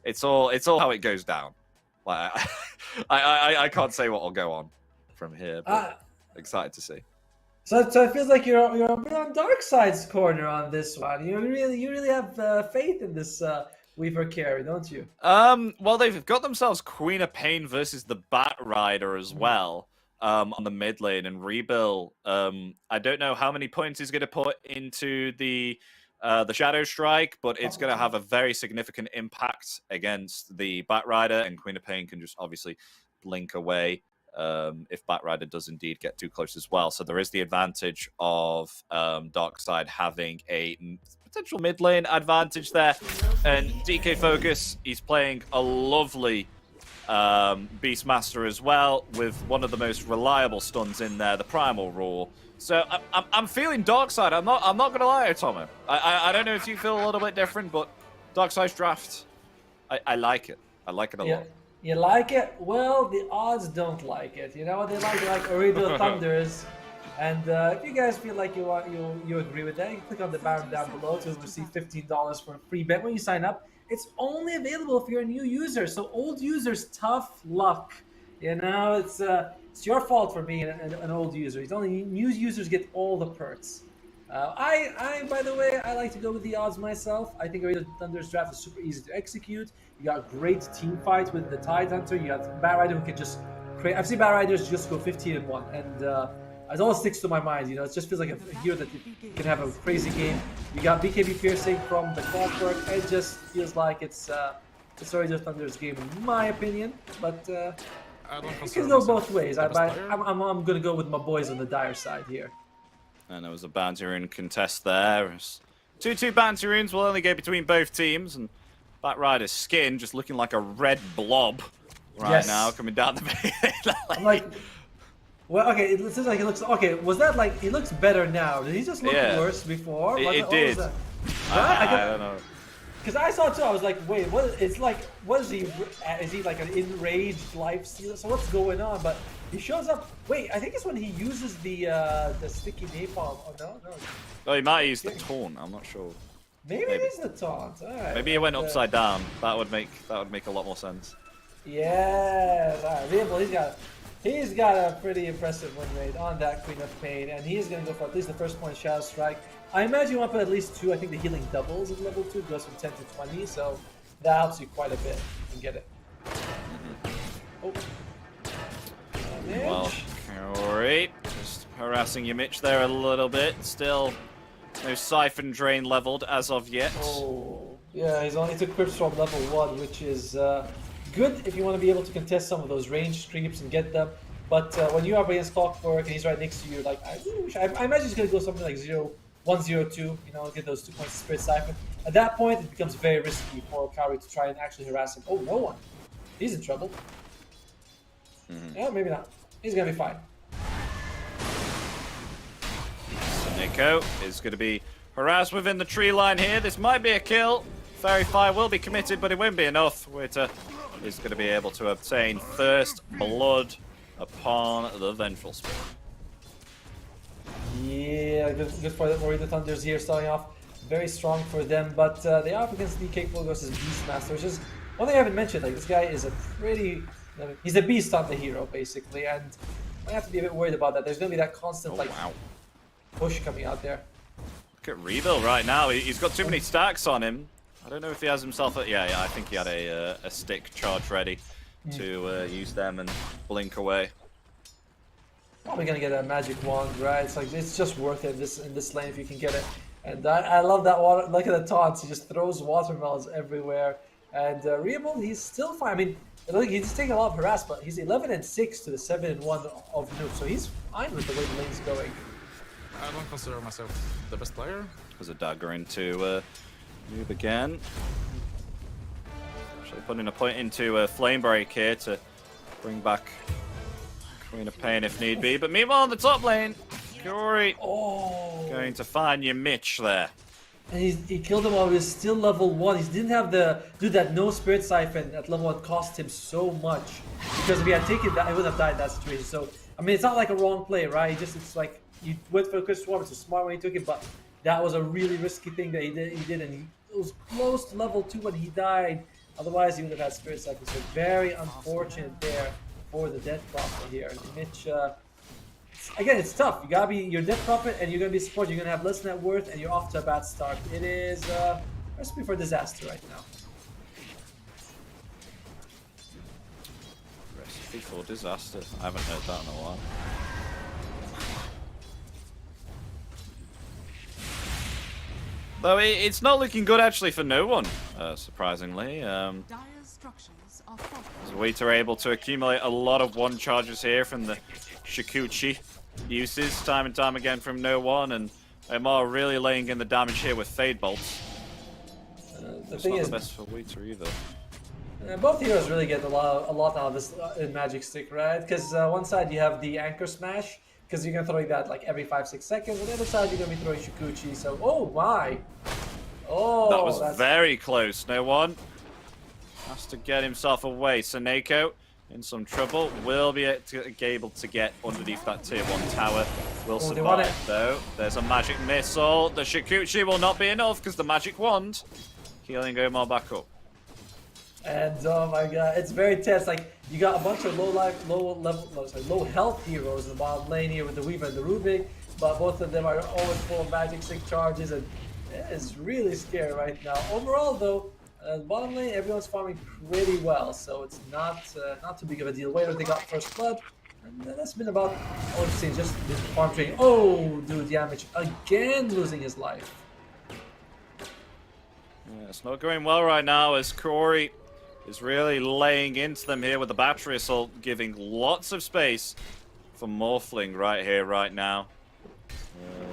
It's all how it goes down. I can't say what will go on from here, but excited to see. So it feels like you're a bit on Darkside's corner on this one. You really have faith in this Weaver carry, don't you? Well, they've got themselves Queen of Pain versus the Bat Rider as well on the mid lane, and Rebuild. I don't know how many points he's going to put into the the Shadow Strike, but it's going to have a very significant impact against the Batrider, and Queen of Pain can just obviously blink away if Batrider does indeed get too close as well. So there is the advantage of Darkside having a potential mid lane advantage there. And DK Focus, he's playing a lovely Beastmaster as well, with one of the most reliable stuns in there, the Primal Roar. So I'm feeling Darkside. I'm not gonna lie, Tomo. I don't know if you feel a little bit different, but Darkside's draft, I like it. I like it a lot. You like it? Well, the odds don't like it. You know, they like Ooredoo Thunders. And if you guys feel like you agree with that, you can click on the banner down below to receive $15 for a free bet when you sign up. It's only available if you're a new user, so old users, tough luck. You know, it's your fault for being an old user. It's only new users get all the perks. By the way, I like to go with the odds myself. I think Ooredoo Thunder's draft is super easy to execute. You got great team fight with the Tide Hunter. You got Batrider who can just create. I've seen Batriders just go 15-1, and it always sticks to my mind. You know, it just feels like a hero that you can have a crazy game. You got BKB piercing from the Clockwork. It just feels like it's Ooredoo Thunder's game, in my opinion. But I don't it can go both ways. I'm gonna go with my boys on the dire side here. And there was a bounty rune contest there. 2-2 bounty runes will only go between both teams, and Batrider's skin just looking like a red blob right now coming down the I'm like, well, okay, it seems like it looks okay. Was that like he looks better now? Did he just look worse before? It did. I don't know. Because I saw it too. I was like, wait, what? It's like, what is he? Is he like an enraged life stealer? So what's going on? But he shows up. Wait, I think it's when he uses the sticky napalm. Oh no. Oh, he might use the taunt. I'm not sure. Maybe it is the taunt. All right. Maybe it went upside down. That would make a lot more sense. Yes. All right. Reable, he's got a pretty impressive win rate on that Queen of Pain, and he's gonna go for at least the first point Shadow Strike. I imagine you want to put at least 2. I think the healing doubles at level 2. It goes from 10 to 20, so that helps you quite a bit. You can get it. Oh. Well, great. Just harassing your Mitch there a little bit. Still no Siphon Drain leveled as of yet. Oh, yeah, he's only took Crips from level 1, which is good if you want to be able to contest some of those ranged creeps and get them. But when you are up against Clockwork and he's right next to you, like I imagine he's going to go something like 1-0-2, you know, get those 2 points of Spirit Siphon. At that point, it becomes very risky for Kairi to try and actually harass him. Oh, no one. He's in trouble. Yeah, maybe not. He's going to be fine. So Nico is going to be harassed within the tree line here. This might be a kill. Fairy Fire will be committed, but it won't be enough. Witter is going to be able to obtain first blood upon the Vengeful Spirit. Yeah, good for the Ooredoo Thunders here, starting off very strong for them, but they are up against DK Focus' Beastmaster, which is one thing I haven't mentioned. Like, this guy is he's a beast on the hero, basically, and I have to be a bit worried about that. There's going to be that constant, push coming out there. Look at Rebuild right now. He's got too many stacks on him. I don't know if he has himself yeah, I think he had a stick charge ready to use them and blink away. Probably gonna get a magic wand, right? It's like it's just worth it in this lane if you can get it. And I love that water. Look at the taunts. He just throws watermelons everywhere. And Reable, he's still fine. I mean, look, he's taking a lot of harass, but he's 11-6 to the 7-1 of Noob, so he's fine with the way the lane's going. I don't consider myself the best player. There's a dagger into Noob again. Actually putting a point into Flame Break here to bring back Queen of Pain if need be. But meanwhile on the top lane, Corey going to find your Mitch there. And he killed him while he was still level 1. He didn't have that no Spirit Siphon at level 1 cost him so much. Because if he had taken that, he wouldn't have died in that situation. So, I mean, it's not like a wrong play, right? It's like, you went for a Crystal Swarm, it's a smart when he took it, but that was a really risky thing that he did, and it was close to level 2 when he died. Otherwise, he would have had Spirit Siphon. So, very unfortunate there for the Death Prophet here. And Mitch, again, it's tough. You gotta be your Death Prophet, and you're gonna be support. You're gonna have less net worth, and you're off to a bad start. It is a recipe for disaster right now. Recipe for disaster. I haven't heard that in a while. Though it's not looking good actually for no one, surprisingly. Dire's structures are fortified. Waits are able to accumulate a lot of one charges here from the Shikuchi uses time and time again from no one, and Omar really laying in the damage here with Fade Bolts. The It's thing not is, the best for Waiter either. both heroes really get a lot out of this in Magic Stick, right? Because one side you have the Anchor Smash, because you're gonna throwing that like every 5-6 seconds. On the other side you're gonna be throwing Shikuchi. So, oh my! Oh, That was that's... very close. No one has to get himself away. Saneko in some trouble. Will be able to get underneath that tier 1 tower. Will Oh, they want survive it. though. There's a magic missile. The Shikuchi will not be enough because the magic wand healing Omar back up. And oh my god, it's very tense. Like you got a bunch of low health heroes in the bottom lane here with the Weaver and the Rubik, but both of them are always full of Magic Stick charges, and it's really scary right now. Overall, though, bottom lane everyone's farming pretty well, so it's not too big of a deal. Waiter they got first blood, and that's been about all I've seen. Just this farm training. Oh, dude, Yamich again losing his life. Yeah, it's not going well right now as Corey is really laying into them here with the battery assault, giving lots of space for Morphling right here, right now.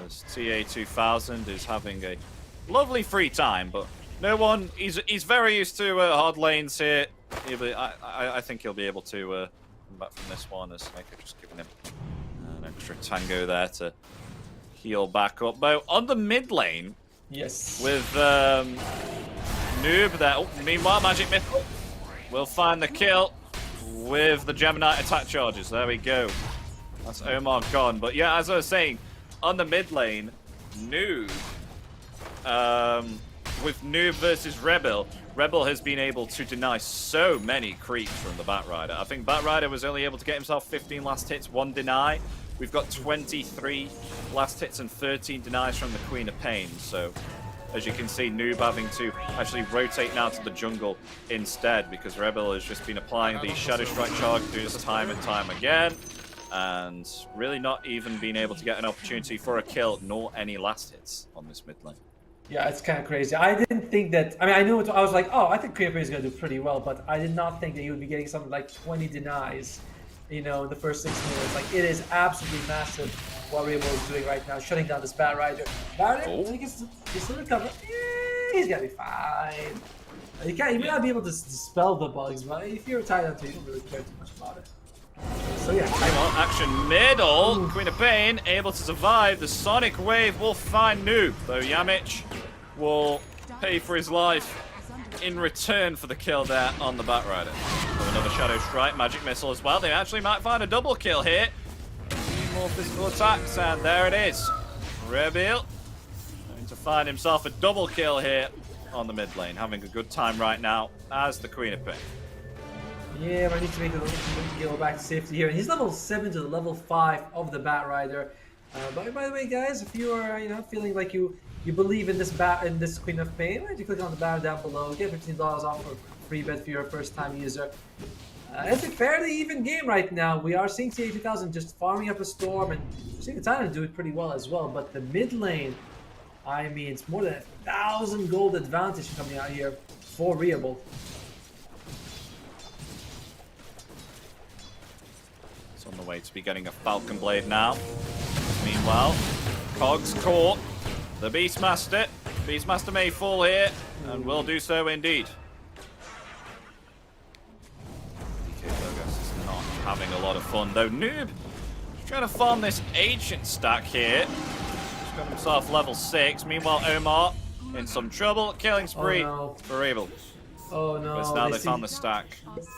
TA2000 is having a lovely free time, but no one, he's very used to hard lanes here. I think he'll be able to come back from this one, as Snake just giving him an extra tango there to heal back up. Though on the mid lane, Yes. with Noob there. Oh, meanwhile, Magic Missile will find the kill with the Gemini attack charges. There we go. That's Omar gone. But yeah, as I was saying, on the mid lane, Noob, with Noob versus Rebel, Rebel has been able to deny so many creeps from the Batrider. I think Batrider was only able to get himself 15 last hits, 1 deny. We've got 23 last hits and 13 denies from the Queen of Pain. So, as you can see, Noob having to actually rotate now to the jungle instead, because Rebel has just been applying the Shadow Strike charge this time and time again, and really not even being able to get an opportunity for a kill, nor any last hits on this mid lane. Yeah, it's kind of crazy. I didn't think that. I mean, I knew it. I was like, oh, I think Queen of Pain is going to do pretty well, but I did not think that he would be getting something like 20 denies, you know, in the first 6 minutes. Like, it is absolutely massive what Rebel is doing right now, shutting down this Batrider. Batrider, he gets to recover. He's going to be fine. He may not be able to dispel the bugs, but if you're tied onto it, you don't really care too much about it. So yeah. Action middle. Queen of Pain able to survive. The Sonic Wave will find Noob, though Yamich will pay for his life in return for the kill there on the Batrider. With another Shadow Strike, Magic Missile as well. They actually might find a double kill here. Need more physical attacks, and there it is. Rebel going to find himself a double kill here on the mid lane, having a good time right now as the Queen of Pain. Yeah, but I need to make a little go back to safety here. And he's level 7 to the level 5 of the Batrider. By the way, guys, if you are feeling like you believe in this Queen of Pain, why don't you click on the banner down below, get $15 off for free bet for your first time user. It's a fairly even game right now. We are seeing TA2000 just farming up a storm, and we're seeing the Titan do it pretty well as well. But the mid lane, I mean, it's more than 1,000 gold advantage coming out here for Rebel. On the way to be getting a Falcon Blade now. Meanwhile, Cogs caught the Beastmaster. Beastmaster may fall here, and will do so indeed. DK Bogus is not having a lot of fun, though. Noob is trying to farm this Ancient stack here. He's got himself level 6. Meanwhile, Omar in some trouble. Killing spree for Rebel. Oh no! But now they found the stack.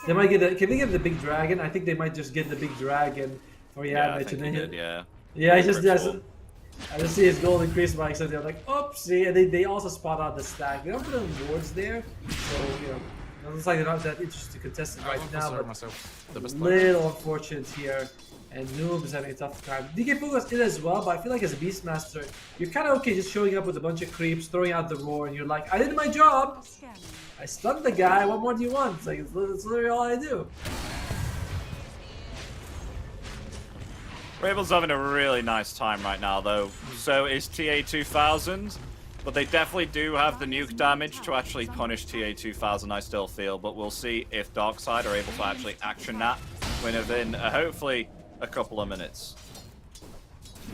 They might get can they get the big dragon? I think they might just get the big dragon for Yamich. Yeah, I think he did, yeah. Yeah, I just see his gold increase by accident. They're like, oopsie, and they also spot out the stack. They don't put any wards there, so it looks like they're not that interested to contest it right now. But myself the best player. little unfortunate here, and Noob is having a tough time. DK Focus in as well, but I feel like as a Beastmaster, you're kind of okay just showing up with a bunch of creeps, throwing out the roar, and you're like, I did my job. I stunned the guy, what more do you want? It's like, it's literally all I do. Rebel's having a really nice time right now, though. So is TA2000. But they definitely do have the nuke damage to actually punish TA2000, I still feel. But we'll see if Darkside are able to actually action that within hopefully a couple of minutes.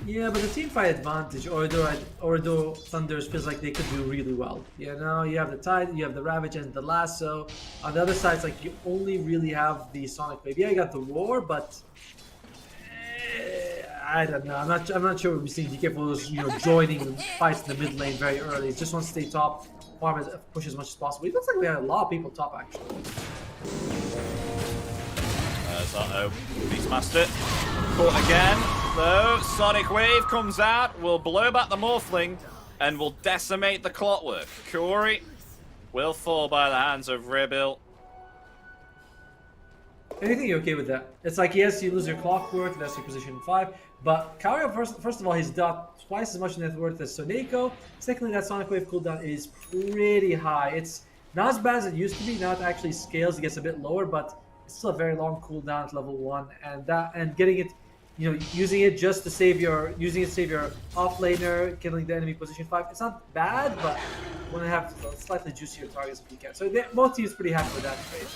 Yeah, but the team fight advantage, Ooredoo Thunders feels like they could do really well. You know, you have the Tide, you have the Ravage and the Lasso. On the other side, it's like you only really have the Sonic Wave. Yeah, you got the Roar, but I don't know. I'm not sure we'll be seeing DK for those, joining fights in the mid lane very early. It just wants to stay top, farm push as much as possible. It looks like we have a lot of people top actually. There's that Beastmaster. Caught again, though. Sonic Wave comes out, will blow back the Morphling, and will decimate the Clockwork. Corey will fall by the hands of Rebuild. I think you're okay with that. It's like, yes, you lose your Clockwork, that's your position 5, but Kario, first of all, he's got twice as much net worth as Soneko. Secondly, that Sonic Wave cooldown is pretty high. It's not as bad as it used to be. Now it actually scales, it gets a bit lower, but it's still a very long cooldown at level 1, and getting it, using it just to save your off laner, killing the enemy position 5. It's not bad, but you want to have slightly juicier targets if you can. So both teams pretty happy with that trade.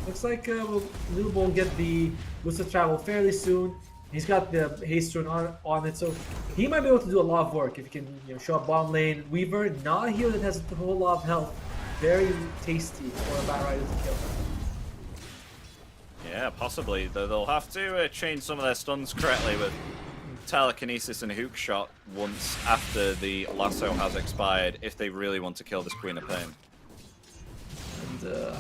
Looks like Lil will get the boost of travel fairly soon. He's got the haste rune on it, so he might be able to do a lot of work if he can show up bottom lane. Weaver, not a hero that has a whole lot of health. Very tasty for a Bat Rider to kill. Yeah, possibly. They'll have to change some of their stuns correctly with telekinesis and hook shot once after the lasso has expired if they really want to kill this Queen of Pain.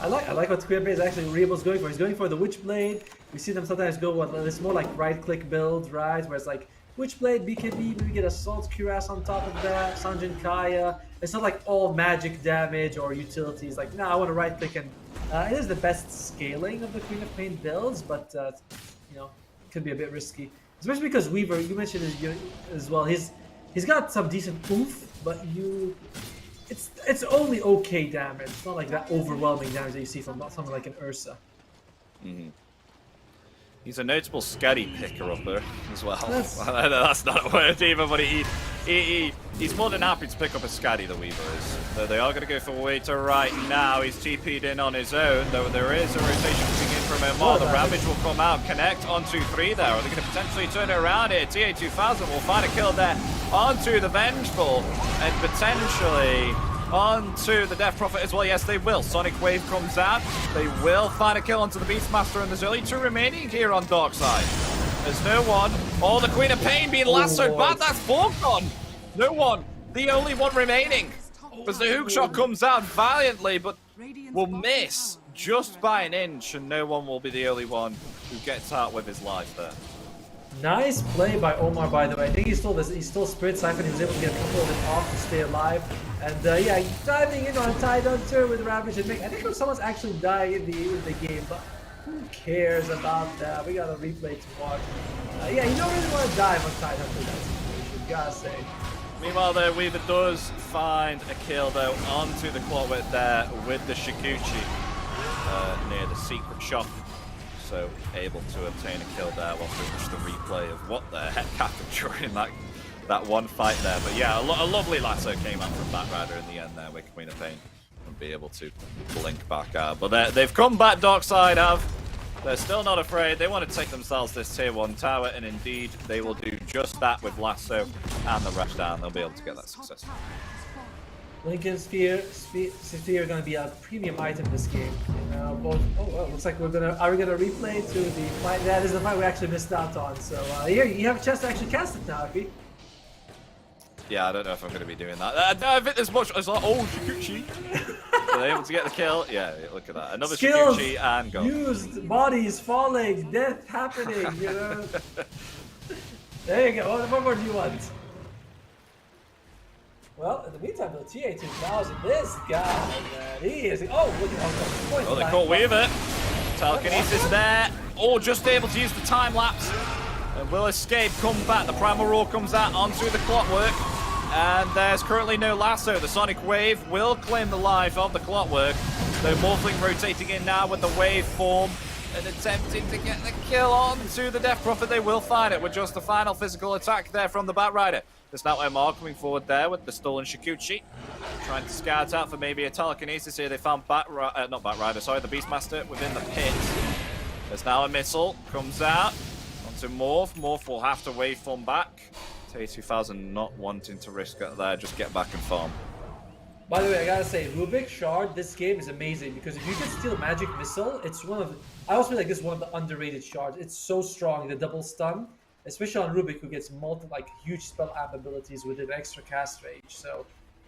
I like what Queen of Pain is actually Rebel's going for. He's going for the Witchblade. We see them sometimes go it's more like right-click builds, right? Where it's like Witchblade, BKB, maybe get Assault Cuirass on top of that, Sanjin Kaya. It's not like all magic damage or utilities. Like, no, I want to right-click, and it is the best scaling of the Queen of Pain builds, but it could be a bit risky, especially because Weaver, you mentioned it as well. He's got some decent oomph, but it's only okay damage. It's not like that overwhelming damage that you see from something like an Ursa. Mm-hmm. He's a notable scatty picker-upper as well. That's not a word either, but he's more than happy to pick up a scatty, the Weaver is. So they are going to go for Waiter right now. He's TP'd in on his own, though there is a rotation coming in from Omar. The Ravage will come out, connect onto 3 there. Are they going to potentially turn it around here? TA2000 will find a kill there onto the Vengeful, and potentially onto the Death Prophet as well. Yes, they will. Sonic Wave comes out. They will find a kill onto the Beastmaster, and there's only 2 remaining here on Darkside. There's no one. Oh, the Queen of Pain being lassoed back. That's 4 gone. No one. The only one remaining. Because the hook shot comes out valiantly, but will miss just by an inch, and no one will be the only one who gets out with his life there. Nice play by Omar, by the way. I think he stole Spirit Siphon. He was able to get a couple of it off to stay alive. And yeah, diving in on Tide Hunter with Ravage and Mick. I think someone's actually dying in the game, but who cares about that? We got a replay to watch. Yeah, you don't really want to dive on Tide Hunter in that situation, gotta say. Meanwhile, though, Weaver does find a kill, though, onto the Clockwork there with the Shikuchi near the secret shop. So able to obtain a kill there whilst we watch the replay of what the heck happened during that one fight there. But yeah, a lovely lasso came out from Bat Rider in the end there with Queen of Pain and be able to blink back out. But they've come back, Darkside have. They're still not afraid. They want to take themselves this tier 1 tower, and indeed they will do just that with lasso and the rush down. They'll be able to get that success. Lincoln Sphere are going to be a premium item this game. Looks like are we gonna replay to the fight? That is the fight we actually missed out on. So here you have a chance to actually cast it now, Afi. Yeah, I don't know if I'm going to be doing that. I don't think there's much. It's like, oh, Shikuchi. Are they able to get the kill? Yeah, look at that. Another Skills Shikuchi and go. Used, bodies falling, death happening. There you go. What more do you want? Well, in the meantime, though, TA2000, this guy, man, he is. Oh, look at how much. Oh, they caught Weaver. Telekinesis there. Oh, just able to use the time lapse. And will escape, come back. The Primal Roar comes out onto the Clockwork. And there's currently no lasso. The Sonic Wave will claim the life of the Clockwork. So Morphling rotating in now with the wave form. and attempting to get the kill on to the Death Prophet. They will find it with just the final physical attack there from the Batrider. There's now Omar coming forward there with the stolen Shikuchi. Trying to scout out for maybe a telekinesis here. They found not Batrider, sorry, the Beastmaster within the pit. There's now a missile, comes out onto Morph. Morph will have to waveform back. Tay2000 not wanting to risk it there, just get back and farm. By the way, I gotta say, Rubik Shard, this game is amazing because if you can steal Magic Missile, it's one of the, I also feel like this is one of the underrated shards. It's so strong, the double stun, especially on Rubik who gets huge spell amp abilities with an extra cast range. So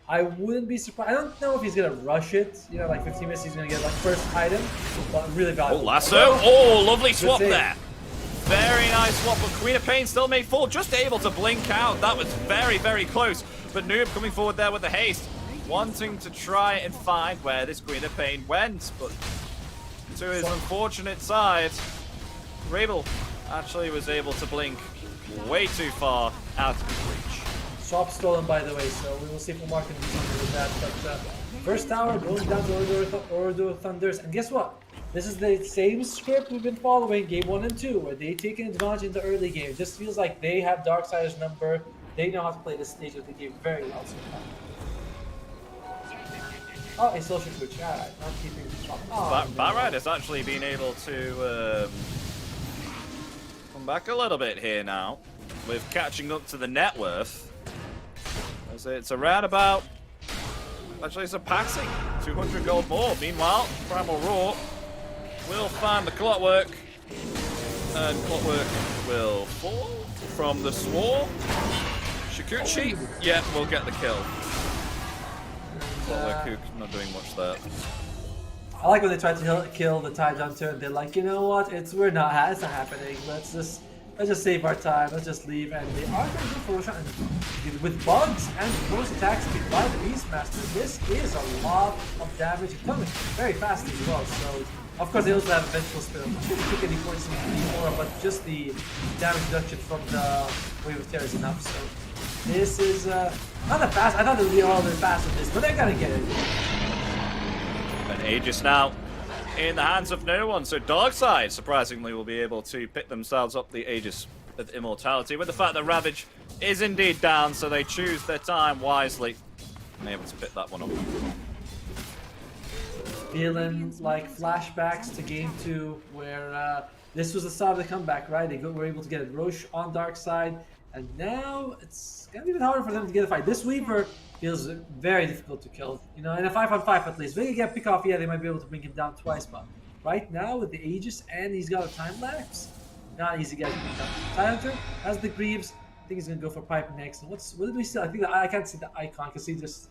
I wouldn't be surprised. I don't know if he's gonna rush it, you know, like 15 minutes he's gonna get like first item, but really valuable. Oh, lasso! Oh, lovely swap there. Very nice swap, but Queen of Pain still made full, just able to blink out. That was very, very close. But Noob coming forward there with the haste, wanting to try and find where this Queen of Pain went, but to his unfortunate side, Rabel actually was able to blink way too far out of his reach. Swap stolen, by the way, so we will see if Omar can do something with that. But first tower going down to Ooredoo Thunders, and guess what? This is the same script we've been following game 1 and 2, where they take an advantage in the early game. It just feels like they have Darksider's number. They know how to play this stage of the game very well so far. Oh, it's social switch. Alright, not keeping the swap. Oh, Batrider's actually been able to come back a little bit here now, with catching up to the net worth. As it's around about, actually it's a passing, 200 gold more. Meanwhile, Primal Roar will find the Clockwork, and Clockwork will fall from the Swarm. Shikuchi, yeah, will get the kill. Clockwork not doing much there. I like when they try to kill the Tide Hunter and they're like, you know what, it's not happening. Let's just save our time. Let's just leave. And they are going to go for a shot. And with bugs and bonus attacks by the Beastmaster, this is a lot of damage. It's coming very fast as well. So of course they also have Vengeful Spirit. I'm not sure if you pick any points anymore, but just the damage reduction from the Wave of Terror is enough. So this is not that fast. I thought it would be a little bit fast with this, but they're gonna get it. And Aegis now in the hands of no one, so Darkside surprisingly will be able to pick themselves up the Aegis of Immortality with the fact that Ravage is indeed down, so they choose their time wisely and able to pick that one up. Feeling like flashbacks to game 2 where this was the start of the comeback, right? They were able to get a Roche on Darkside, and now it's gonna be a bit harder for them to get a fight. This Weaver feels very difficult to kill. You know, in a 5-on-5 at least. If they can get pick off, yeah, they might be able to bring him down twice, but right now with the Aegis and he's got a time lapse, not easy guy to pick up. Hunter has the Greaves. I think he's gonna go for Pipe next. And what did we see? I think I can't see the icon because he just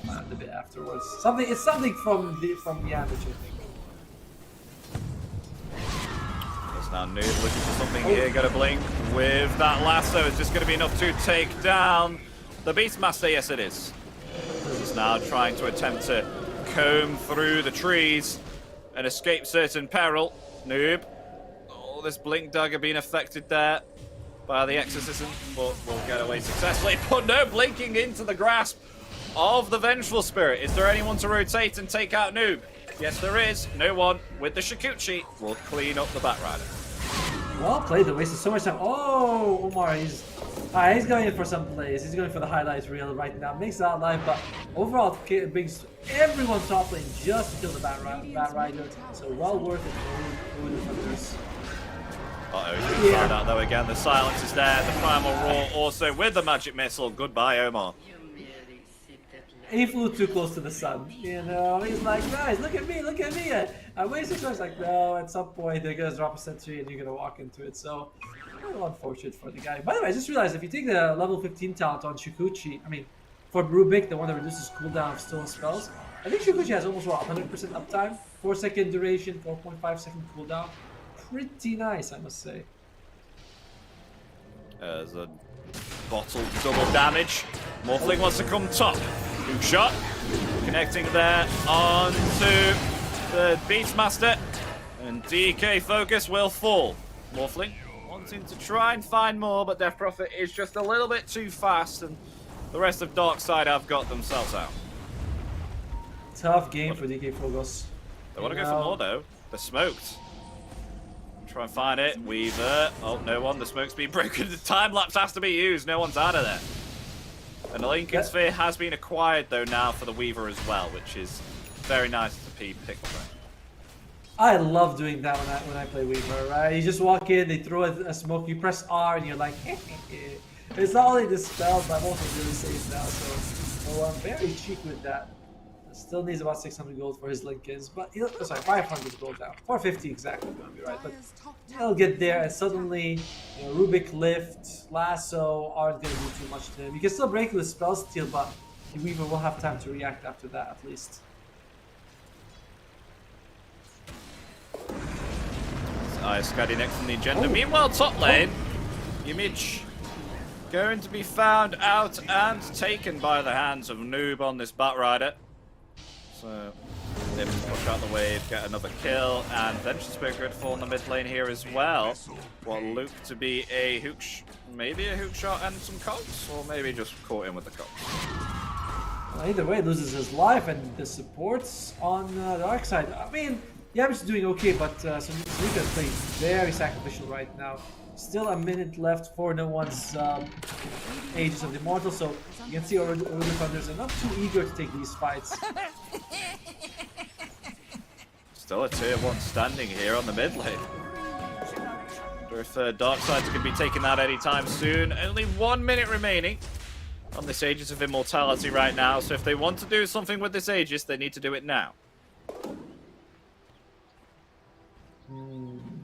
found a bit afterwards. It's something from Yamage, I think. There's now Noob looking for something here. Got to blink with that lasso. It's just going to be enough to take down the Beastmaster. Yes, it is. He's now trying to attempt to comb through the trees and escape certain peril. Noob. Oh, this blink dagger being affected there by the exorcism, but will get away successfully. But no, blinking into the grasp of the Vengeful Spirit. Is there anyone to rotate and take out Noob? Yes, there is. No one with the Shikuchi will clean up the Batrider. Well played, they wasted so much time. Oh, Omar, he's going in for some plays. He's going for the highlight reel right now. Makes that live, but overall it brings everyone top lane just to kill the Batrider. So well worth it for Ooredoo Thunders. Uh-oh, he's find out though again. The silence is there. The Primal Roar also with the Magic Missile. Goodbye, Omar. He flew too close to the sun, you know. He's like, guys, look at me. I'm wasting shots. Like, no, at some point they're gonna drop a sentry and you're gonna walk into it. So, a little unfortunate for the guy. By the way, I just realized if you take the level 15 talent on Shikuchi, I mean, for Rubik, the one that reduces cooldown of stolen spells, I think Shikuchi has almost 100% uptime, 4-second duration, 4.5-second cooldown. Pretty nice, I must say. There's a bottled double damage. Morphling wants to come top. Hook shot. Connecting there onto the Beastmaster. And DK focus will fall. Morphling wanting to try and find more, but Death Prophet is just a little bit too fast, and the rest of Darkside have got themselves out. Tough game for DK Fogos. They want to go for more though. They're smoked. Try and find it. Weaver. Oh, no one. The smoke's been broken. The time lapse has to be used. No one's out of there. And the Lincoln Sphere has been acquired, though, now for the Weaver as well, which is very nice to be picked up. I love doing that when I play Weaver, right? You just walk in, they throw a smoke, you press R, and you're like, It's not only the spells, but I'm also really safe now, so I'm very cheap with that. Still needs about 600 gold for his Lincolns, but sorry, 500 gold now. 450 exactly, I'm gonna be right. But he'll get there, and suddenly, you know, Rubik Lift, Lasso aren't gonna do too much to him. You can still break with spell steal, but the Weaver will have time to react after that, at least. Scuddy next on the agenda. Meanwhile, top lane, Yimich going to be found out and taken by the hands of Noob on this Batrider. So, able to push out the wave, get another kill, and then she's very good for on the mid lane here as well. What looked to be a maybe a hook shot and some cogs, or maybe just caught him with the cogs. Well, either way, loses his life, and the supports on Darkside. I mean, Yami's doing okay, but Sunika is playing very sacrificial right now. Still a minute left for no one's Aegis of the Immortal, so you can see Ooredoo Thunders are not too eager to take these fights. Still a tier 1 standing here on the mid lane. Wonder if Darkside's going to be taking that anytime soon. Only 1 minute remaining on this Aegis of Immortality right now, so if they want to do something with this Aegis, they need to do it now.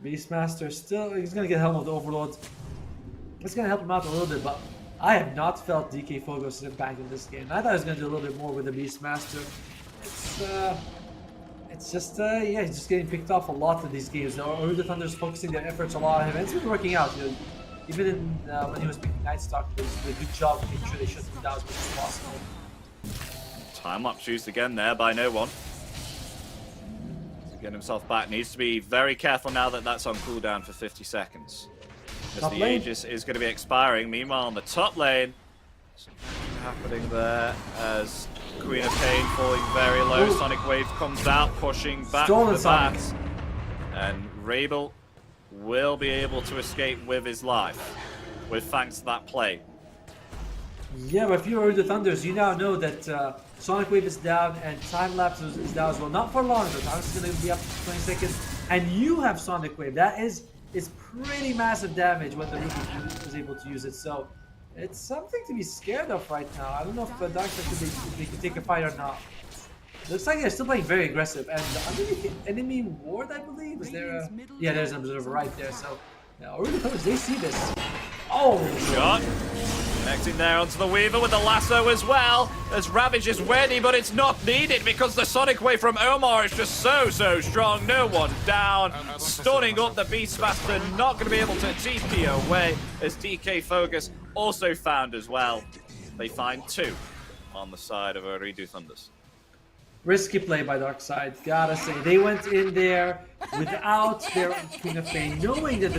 Beastmaster still, he's gonna get Helm of the Overlord. It's gonna help him out a little bit, but I have not felt DK Fogos' impact in this game. I thought I was gonna do a little bit more with the Beastmaster. It's just, yeah, he's just getting picked off a lot in these games. Ooredoo Thunder's focusing their efforts a lot on him, and it's been working out. You know, even in, when he was picking Nightstalk, he did a good job making sure they shut him down as much as possible. Time lapse used again there by no one. Get himself back. Needs to be very careful now that that's on cooldown for 50 seconds. Because the Aegis is going to be expiring. Meanwhile, on the top lane, something happening there as Queen of Pain falling very low. Ooh. Sonic Wave comes out, pushing back the bat. And Rabel will be able to escape with his life, with thanks to that play. Yeah, but if you're Ooredoo Thunders, you now know that Sonic Wave is down and Time Lapse is down as well. Not for long, though. Time Lapse is going to be up to 20 seconds. And you have Sonic Wave. That is pretty massive damage when the Rubik is able to use it. So it's something to be scared of right now. I don't know if Darkside they can take a fight or not. Looks like they're still playing very aggressive. And underneath the enemy ward, I believe, is there a... Yeah, there's an observer right there. So yeah, Ooredoo Thunders, they see this. Oh, shot. Connecting there onto the Weaver with the lasso as well. As Ravage is ready, but it's not needed because the Sonic Wave from Omar is just so strong. No one down. Stunning up the Beastmaster. Not going to be able to TP away as DK Focus also found as well. They find 2 on the side of Ooredoo Thunders. Risky play by Darkside, gotta say. They went in there without their King of Pain, knowing that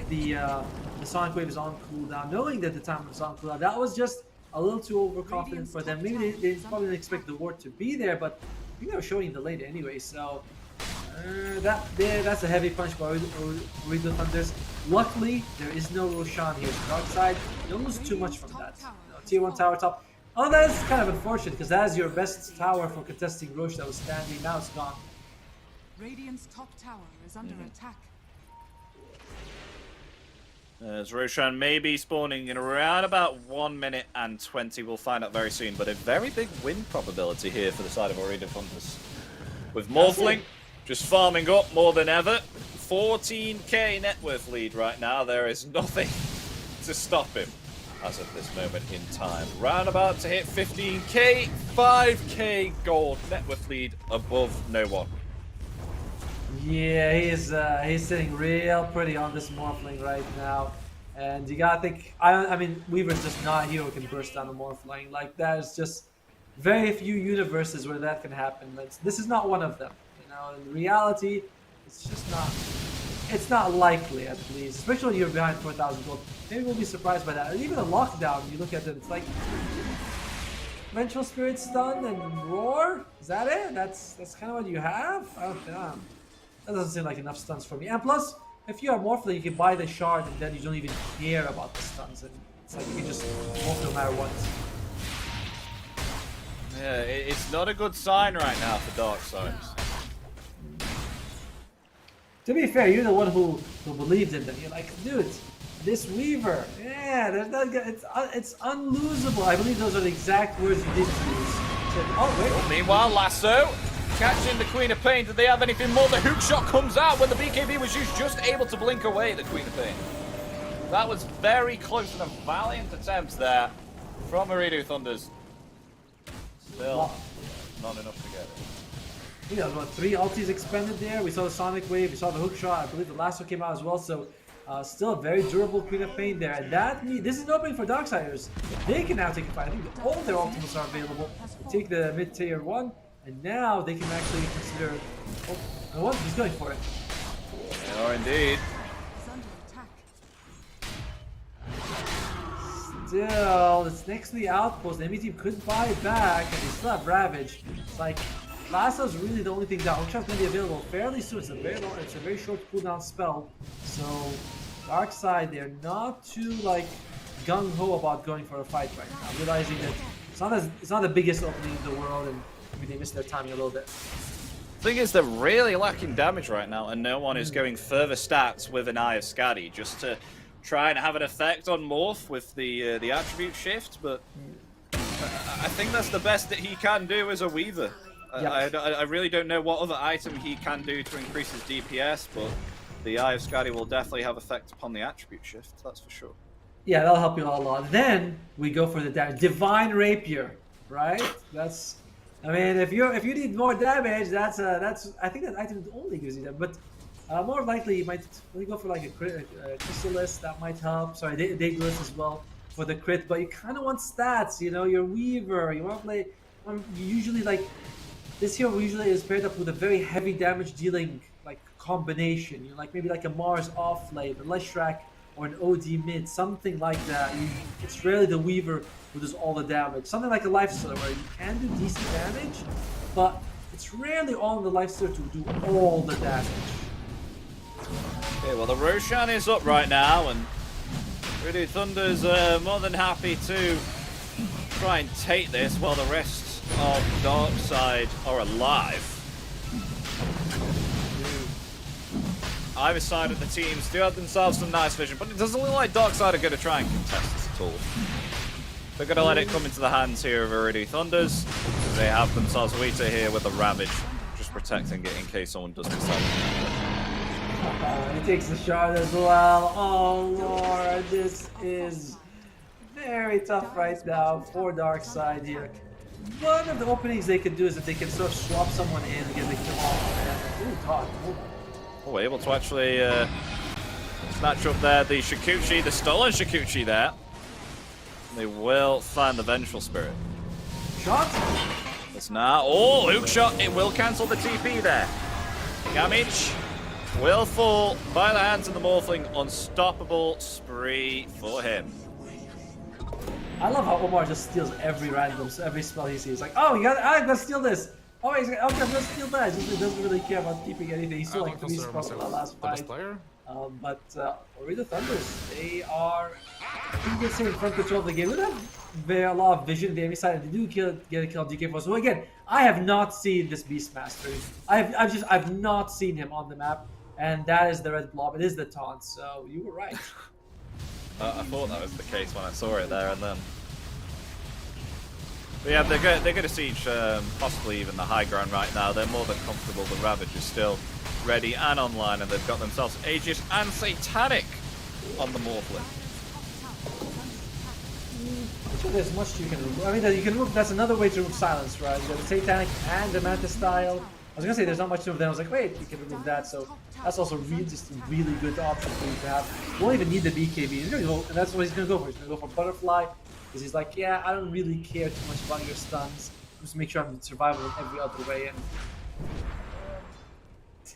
the Sonic Wave is on cooldown, knowing that the time is on cooldown. That was just a little too overconfident for them. Maybe they probably didn't expect the ward to be there, but I think they were showing the late anyway. So that's a heavy punch by Ooredoo Thunders. Luckily, there is no Roshan here. So Darkside, you don't lose too much from that. You know, tier 1 tower top. Oh, that is kind of unfortunate because that is your best tower for contesting Roche that was standing. Now it's gone. Radiant's top tower is under attack. As Roshan may be spawning in around about 1 minute and 20. We'll find out very soon, but a very big win probability here for the side of Ooredoo Thunders. With Morphling just farming up more than ever. 14k net worth lead right now. There is nothing to stop him as of this moment in time. Round about to hit 15k, 5k gold net worth lead above no one. Yeah, he's sitting real pretty on this Morphling right now. And you gotta think, I mean, Weaver's just not a hero who can burst down the Morphling. Like, that is just very few universes where that can happen. This is not one of them. You know, in reality, it's just not, it's not likely at least. Especially when you're behind 4,000 gold. Maybe we'll be surprised by that. And even a lockdown, you look at it, it's like, Vengeful Spirit stun and roar? Is that it? That's kind of what you have? Oh, damn. That doesn't seem like enough stuns for me. And plus, if you are Morphling, you can buy the shard and then you don't even care about the stuns, and it's like you can just morph no matter what. Yeah, it's not a good sign right now for Darkside. To be fair, you're the one who believed in them. You're like, dude, this Weaver, yeah, there's not, it's unlosable. I believe those are the exact words you did use. Said, oh wait. Meanwhile, Lasso catching the Queen of Pain. Did they have anything more? The hook shot comes out when the BKB was used, just able to blink away the Queen of Pain. That was very close and a valiant attempt there from Ooredoo Thunders. Still not enough to get it. You know, what, 3 ultis expended there. We saw the Sonic Wave, we saw the hook shot. I believe the Lasso came out as well. So still a very durable Queen of Pain there. And this is an opening for Darksiders. They can now take a fight. I think all their ultimates are available. They take the mid-tier 1, and now they can actually consider. Oh, what? He's going for it. They are indeed. Is under attack. Still, it's next to the outpost. The enemy team could buy back, and they still have Ravage. It's like Lasso's really the only thing that Hookshot's gonna be available fairly soon. It's a very short cooldown spell. So Darkside, they're not too like gung ho about going for a fight right now, realizing that it's not the biggest opening in the world, and maybe they missed their timing a little bit. Thing is, they're really lacking damage right now, and no one is going further stats with an Eye of Skadi just to try and have an effect on Morph with the attribute shift. But I think that's the best that he can do as a Weaver. Yep. I really don't know what other item he can do to increase his DPS, but the Eye of Skadi will definitely have effect upon the attribute shift, that's for sure. Yeah, that'll help you out a lot. Then we go for the Divine Rapier, right? That's, I mean, if you need more damage, that's I think that item only gives you that. But more likely you might go for like a Chrysalis, that might help. Sorry, Daedalus as well for the crit. But you kind of want stats, you know. You're Weaver. You want to play. You usually like. This hero usually is paired up with a very heavy damage dealing like combination. You like maybe like a Mars off lane, a Leshrac, or an OD mid, something like that. It's rarely the Weaver who does all the damage. Something like a Lifestealer where you can do decent damage, but it's rarely all in the Lifestealer to do all the damage. Okay, well the Roshan is up right now, and Ooredoo Thunder's more than happy to try and take this while the rest of Darkside are alive. Either side of the teams do have themselves some nice vision, but it doesn't look like Darkside are going to try and contest this at all. They're going to let it come into the hands here of Ooredoo Thunders. They have themselves Wita here with the Ravage, just protecting it in case someone does decide. He takes the shard as well. Oh lord, this is very tough right now for Darkside here. One of the openings they can do is that they can sort of swap someone in and get the kill off. Ooh, God. Oh, able to actually snatch up there the Shikuchi, the stolen Shikuchi there. They will find the Vengeful Spirit. Shot? It's now. Oh, hook shot. It will cancel the TP there. Damage will fall by the hands of the Morphling. Unstoppable spree for him. I love how Omar just steals every spell he sees. Like, oh, I'm gonna steal this. Oh, he's like, okay, I'm gonna steal that. He doesn't really care about keeping anything. He's still like 3 spells in the last fight. But Ooredoo Thunders, they are in the front control of the game. They have a lot of vision on the enemy side, and they do get a kill on DK4. So again, I have not seen this Beastmaster. I've not seen him on the map, and that is the red blob. It is the taunt. So you were right. I thought that was the case when I saw it there and then. But yeah, they're going to siege possibly even the high ground right now. They're more than comfortable. The Ravage is still ready and online, and they've got themselves Aegis and Satanic on the Morphling. There's much you can remove. I mean, you can remove. That's another way to remove silence, right? You got the Satanic and the Mantis style. I was gonna say there's not much to remove. Then I was like, wait, you can remove that. So that's also just a really good option for you to have. You won't even need the BKB. He's gonna go, and that's what he's gonna go for. He's gonna go for Butterfly, because he's like, yeah, I don't really care too much about your stuns. Just make sure I'm survival in every other way. And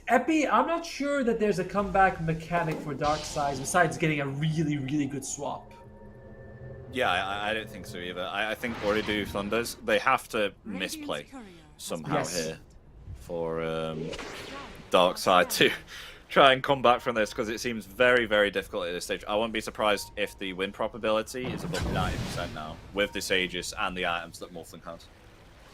Epi, I'm not sure that there's a comeback mechanic for Darkside besides getting a really, really good swap. Yeah, I don't think so either. I think Ooredoo Thunders, they have to misplay somehow here for Darkside try and come back from this because it seems very, very difficult at this stage. I won't be surprised if the win probability is above 90% now with this Aegis and the items that Morphling has.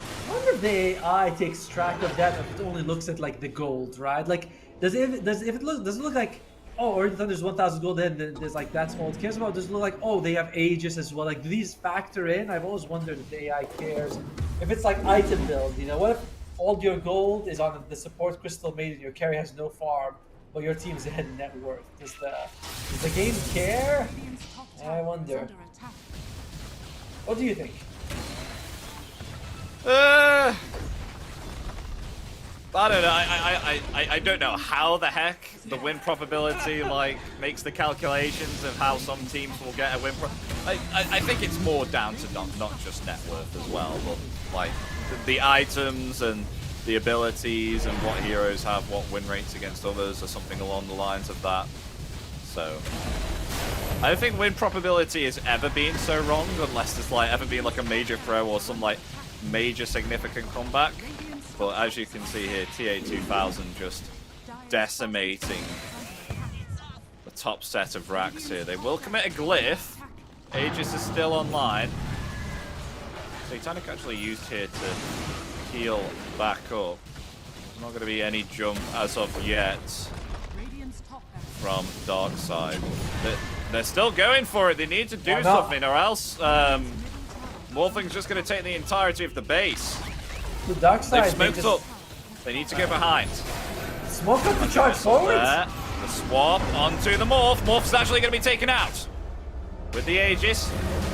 I wonder if the AI takes track of that, or if it only looks at like the gold, right? Like, does it look like, oh, or there's 1,000 gold, then there's like that's all it cares about? Does it look like, oh, they have Aegis as well? Like, do these factor in? I've always wondered if the AI cares. If it's like item build, you know, what if all your gold is on the support crystal made and your carry has no farm, but your team's ahead in net worth? Does the game care? Radiant's top I tower is wonder. under attack. What do you think? I don't know. I don't know how the heck the win probability like makes the calculations of how some teams will get a win. I think it's more down to not just net worth as well, but like the items and the abilities and what heroes have what win rates against others or something along the lines of that. So I don't think win probability has ever been so wrong unless there's like ever been like a major throw or some like major significant comeback. But as you can see here, TA2000 just decimating the top set of racks here. They will commit a glyph. Aegis is still online. Satanic actually used here to heal back up. There's not going to be any jump as of yet from Darkside. They're still going for it. They need to do something or else Morphling's just going to take the entirety of the base. The Darkside, They've smoked up. They need to go behind. Smoke up to charge forward. The swap onto the Morph. Morph's actually going to be taken out. With the Aegis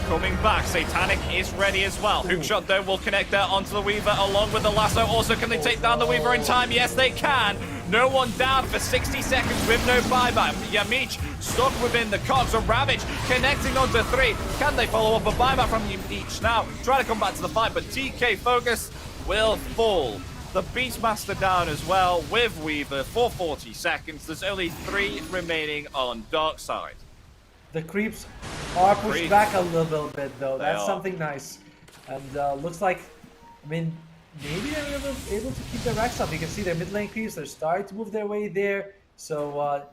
coming back, Satanic is ready as well. Hookshot though will connect there onto the Weaver along with the lasso. Also, can they take down the Weaver in time? Yes, they can. No one down for 60 seconds with no buyback. Yamich stuck within the cogs of Ravage, connecting onto 3. Can they follow up a buyback from Yamich now? Try to come back to the fight, but TK Focus will fall. The Beastmaster down as well with Weaver for 40 seconds. There's only 3 remaining on Darkside. The creeps are pushed back a little bit though. That's something nice. And looks like, I mean, maybe they're able to keep their racks up. You can see their mid lane creeps, they're starting to move their way there. So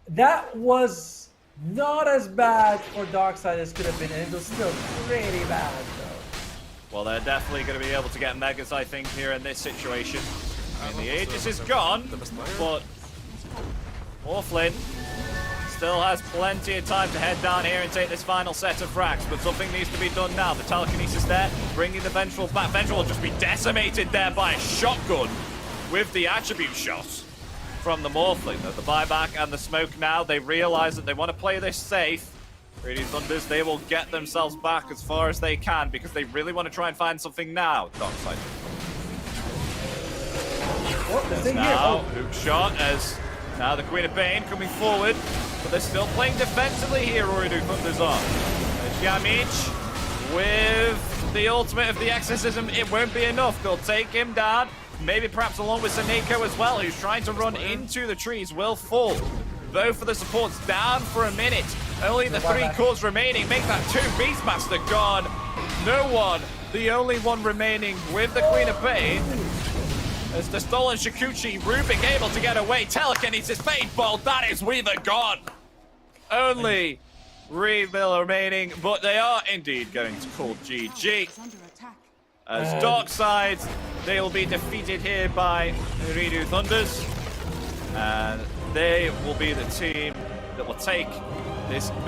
that was not as bad for Darkside as could have been, and it was still pretty bad though. Well, they're definitely going to be able to get Megas, I think, here in this situation. I mean, the Aegis is gone, but Morphlin still has plenty of time to head down here and take this final set of racks, but something needs to be done now. The telekinesis there, bringing the Vengeful back. Vengeful will just be decimated there by a shotgun with the attribute shot from the Morphling. The buyback and the smoke now, they realize that they want to play this safe. Ooredoo Thunders, they will get themselves back as far as they can because they really want to try and find something now. Darkside. Now, hook shot as now the Queen of Pain coming forward, but they're still playing defensively here. Ooredoo Thunders are. Yamich with the ultimate of the exorcism. It won't be enough. They'll take him down. Maybe perhaps along with Saneko as well, who's trying to run into the trees, will fall. Both of the supports down for a minute. Only the 3 cores remaining. Make that 2. Beastmaster gone. No one. The only one remaining with the Queen of Pain. As the stolen Shikuchi, Rubik able to get away. Telekinesis, Paintball, that is Weaver gone. Only Reveal remaining, but they are indeed going to call GG. As Darkside, they will be defeated here by Ooredoo Thunders. And they will be the team that will take this